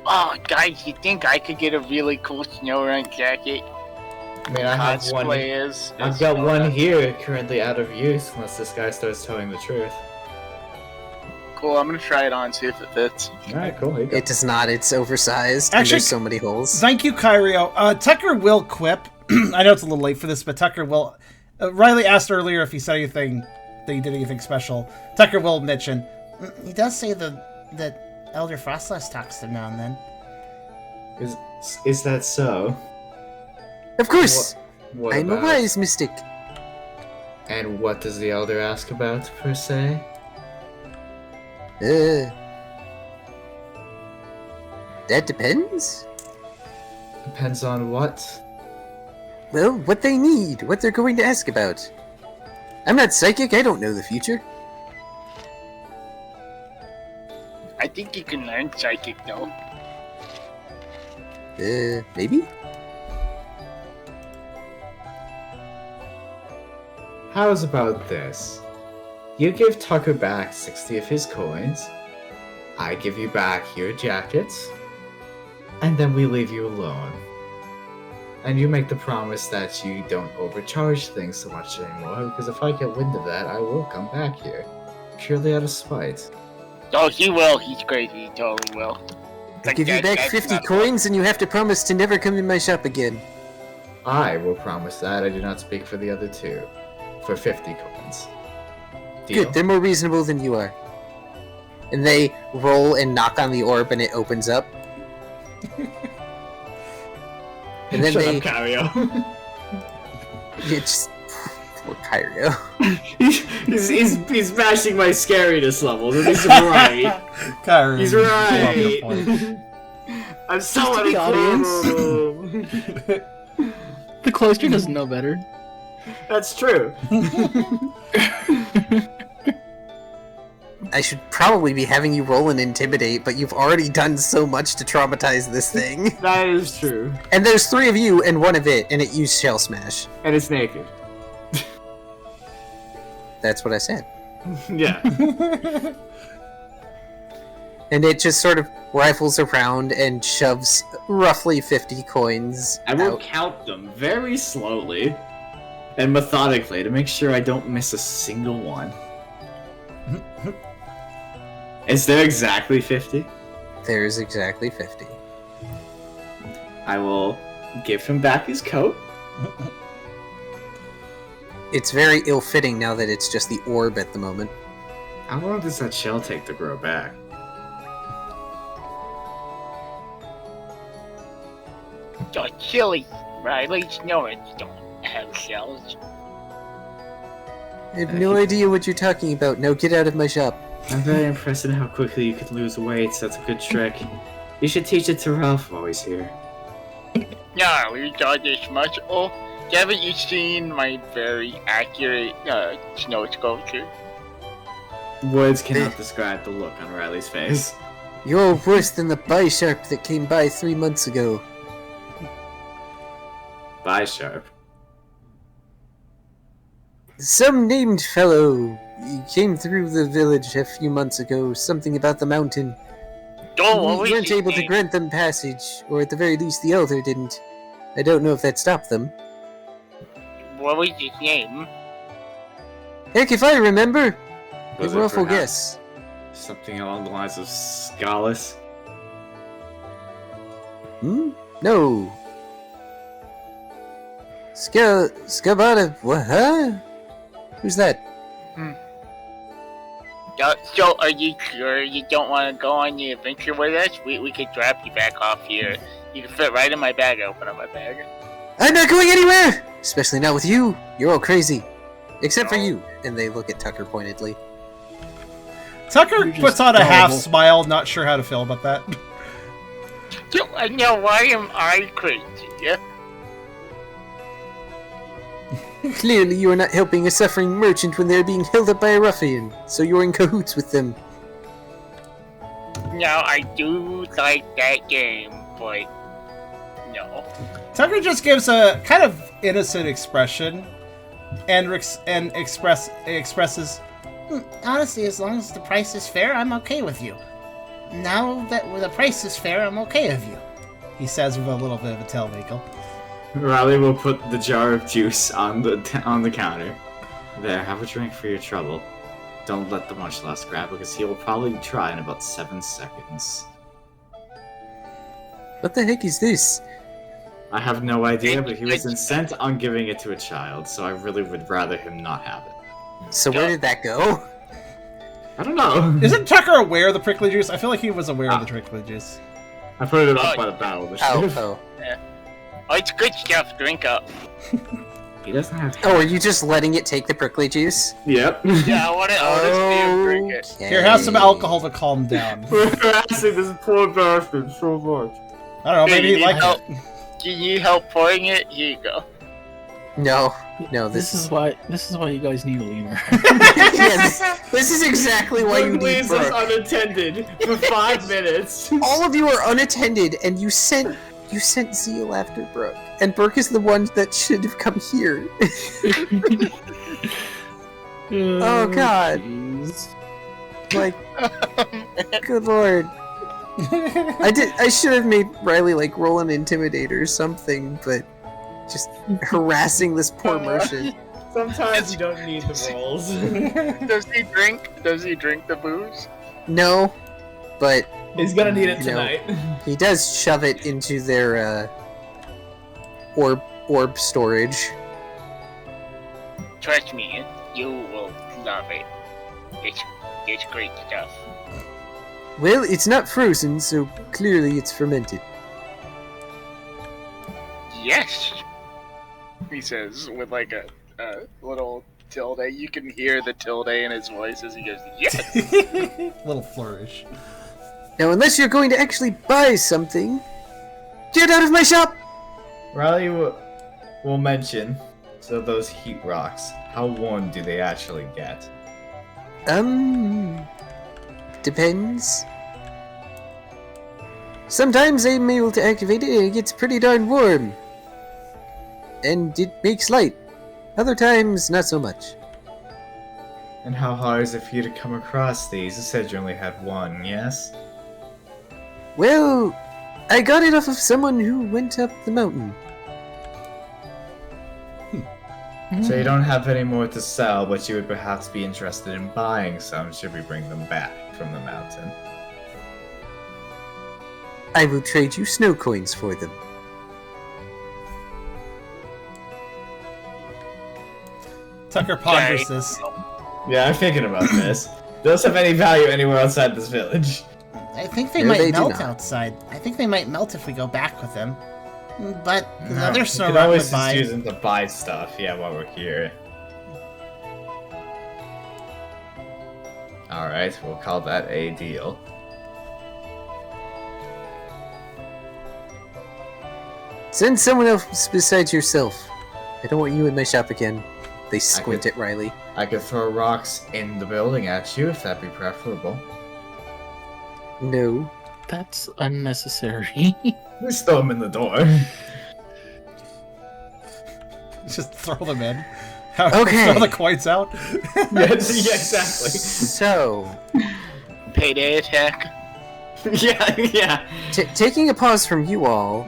Oh, guys, you think I could get a really cool snow run jacket?
I mean, I have one.
Cosplay as
I've got
Snow
one
Run?
here, currently out of use, unless this guy starts telling the truth.
Cool, I'm gonna try it on, see if it fits.
Alright, cool. Here you go.
It does not. It's oversized. And
Actually,
there's so many holes.
Thank you, Kyrio. Tucker will quip. I know it's a little late for this, but Tucker will... Riley asked earlier if he said anything, that he did anything special. Tucker will mention, he does say that Elder Frostless talks to him now and then.
Is that so?
Of course!
What
I'm a
about?
wise mystic.
And what does the elder ask about, per se?
That depends.
Depends on what?
Well, what they need, what they're going to ask about. I'm not psychic, I don't know the future.
I think you can learn psychic, though.
Maybe?
How's about this? You give Tucker back 60 of his coins, I give you back your jackets, and then we leave you alone. And you make the promise that you don't overcharge things so much anymore, because if I get wind of that, I will come back here. Purely out of spite.
Oh, he will. He's crazy. He totally will.
I'll give you back 50 coins and you have to promise to never come in my shop again.
I will promise that. I do not speak for the other two. For 50 coins. Deal?
Good, they're more reasonable than you are. And they roll and knock on the orb and it opens up. And then
Shut
they...
up, Kyrio.
It's... Poor Kyrio.
he's mashing my scariness levels, and he's right.
Kyrio,
He's
you love the
right.
point.
I'm so
Just to the
audience.
The cloister doesn't know better.
That's true.
I should probably be having you roll and intimidate, but you've already done so much to traumatize this thing.
That is true.
And there's 3 of you and 1 of it, and it used Shell Smash.
And it's naked.
That's what I said.
Yeah.
And it just sort of rifles around and shoves roughly 50 coins
I will
out.
count them very slowly and methodically to make sure I don't miss a single one. Is there exactly 50?
There's exactly 50.
I will give him back his coat.
It's very ill-fitting now that it's just the orb at the moment.
How long does that shell take to grow back?
Oh, chilly. Riley, Snowids don't have shells.
I have no idea what you're talking about. Now get out of my shop.
I'm very impressed in how quickly you could lose weight. That's a good trick. You should teach it to Ralph while he's here.
No, we thought this much. Oh, haven't you seen my very accurate snow sculpture?
Words cannot describe the look on Riley's face.
You're worse than the Bi-Sharp that came by 3 months ago.
Bye, Sharp.
Some named fellow. He came through the village a few months ago. Something about the mountain.
Oh, what was
We weren't
his
able to
name?
grant them passage, or at the very least the Elder didn't. I don't know if that stopped them.
What was his name?
Heck, if I remember!
Was
A
it
ruffle
perhaps
guess.
something along the lines of Scalus?
Hmm? No. Scabata, what, huh? Who's that?
So, are you sure you don't want to go on the adventure with us? We could drop you back off here. You can fit right in my bag. Open up my bag.
I'm not going anywhere! Especially not with you. You're all crazy. Except for
No.
you. And they look at Tucker pointedly.
Tucker
You're just
puts on a half
gullible.
smile, not sure how to feel about that.
So, now why am I crazy? Yeah?
Clearly you are not helping a suffering merchant when they are being held up by a ruffian, so you're in cahoots with them.
No, I do like that game, but no.
Tucker just gives a kind of innocent expression and expresses, honestly, as long as the price is fair, I'm okay with you. Now that the price is fair, I'm okay with you. He says with a little bit of a tail wiggle.
Riley will put the jar of juice on the counter. There, have a drink for your trouble. Don't let the much less grab because he will probably try in about 7 seconds.
What the heck is this?
I have no idea, but he was intent on giving it to a child, so I really would rather him not have it.
So where did that go?
I don't know.
Isn't Tucker aware of the prickly juice? I feel like he was aware of the prickly juice.
I put it up by the battle initiative.
Oh.
Yeah. Oh, it's good stuff. Drink up.
He doesn't have to.
Oh, are you just letting it take the prickly juice?
Yep.
Yeah, I want to see him drink it.
Here, have some alcohol to calm down.
We're harassing this poor bastard so much.
I don't know, maybe he liked
help.
it.
Do you need help pouring it? Here you go.
No,
This is why you guys need a leaner.
Yes, this is exactly why you need
leaves us
Brooke.
unattended for 5 minutes.
All of you are unattended, and you sent Zeal after Brooke, and Brooke is the one that should have come here. Oh God!
Jeez.
Like, good lord! I should have made Riley like roll an intimidate or something, but just harassing this poor merchant.
Sometimes you don't need the rolls.
Does he drink the booze?
No, but
He's gonna need it
You know,
tonight.
he does shove it into their orb storage.
Trust me, you will love it. It's great stuff.
Well, it's not frozen, so clearly it's fermented.
Yes, he says with like a little tilde. You can hear the tilde in his voice as he goes, yes.
Little flourish.
Now, unless you're going to actually buy something, get out of my shop!
Riley will mention, so those heat rocks, how warm do they actually get?
Depends. Sometimes I'm able to activate it and it gets pretty darn warm. And it makes light. Other times, not so much.
And how hard is it for you to come across these? You said you only had one, yes?
Well, I got it off of someone who went up the mountain.
So you don't have any more to sell, but you would perhaps be interested in buying some should we bring them back from the mountain.
I will trade you snow coins for them.
Tucker ponders this.
Yeah, I'm thinking about this. Those have any value anywhere outside this village?
I think they
No,
might
they do
melt
not.
outside. I think they might melt if we go back with them. But the other
You
snow
could
rock
always
would
just
buy.
use them to buy stuff, yeah, while we're here. Alright, we'll call that a deal.
Send someone else besides yourself. I don't want you in my shop again. They squint
could-
at Riley.
I could throw rocks in the building at you if that'd be preferable.
No.
That's unnecessary.
Just throw them in the door.
Just throw them in.
Okay.
Throw the coins out.
Yeah, exactly.
So,
Payday attack.
yeah.
taking a pause from you all,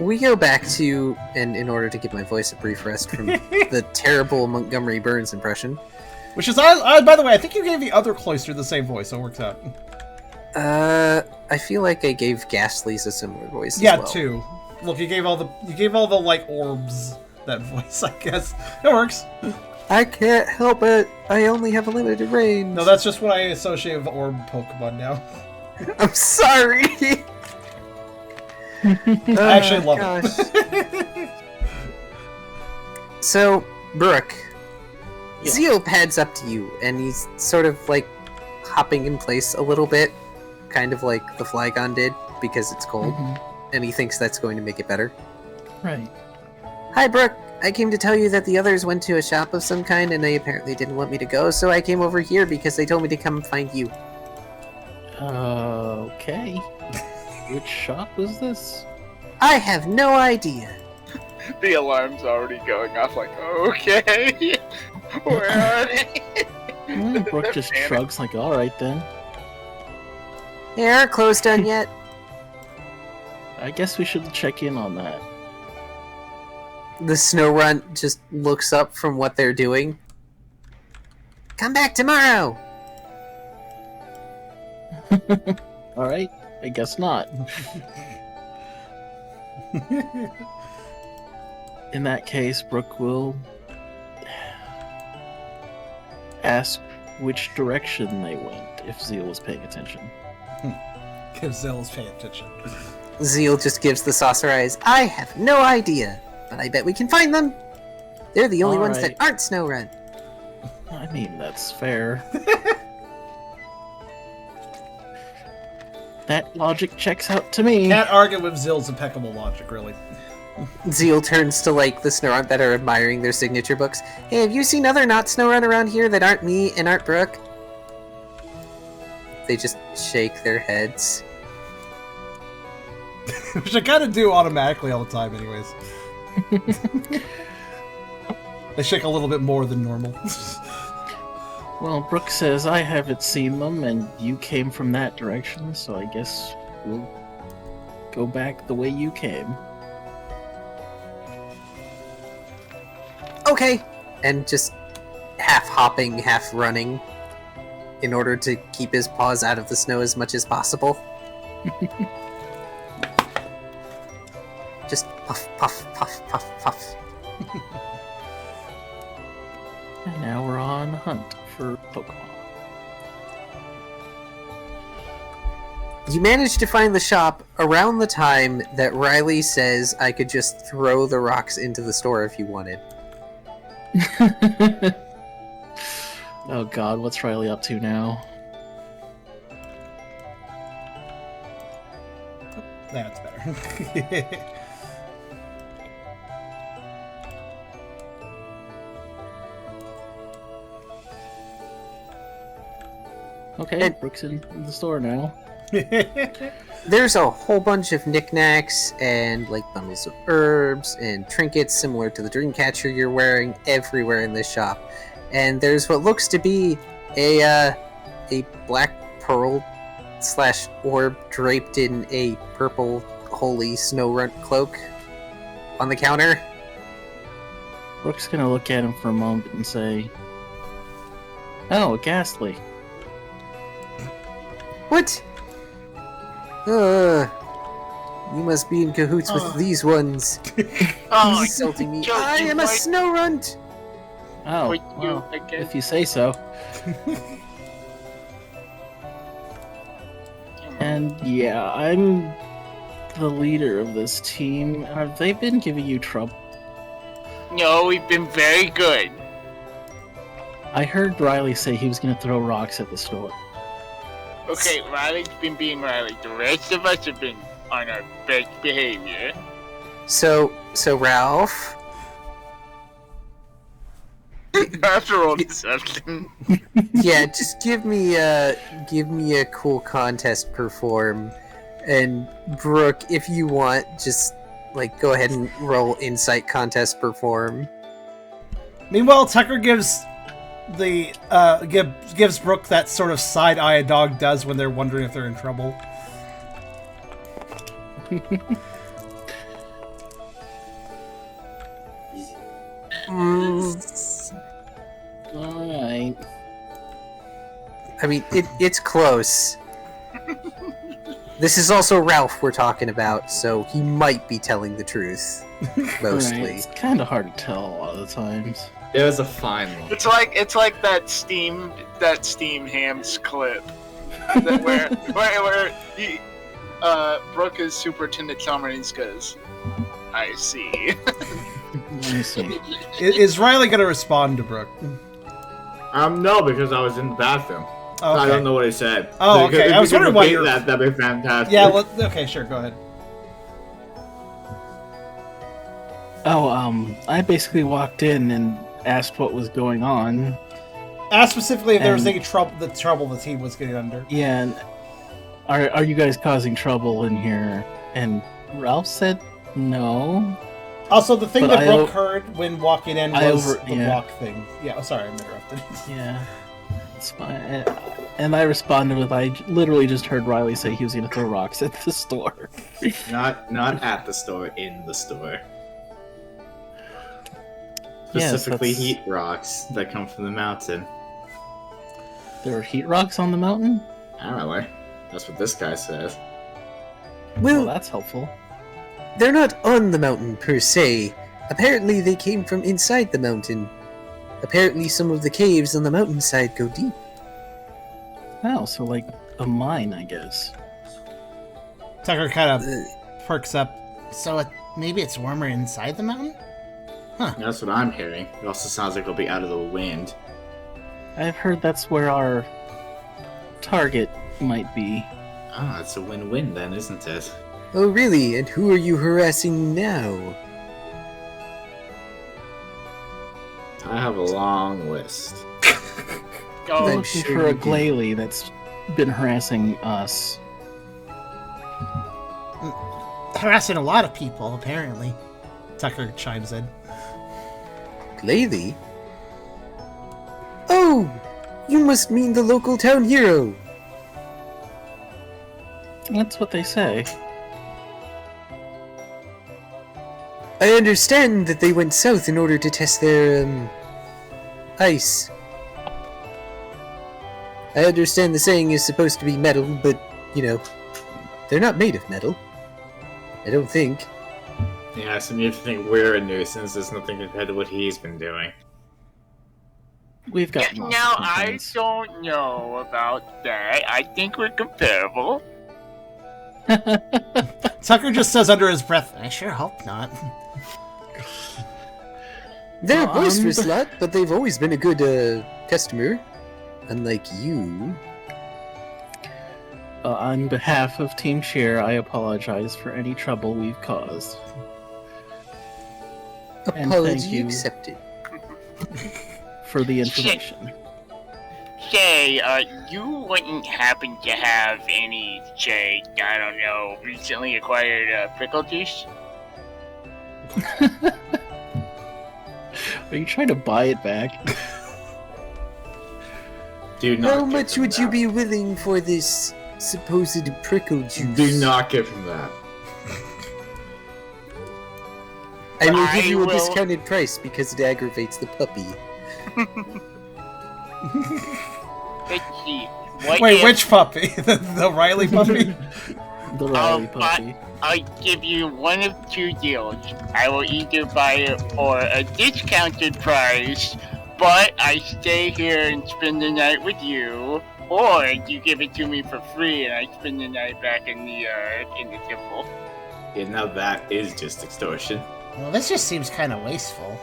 we go back to, and in order to give my voice a brief rest from the terrible Montgomery Burns impression.
Which is, by the way, I think you gave the other cloister the same voice, so it works out.
I feel like I gave Ghastly's a similar voice.
Yeah,
as well.
too. Look, you gave all the like orbs that voice. I guess it works.
I can't help it. I only have a limited range.
No, that's just what I associate with orb Pokemon now.
I'm sorry.
I actually love
it. So, Brooke,
Yeah.
Zeo pads up to you, and he's sort of like hopping in place a little bit, kind of like the Flygon did, because it's cold,
Mhm.
and he thinks that's going to make it better.
Right.
Hi, Brooke. I came to tell you that the others went to a shop of some kind, and they apparently didn't want me to go, so I came over here because they told me to come find you.
Okay. Which shop was this?
I have no idea.
The alarm's already going off like, okay, where are they?
Brooke just
They're
shrugs like, alright then.
Hey, are clothes done yet?
I guess we should check in on that.
The snow runt just looks up from what they're doing. Come back tomorrow!
Alright, I guess not. In that case, Brooke will ask which direction they went, if Zeal was paying attention.
If Zill's paying attention.
Zeal just gives the saucer eyes. I have no idea, but I bet we can find them. They're the only ones that
Alright.
aren't snow run.
I mean, that's fair. That logic checks out to me.
Can't argue with Zill's impeccable logic, really.
Zeal turns to like the snow run that are admiring their signature books. Hey, have you seen other not snow run around here that aren't me and aren't Brooke? They just shake their heads.
Which I gotta do automatically all the time, anyways. They shake a little bit more than normal.
Well, Brooke says I haven't seen them, and you came from that direction, so I guess we'll go back the way you came.
Okay! And just half hopping, half running in order to keep his paws out of the snow as much as possible. Just puff, puff, puff, puff, puff.
And now we're on a hunt for Pokemon.
You managed to find the shop around the time that Riley says I could just throw the rocks into the store if you wanted.
Oh god, what's Riley up to now?
That's better.
Okay,
And-
Brooke's in the store now.
There's a whole bunch of knickknacks and like bundles of herbs and trinkets similar to the dreamcatcher you're wearing everywhere in this shop. And there's what looks to be a black pearl / orb draped in a purple holy snow runt cloak on the counter.
Brooke's gonna look at him for a moment and say, "Oh, Ghastly."
What? You must be in cahoots with these ones.
Oh,
Insulting me.
Joe,
I
you
am a
might-
snow runt.
Oh,
Would you
well,
again?
if you say so. And yeah, I'm the leader of this team. Have they been giving you trouble?
No, we've been very good.
I heard Riley say he was gonna throw rocks at the store.
Okay, Riley's been being Riley. The rest of us have been on our best behavior.
So Ralph,
After all deception.
yeah, just give me a cool contest perform, and Brooke, if you want, just like go ahead and roll insight contest perform.
Meanwhile, Tucker gives gives Brooke that sort of side eye a dog does when they're wondering if they're in trouble.
Alright.
I mean, it's close. This is also Ralph we're talking about, so he might be telling the truth, mostly.
Right, it's kind of hard to tell a lot of the times.
It was a fine one.
It's like that Steam Hams clip where he, Brooke is Superintendent Summer and he goes, "I see."
Let me see.
Is Riley going to respond to Brooke?
No, because I was in the bathroom.
Okay.
I don't know what he said.
Oh,
If
okay.
you
I was
could
wondering why
repeat
you're...
that. That'd be fantastic.
Yeah, well, okay, sure, go ahead.
I basically walked in and asked what was going on.
Ask specifically if there was
And-
any trouble the team was getting under.
Yeah, and are you guys causing trouble in here? And Ralph said no.
Also, the thing
But
that
I
Brooke
o-
heard when walking in
I
was
over-
the
yeah.
rock thing. Yeah, sorry, I'm interrupted.
Yeah, it's fine. And I responded with, I literally just heard Riley say he was going to throw rocks at the store.
Not at the store, in the store.
Yes,
Specifically
that's-
heat rocks that come from the mountain.
There were heat rocks on the mountain?
Apparently. That's what this guy says.
Well,
Well,
that's helpful.
they're not on the mountain per se. Apparently, they came from inside the mountain. Apparently, some of the caves on the mountainside go deep.
Oh, so like a mine, I guess.
Tucker kind of
Uh,
perks up. So maybe it's warmer inside the mountain?
That's what I'm hearing. It also sounds like it'll be out of the wind.
I've heard that's where our target might be.
Ah, it's a win-win then, isn't it?
Oh, really? And who are you harassing now?
I have a long list.
Oh,
I'm
Looking
sure
for a
you do.
glalie that's been harassing us.
Harassing a lot of people, apparently. Tucker chimes in.
Glalie? Oh! You must mean the local town hero!
That's what they say.
I understand that they went south in order to test their, ice. I understand the saying is supposed to be metal, but, you know, they're not made of metal. I don't think.
Yeah, so you think we're a nuisance. There's nothing compared to what he's been doing.
We've got lots of
now I
complaints.
don't know about that. I think we're comparable.
Tucker just says under his breath, I sure hope not.
They're a
Well,
boisterous lot, but they've always been a good, customer. Unlike you.
On behalf of Team Share, I apologize for any trouble we've caused. And
Apology
thank you.
accepted.
For the information.
Say, you wouldn't happen to have any, say, I don't know, recently acquired prickle juice?
Are you trying to buy it back?
Do not
How
give
much
him
would you
that.
be willing for this supposed prickle juice?
Do not give him that.
I will
I
give you a
will-
discounted price because it aggravates the puppy.
Let's see. What
Wait,
if
which puppy? the Riley puppy?
The Riley
but-
puppy.
I give you one of two deals? I will either buy it for a discounted price, but I stay here and spend the night with you, or you give it to me for free and I spend the night back in the temple.
Yeah, now that is just extortion.
Well, this just seems kind of wasteful.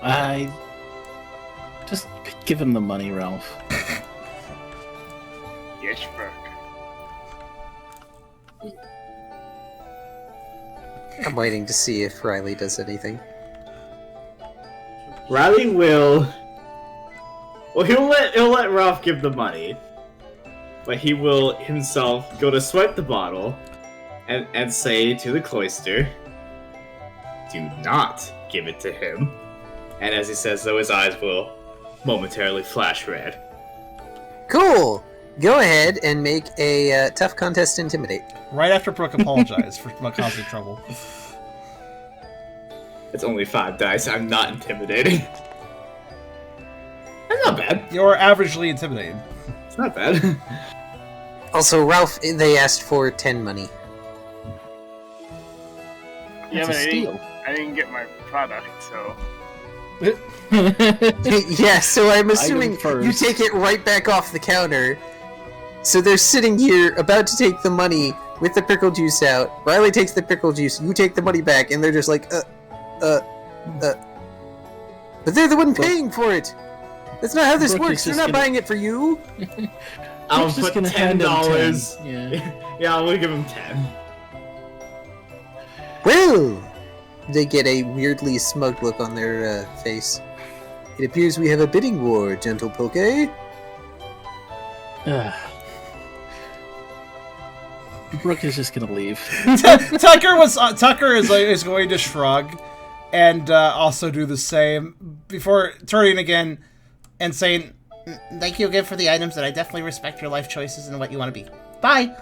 I just give him the money, Ralph.
Yes, Burke.
I'm waiting to see if Riley does anything.
Riley will. Well, he'll let Ralph give the money, but he will himself go to swipe the bottle, and say to the cloister, "Do not give it to him." And as he says, so his eyes will momentarily flash red.
Cool! Go ahead and make a tough contest intimidate.
Right after Brooke apologized for causing trouble.
It's only 5 dice. I'm not intimidating. That's not bad.
You're averagely intimidating.
It's not bad.
Also, Ralph, they asked for 10 money.
Yeah,
That's
but
a steal.
I didn't get my product, so.
Yeah, so I'm assuming you
first.
take it right back off the counter. So they're sitting here about to take the money with the pickle juice out. Riley takes the pickle juice, you take the money back, and they're just like, But they're the one paying for it! That's not how this
Brooke is
works, they're
just
not
gonna-
buying it for you!
I'll
Brooke's just
put
gonna hand him
$10.
10. Yeah.
Yeah, I'm gonna give him 10.
Well, They get a weirdly smug look on their face. It appears we have a bidding war, gentle Poke.
Brooke is just gonna leave.
Tucker is going to shrug and also do the same before turning again and saying, "Thank you again for the items, and I definitely respect your life choices and what you want to be. Bye."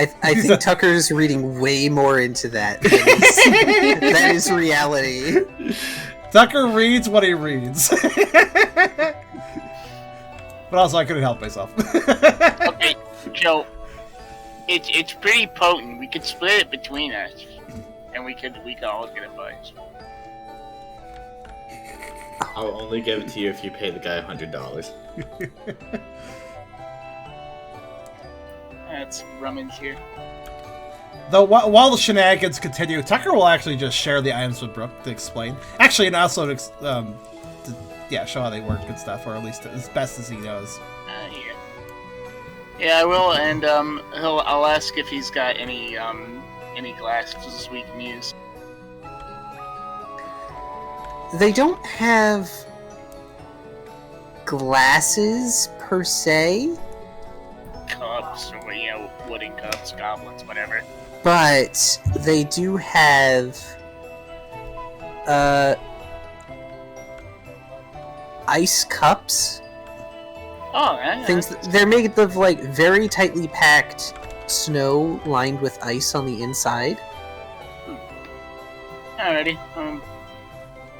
I think Tucker's reading way more into that. That is reality.
Tucker reads what he reads. But also, I couldn't help myself.
Okay, so it's pretty potent. We could split it between us, and we could all get a bunch.
I'll only give it to you if you pay the guy $100.
Let's rummage here.
Though while the shenanigans continue, Tucker will actually just share the items with Brooke to explain. Actually, and also to show how they work and stuff, or at least as best as he knows.
Yeah, I will, and I'll ask if he's got any glasses we can use.
They don't have glasses per se,
Cups, or wooden cups, goblets, whatever.
but they do have ice cups.
Oh, yeah.
Things they're made of like very tightly packed snow lined with ice on the inside.
Alrighty. I'm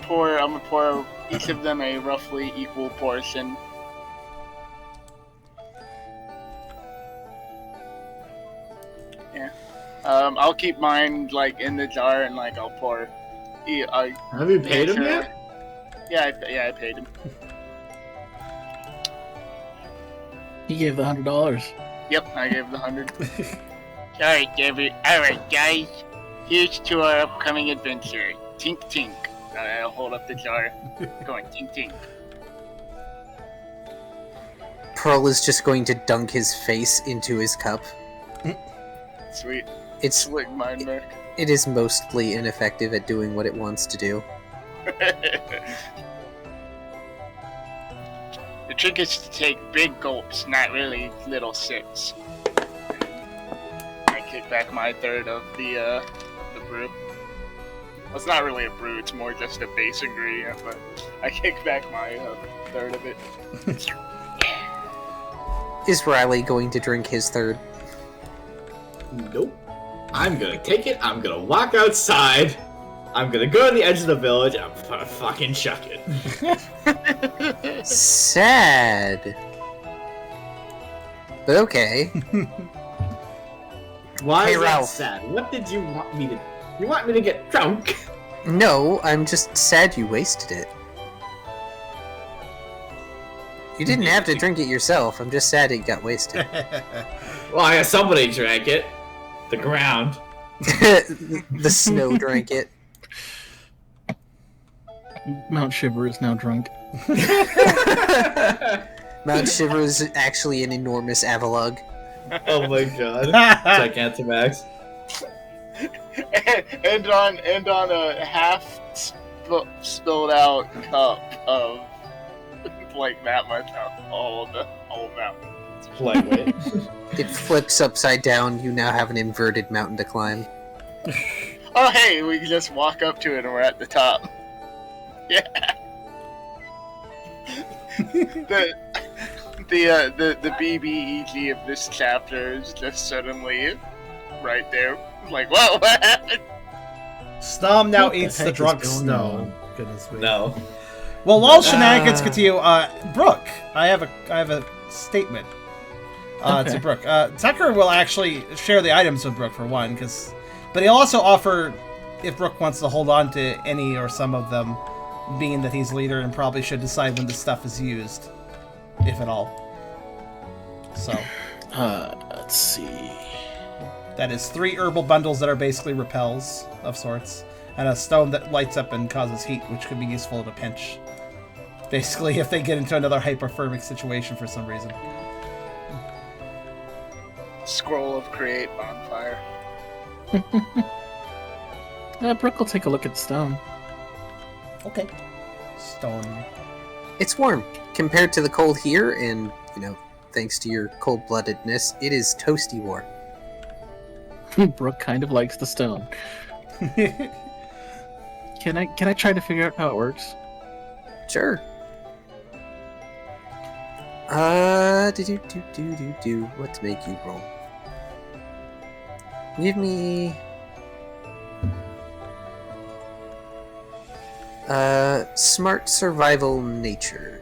gonna pour each of them a roughly equal portion. Yeah. I'll keep mine like in the jar and like I'll pour.
Have you paid him yet?
Yeah, I paid him.
He gave the $100.
Yep, I gave the 100. Alright, David. Alright, guys. Here's to our upcoming adventure. Tink tink. I'll hold up the jar. Going tink tink.
Pearl is just going to dunk his face into his cup.
Sweet.
It's
Slick mind mark.
it is mostly ineffective at doing what it wants to do.
The trick is to take big gulps, not really little sips. I kick back my third of the brew. Well, it's not really a brew, it's more just a base ingredient, but I kick back my third of it.
Is Riley going to drink his third?
Nope. I'm gonna take it, I'm gonna walk outside, I'm gonna go to the edge of the village, and I'm gonna fucking chuck it.
Sad. But okay.
Why
Hey,
is that
Ralph.
sad? What did you want me to... You want me to get drunk?
No, I'm just sad you wasted it. You didn't have to drink it yourself. I'm just sad it got wasted.
Well, I guess somebody drank it. The ground.
The snow drank it.
Mount Shiver is now drunk.
Mount Shiver is actually an enormous Avalug.
Oh my god. Gigantamax.
and on a half spilled out cup of like that much of all of that.
It's lightweight.
It flips upside down. You now have an inverted mountain to climb.
Oh hey, we can just walk up to it and we're at the top. Yeah. the BBEG of this chapter is just suddenly right there. Like, whoa, what happened?
Snom now
What the
eats the
heck
drunk
is going
snow.
on?
Goodness me.
No.
Well, while shenanigans continue, Brooke, I have a statement
Okay.
to Brooke. Tucker will actually share the items with Brooke for one, but he'll also offer if Brooke wants to hold on to any or some of them, being that he's leader and probably should decide when the stuff is used, if at all. So,
Let's see.
that is 3 herbal bundles that are basically repels of sorts, and a stone that lights up and causes heat, which could be useful in a pinch. Basically, if they get into another hypothermic situation for some reason.
Scroll of create bonfire.
Brooke will take a look at the stone.
Okay. Stone.
It's warm compared to the cold here, and thanks to your cold-bloodedness, it is toasty warm.
Brooke kind of likes the stone. Can I try to figure out how it works?
Sure. What to make you roll? Give me. Smart survival nature.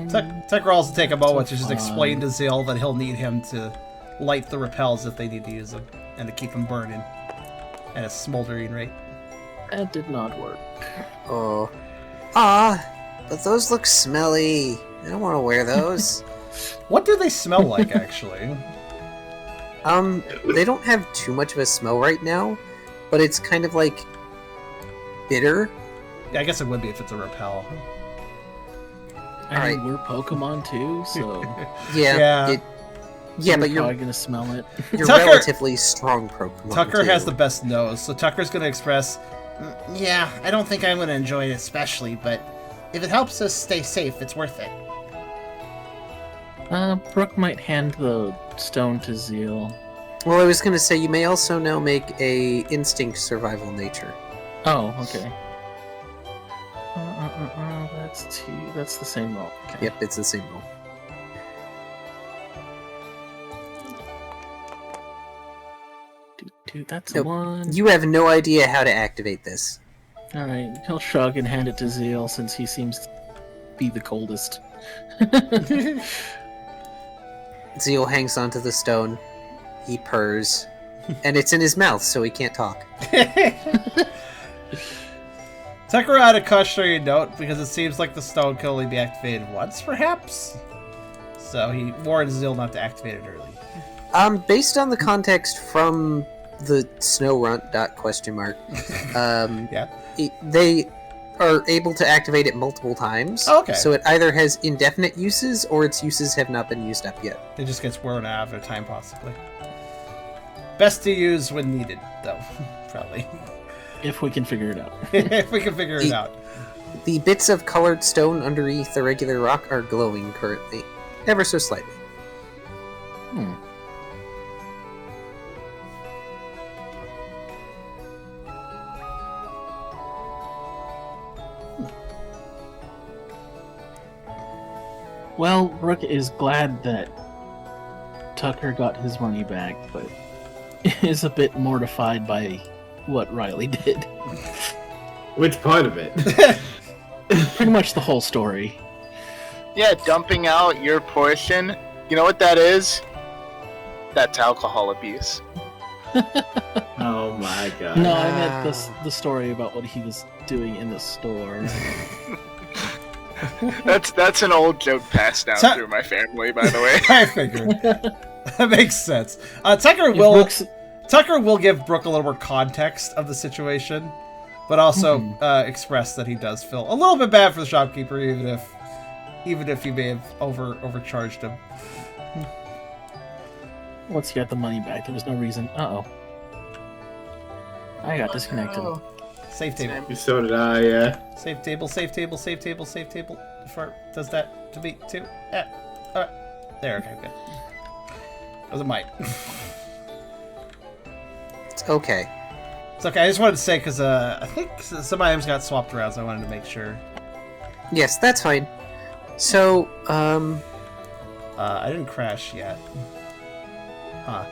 Tucker will also take a moment to just explain to Zil that he'll need him to light the repels if they need to use them, and to keep them burning at a smoldering rate.
That did not work.
Oh. But those look smelly. I don't want to wear those.
What do they smell like, actually?
They don't have too much of a smell right now, but it's kind of like bitter.
Yeah, I guess it would be if it's a repel.
I mean, we're Pokemon too, so
Yeah.
we're
But you're
probably gonna smell it.
you're
Tucker-
relatively strong Pokemon.
Tucker
too.
has the best nose, so Tucker's going to express, yeah, I don't think I'm going to enjoy it especially, but if it helps us stay safe, it's worth it.
Brooke might hand the stone to Zeal.
Well, I was going to say you may also now make a instinct survival nature.
Oh, okay. That's 2. That's the same roll. Okay.
Yep, it's the same roll.
Dude, that's
Nope.
1.
You have no idea how to activate this.
Alright, he'll shrug and hand it to Zeal since he seems to be the coldest.
Zeal hangs onto the stone. He purrs. And it's in his mouth, so he can't talk.
Tucker had a cautionary note because it seems like the stone can only be activated once, perhaps? So he warns Zil not to activate it early.
Based on the context from the snow runt question mark,
Yeah.
they are able to activate it multiple times.
Okay.
So it either has indefinite uses or its uses have not been used up yet.
It just gets worn out after time, possibly. Best to use when needed, though. Probably.
If we can figure it out.
If we can figure it out.
The bits of colored stone underneath the regular rock are glowing currently, ever so slightly.
Well, Brooke is glad that Tucker got his money back, but is a bit mortified by what Riley did.
Which part of it?
Pretty much the whole story.
Yeah, dumping out your portion. You know what that is? That's alcohol abuse.
Oh my god.
No, I meant the story about what he was doing in the store.
That's an old joke passed down
So-
through my family, by the way.
I figured. That makes sense. Tucker
If
will
Brooke's-
Tucker will give Brooke a little more context of the situation, but also express that he does feel a little bit bad for the shopkeeper, even if he may have overcharged him.
Once he got the money back, there was no reason. Uh-oh. I got disconnected.
Oh,
Save table.
So did I, yeah.
Save table, save table, save table, save table. Before it does that to me too. Yeah. Alright. There, okay, good. That was a might.
It's okay.
It's okay, I just wanted to say, because I think some items got swapped around, so I wanted to make sure.
Yes, that's fine. So,
I didn't crash yet. Huh.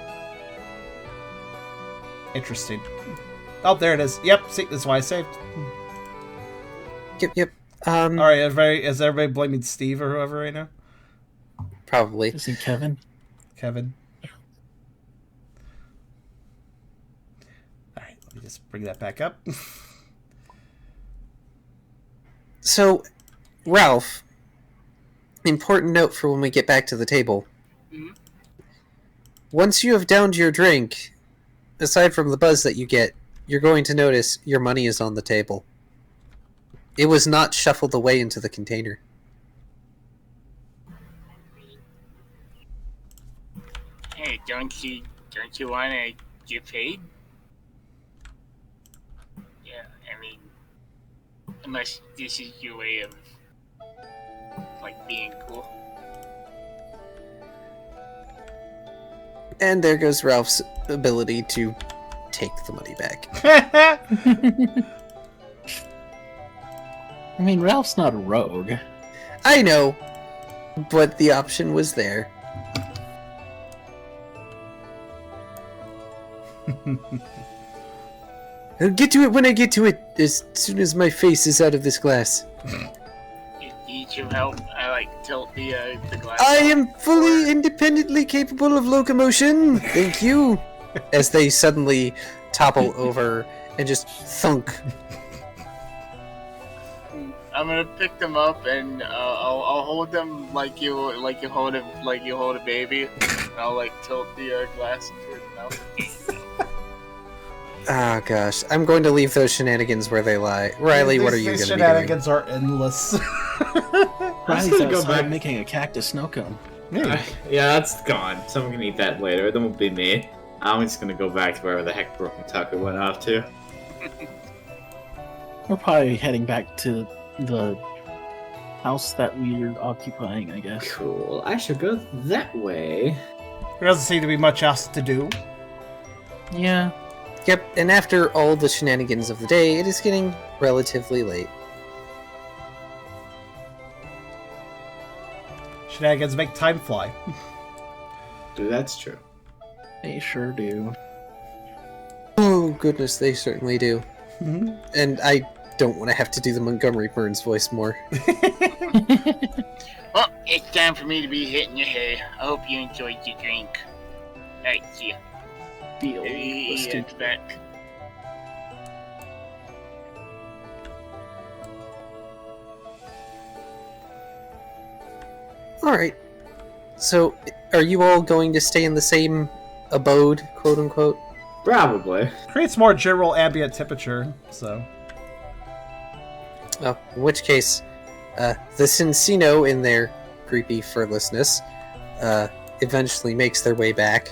Interesting. Oh, there it is. Yep, see, that's why I saved.
yep.
Alright, is everybody blaming Steve or whoever right now?
Probably.
Is it Kevin?
Kevin? Alright, let me just bring that back up.
So, Ralph, important note for when we get back to the table.
Mhm.
Once you have downed your drink, aside from the buzz that you get, you're going to notice your money is on the table. It was not shuffled away into the container.
Hey, don't you want to get paid? Yeah, I mean, unless this is your way of, like, being cool.
And there goes Ralph's ability to take the money back.
I mean, Ralph's not a rogue.
I know, but the option was there. I'll get to it when I get to it, as soon as my face is out of this glass.
You need some help? I, like, tilt the glass.
I am fully independently capable of locomotion. Thank you. As they suddenly topple over and just thunk.
I'm gonna pick them up and I'll hold them like you hold a baby. And I'll like tilt the glass into his mouth.
Ah, gosh. I'm going to leave those shenanigans where they lie. Riley, what are you going to be doing?
Shenanigans are endless.
Riley's
gonna go
outside
back-
making a cactus snow cone.
Yeah.
Yeah, that's gone. Someone can eat that later. That won't be me. I'm just gonna go back to wherever the heck Brooke and Tucker went off to.
We're probably heading back to the house that we're occupying, I guess.
Cool. I shall go that way.
There doesn't seem to be much else to do.
Yeah.
Yep, and after all the shenanigans of the day, it is getting relatively late.
Shenanigans make time fly.
Dude, that's true.
They sure do.
Oh, goodness, they certainly do. And I don't want to have to do the Montgomery Burns voice more.
Well, it's time for me to be hitting your hay. I hope you enjoyed your drink. Alright, see ya.
Deal.
He heads back.
Alright. So, are you all going to stay in the same abode, quote unquote?
Probably.
Creates more general ambient temperature, so.
Oh, in which case, the Cincino, in their creepy furlessness, eventually makes their way back.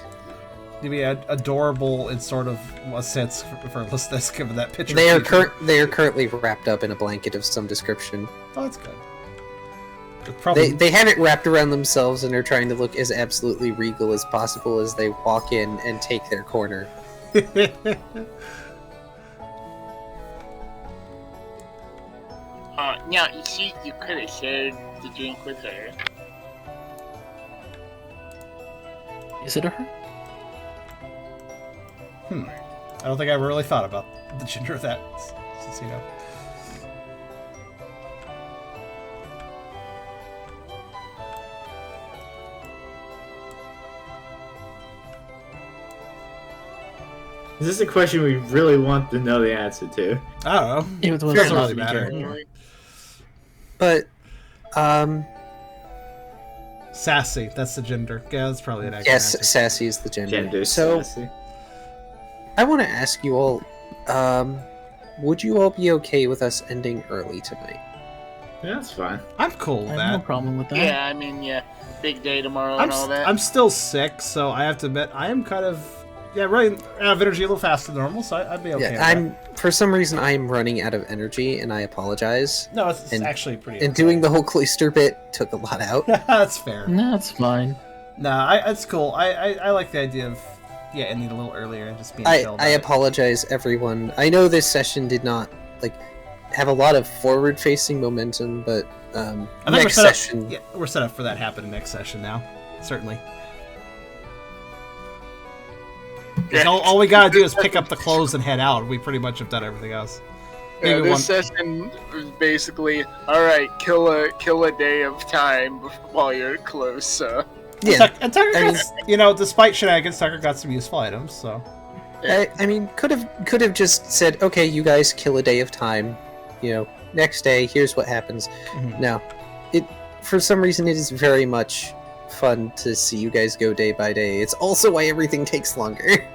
To be adorable in sort of a sense for listeners, given that picture.
They are currently wrapped up in a blanket of some description.
Oh, that's good. Probably...
They have it wrapped around themselves and are trying to look as absolutely regal as possible as they walk in and take their corner.
Now, you see, you could have shared the drink with her.
Is it her?
I don't think I ever really thought about the gender of that, since you know.
Is this a question we really want to know the answer to?
I don't know.
It was
Doesn't
supposed
really
to be
matter.
Gary.
But,
Sassy, that's the gender. Yeah, that's probably an accurate
yes,
answer.
sassy is the gender.
Gender
So,
sassy.
I want to ask you all, would you all be okay with us ending early tonight?
Yeah, that's fine.
I'm cool with
I have no
that.
problem with that.
Yeah, I mean, yeah, big day tomorrow and all that.
I'm still sick, so I have to admit, I am kind of, running out of energy a little faster than normal, so I'd be okay with
for some reason, I am running out of energy, and I apologize.
that. No, it's
and-
actually pretty
And doing the whole cloister bit took a lot out.
That's fair.
No, it's fine.
Nah, it's cool. I like the idea of, ending a little earlier and just being chill about
I
it.
apologize, everyone. I know this session did not, have a lot of forward-facing momentum, but,
I think
next
we're set
session...
up, we're set up for that happening next session now. Certainly.
Yeah.
All we gotta do is pick up the clothes and head out. We pretty much have done everything else.
Yeah,
Maybe
this
one.
session was basically, alright, kill a day of time while you're close,
Yeah,
And Tucker
I
got, despite shenanigans, Tucker got some useful items, so.
I mean, could have just said, okay, you guys kill a day of time. Next day, here's what happens.
Mhm.
No, for some reason it is very much fun to see you guys go day by day. It's also why everything takes longer.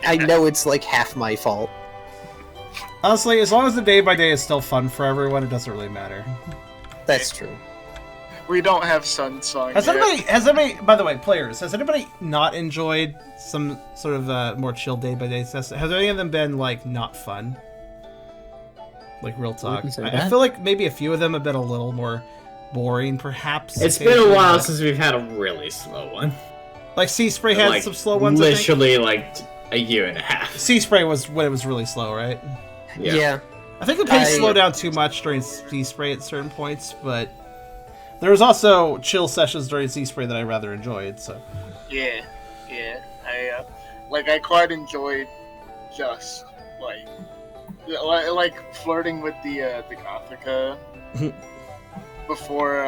I know it's like half my fault.
Honestly, as long as the day by day is still fun for everyone, it doesn't really matter.
That's true.
We don't have Sun Song
Has
yet.
anybody, by the way, players, has anybody not enjoyed some sort of more chill day-by-day session? Has any of them been, like, not fun? Like, real talk.
wouldn't say
I
that.
feel like maybe a few of them have been a little more boring, perhaps.
It's been a
occasionally,
while
but-
since we've had a really slow one.
Like, Sea Spray had
Like,
some slow ones, I think.
literally, like, a year and a half.
Sea Spray was when it was really slow, right?
Yeah.
I think the pace
I-
slowed down too much during Sea Spray at certain points, but there was also chill sessions during Sea Spray that I rather enjoyed, so...
Yeah. I quite enjoyed just like flirting with the Gothica before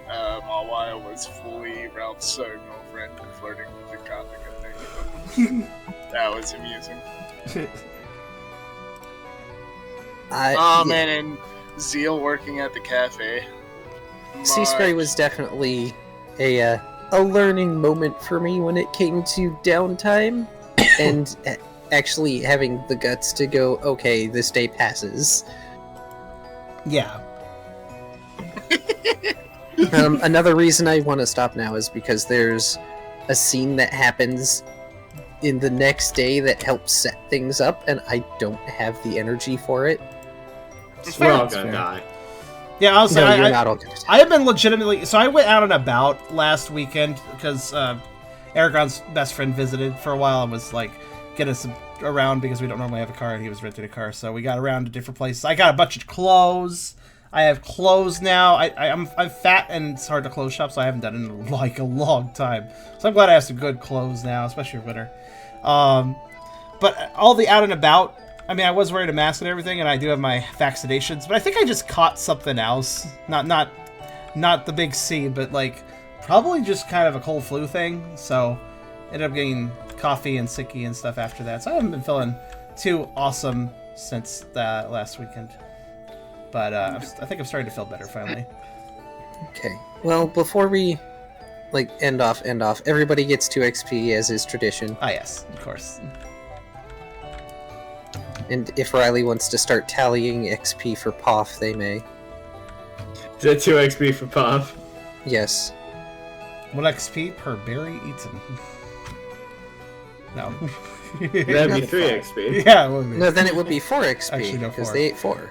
Mawile was fully Ralph's girlfriend and flirting with the Gothica thing. That was amusing.
Yeah.
Man, and Zeal working at the cafe.
Sea Spray was definitely a learning moment for me when it came to downtime and actually having the guts to go, okay, this day passes.
Yeah.
Another reason I want to stop now is because there's a scene that happens in the next day that helps set things up, and I don't have the energy for it.
We're all
That's
gonna
fair.
die.
Yeah, honestly,
No, you're
I,
not all gonna
I have been legitimately... So I went out and about last weekend because Eragon's best friend visited for a while and was, like, getting us around because we don't normally have a car and he was renting a car. So we got around to different places. I got a bunch of clothes. I have clothes now. I'm fat and it's hard to clothes shop, so I haven't done it in, like, a long time. So I'm glad I have some good clothes now, especially for winter. But all the out and about... I mean, I was wearing a mask and everything, and I do have my vaccinations, but I think I just caught something else. Not the big C, but, like, probably just kind of a cold flu thing. So, ended up getting coffee and sicky and stuff after that. So I haven't been feeling too awesome since that last weekend. But I think I'm starting to feel better finally.
Okay. Well, before we end off, everybody gets 2 XP as is tradition.
Ah, yes, of course.
And if Riley wants to start tallying XP for Poff, they may.
Is that 2 XP for Puff?
Yes.
1 XP per berry eaten. No.
That'd be 3 XP.
Yeah, it would be.
No, then it would be 4 XP
Actually, no,
because
4.
they ate 4.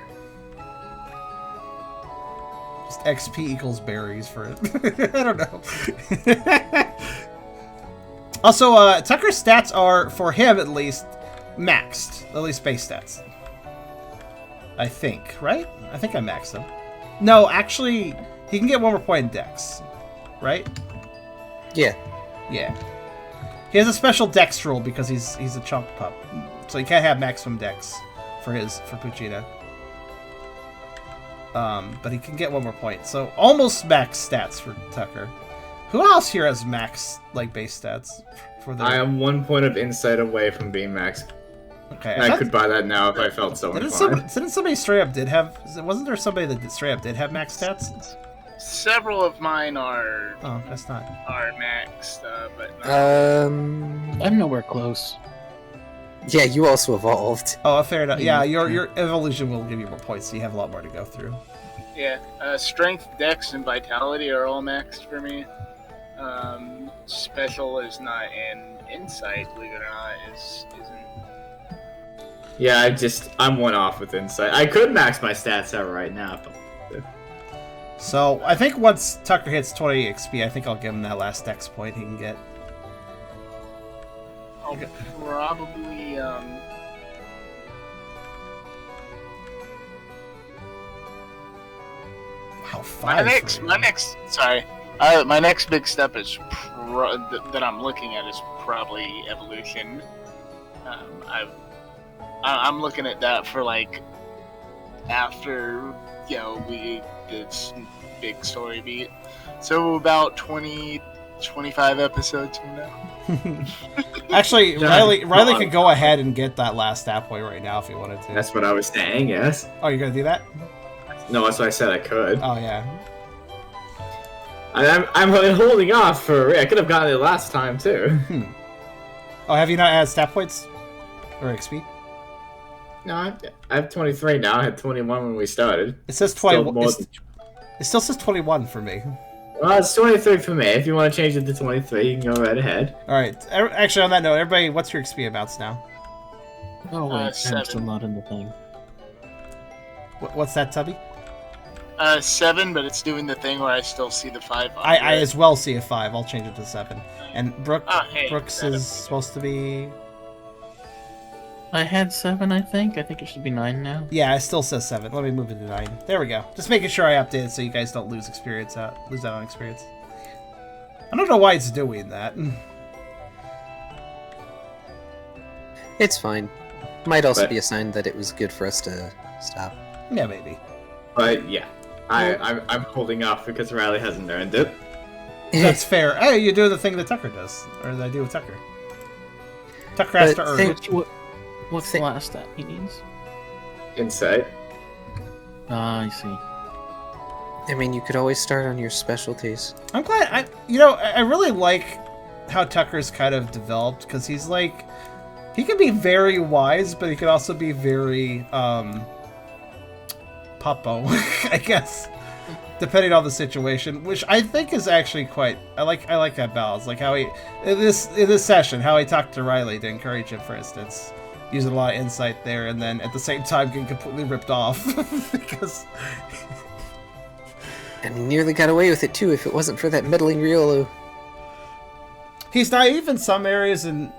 Just XP equals berries for it. I don't know. Also, Tucker's stats are, for him at least, maxed. At least base stats. I think, right? I think I maxed them. No, actually, he can get 1 more point in Dex. Right?
Yeah.
Yeah. He has a special Dex rule because he's a chunk pup. So he can't have maximum Dex for Puccino. But he can get 1 more point. So almost max stats for Tucker. Who else here has max base stats for the?
I am 1 point of insight away from being max.
Okay.
I could buy that now if I felt so inclined.
Didn't somebody straight up did have? Wasn't there somebody that straight up did have max stats?
Several of mine are
Oh, that's not.
maxed, but not.
I'm nowhere close.
Yeah, you also evolved.
Oh, fair enough. Yeah, your evolution will give you more points, so you have a lot more to go through.
Yeah, strength, dex, and vitality are all maxed for me. Special is not, and insight, believe it or not, isn't.
Yeah, I'm 1 off with insight. I could max my stats out right now, but
So I think once Tucker hits 20 XP, I think I'll give him that last Dex point he can get.
I'll probably
Wow, 5.
my next big step is that I'm looking at is probably evolution. I'm looking at that for after we did some big story beat, so about 25 episodes from now.
Actually,
Yeah,
Riley could go ahead and get that last stat point right now if he wanted to.
that's what I was saying, yes.
Oh, you're gonna do that?
No, that's what I said I could.
Oh yeah.
I'm holding off for I could have gotten it last time, too.
Oh, have you not had stat points or XP?
No, I have 23 now. I had 21 when we started.
It says
Still
21.
more than-
It still says 21 for me.
Well, it's 23 for me. If you want to change it to 23, you can go right ahead.
Alright, actually on that note, everybody, what's your XP amounts now?
Oh wait, I'm
7.
still not in the thing.
What's that, Tubby?
7, but it's doing the thing where I still see the 5 on
I
it.
as well see a 5. I'll change it to 7. And
Hey,
Brooks
7.
is supposed to be...
I had 7, I think. I think it should be 9 now.
Yeah, it still says 7. Let me move it to 9. There we go. Just making sure I update it so you guys don't lose out on experience. I don't know why it's doing that.
It's fine. Might also
But-
be a sign that it was good for us to stop.
Yeah, maybe.
But yeah, I'm holding off because Riley hasn't earned it.
That's fair. Hey, you do the thing that Tucker does. Or that I do with Tucker. Tucker has to
But
earn
think-
it.
What's the last stat he needs?
Insight.
Ah, I see.
I mean, you could always start on your specialties.
I'm glad. I really like how Tucker's kind of developed because he's like, he can be very wise, but he can also be very popo, I guess, depending on the situation. Which I think is actually quite. I like that balance. Like how he in this session, how he talked to Riley to encourage him, for instance, using a lot of insight there, and then at the same time getting completely ripped off because.
And he nearly got away with it too if it wasn't for that meddling Riolu.
He's naive in some areas and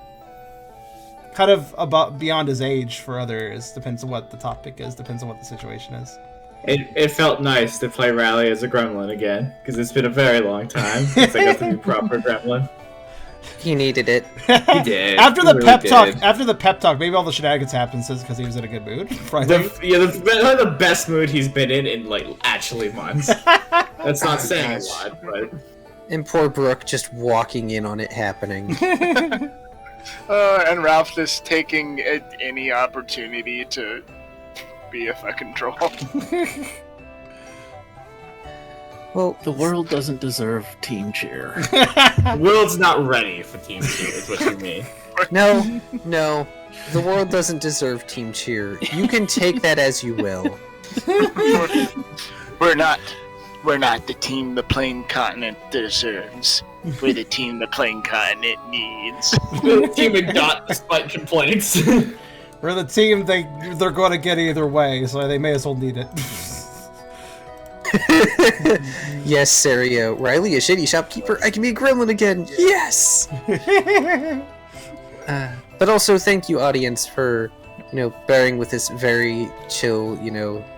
kind of beyond his age for others. Depends on what the topic is. Depends on what the situation is.
It felt nice to play Riley as a gremlin again, because it's been a very long time since I got to be proper gremlin.
He needed it.
He did.
After
He
the
really
pep talk,
did.
maybe all the shenanigans happened because he was in a good mood. Friday.
The best mood he's been in like actually months. That's not saying a lot, but
And poor Brooke just walking in on it happening.
And Ralph just taking any opportunity to be a fucking troll.
Well,
The world doesn't deserve team cheer.
the world's not ready for team cheer, is what you mean.
no. The world doesn't deserve team cheer. You can take that as you will.
We're not the team the plain continent deserves. We're the team the plain continent needs.
The team and dot despite complaints.
We're the team they're going to get either way, so they may as well need it.
Yes, Serio. Riley, a shitty shopkeeper. I can be a gremlin again. Yes! But also, thank you, audience, for, bearing with this very chill,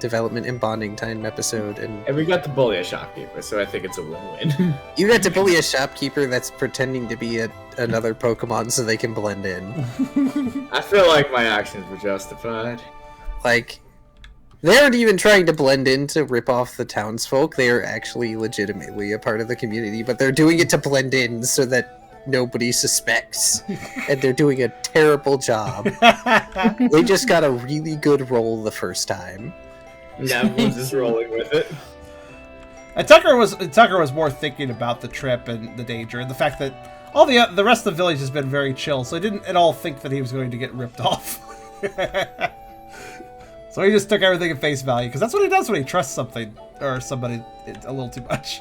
development and bonding time episode. And
we got to bully a shopkeeper, so I think it's a win-win.
you got to bully a shopkeeper that's pretending to be another Pokemon so they can blend in.
I feel like my actions were justified.
Like, they aren't even trying to blend in to rip off the townsfolk. They are actually legitimately a part of the community, but they're doing it to blend in so that nobody suspects. And they're doing a terrible job. They just got a really good roll the first time.
Yeah, everyone's just rolling with it.
And Tucker was more thinking about the trip and the danger and the fact that all the rest of the village has been very chill, so he didn't at all think that he was going to get ripped off. So he just took everything at face value, because that's what he does when he trusts something or somebody a little too much.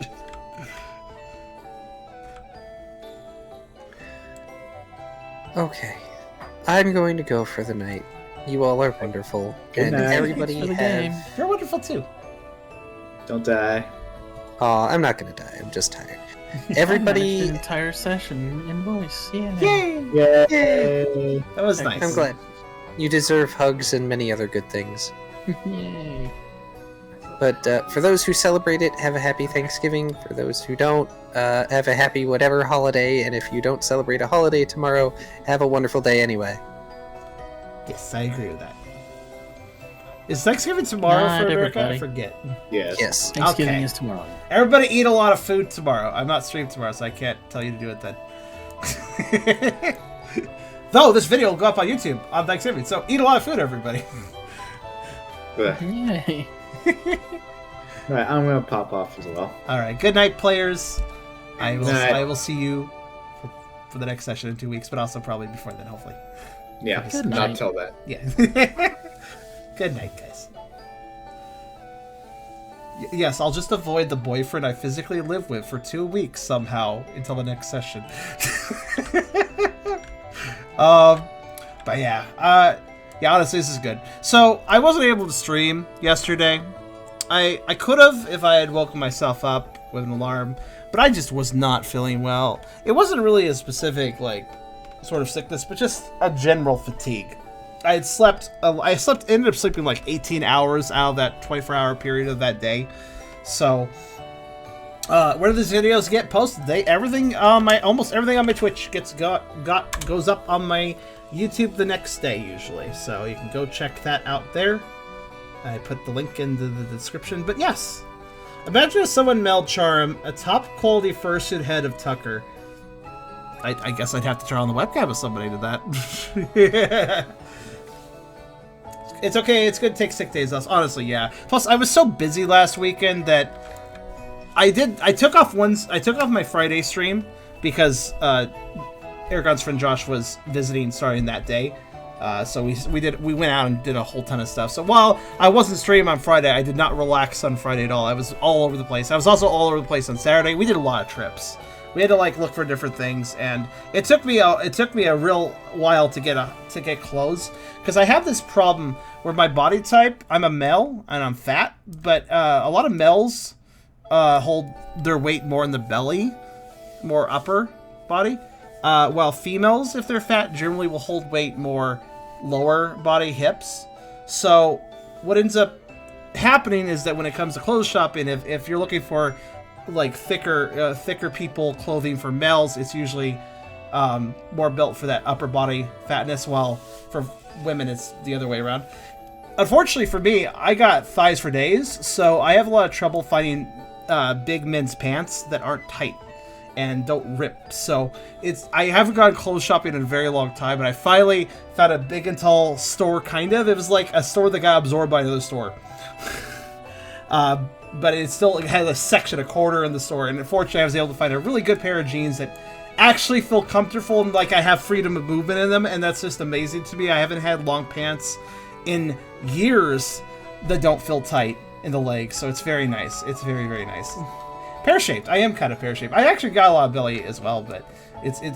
Okay. I'm going to go for the night. You all are wonderful.
Good
and
night.
everybody
Thanks for the game.
have...
You're wonderful too.
Don't die.
Aw, I'm not gonna die. I'm just tired.
I managed
Everybody...
an entire session in voice. Yeah.
Yay!
Yay!
That was nice.
I'm glad. You deserve hugs and many other good things.
Yay.
But for those who celebrate it, have a happy Thanksgiving. For those who don't, have a happy whatever holiday. And if you don't celebrate a holiday tomorrow, have a wonderful day anyway.
Yes, I agree with that. Is Thanksgiving tomorrow
Not
for America? I
everybody.
forget.
Yes.
Yes.
Thanksgiving
Okay.
is tomorrow.
Everybody eat a lot of food tomorrow. I'm not streaming tomorrow, so I can't tell you to do it then. Though this video will go up on YouTube on Thanksgiving, so eat a lot of food, everybody.
But,
Yay.
alright, I'm gonna pop off as well.
All right, good night, players. I
Night.
will see you for the next session in 2 weeks, but also probably before then, hopefully.
Yeah,
Good
not
night.
till then.
Yeah. Good night, guys. Yes, I'll just avoid the boyfriend I physically live with for 2 weeks somehow until the next session. But yeah, honestly, this is good. So I wasn't able to stream yesterday. I could have if I had woken myself up with an alarm, but I just was not feeling well. It wasn't really a specific sort of sickness, but just a general fatigue. I ended up sleeping like 18 hours out of that 24-hour period of that day. So, where do these videos get posted? Almost everything on my Twitch goes up on my YouTube the next day usually. So you can go check that out there. I put the link in the description. But yes, imagine if someone mailed Charem a top quality fursuit head of Tucker. I guess I'd have to turn on the webcam if somebody did that. It's okay. It's good to take sick days off. Honestly, yeah. Plus, I was so busy last weekend that I took off my Friday stream because Eragon's friend Josh was visiting starting that day. So we went out and did a whole ton of stuff. So while I wasn't streaming on Friday, I did not relax on Friday at all. I was all over the place. I was also all over the place on Saturday. We did a lot of trips. We had to look for different things, and it took me a real while to get clothes because I have this problem where my body type, I'm a male and I'm fat, but a lot of males hold their weight more in the belly, more upper body, while females, if they're fat, generally will hold weight more lower body, hips. So what ends up happening is that when it comes to clothes shopping, if you're looking for thicker people clothing for males, it's usually more built for that upper body fatness, while for women it's the other way around. Unfortunately for me, I got thighs for days, so I have a lot of trouble finding big men's pants that aren't tight and don't rip. So I haven't gone clothes shopping in a very long time, and I finally found a big and tall store. It was like a store that got absorbed by another store. But it still had a section, a corner in the store, and unfortunately I was able to find a really good pair of jeans that actually feel comfortable and I have freedom of movement in them, and that's just amazing to me. I haven't had long pants in years that don't feel tight in the legs, so it's very nice. It's very, very nice. Pear-shaped. I am kind of pear-shaped. I actually got a lot of belly as well, but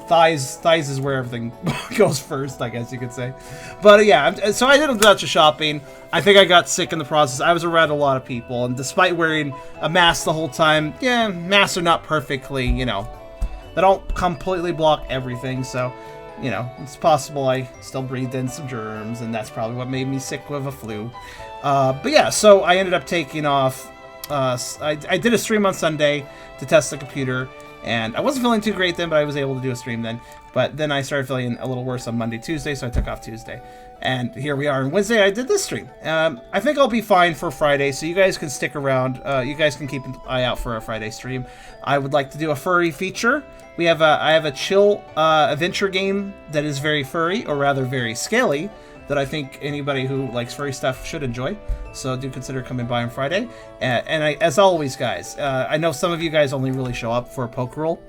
thighs is where everything goes first, I guess you could say. But yeah, so I did a bunch of shopping. I think I got sick in the process. I was around a lot of people, and despite wearing a mask the whole time, yeah, masks are not perfectly, they don't completely block everything, so, it's possible I still breathed in some germs, and that's probably what made me sick with a flu. But yeah, so I ended up taking off. I did a stream on Sunday to test the computer, and I wasn't feeling too great then, but I was able to do a stream then. But then I started feeling a little worse on Monday, Tuesday, so I took off Tuesday. And here we are on Wednesday. I did this stream. I think I'll be fine for Friday, so you guys can stick around. You guys can keep an eye out for a Friday stream. I would like to do a furry feature. I have a chill adventure game that is very furry, or rather very scaly, that I think anybody who likes furry stuff should enjoy. So do consider coming by on Friday. As always, guys, I know some of you guys only really show up for Pokerole,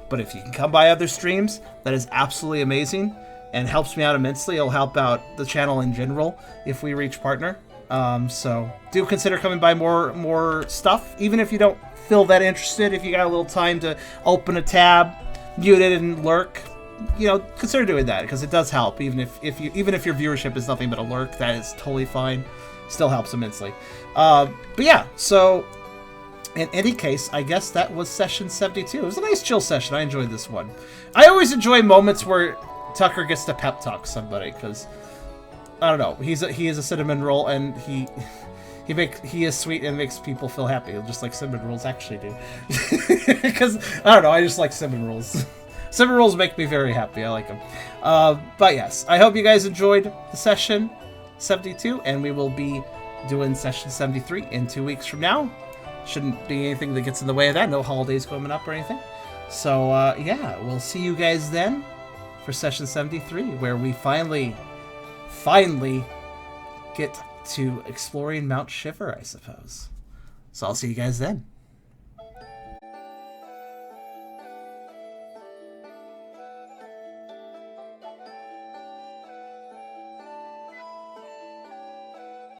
but if you can come by other streams, that is absolutely amazing and helps me out immensely. It'll help out the channel in general if we reach partner. So do consider coming by more stuff, even if you don't feel that interested. If you got a little time to open a tab, mute it, and lurk, consider doing that, because it does help. Even if your viewership is nothing but a lurk, that is totally fine. Still helps immensely. But yeah, so in any case, I guess that was session 72. It was a nice chill session. I enjoyed this one. I always enjoy moments where Tucker gets to pep talk somebody, because I don't know, he is a cinnamon roll, and he is sweet and makes people feel happy, just like cinnamon rolls actually do. Because I don't know, I just like cinnamon rolls. Cinnamon rolls make me very happy. I like them. But yes, I hope you guys enjoyed the session 72, and we will be doing session 73 in 2 weeks from now. Shouldn't be anything that gets in the way of that. No holidays coming up or anything. So yeah, we'll see you guys then for session 73, where we finally get to exploring Mount Shiver, I suppose. So I'll see you guys then.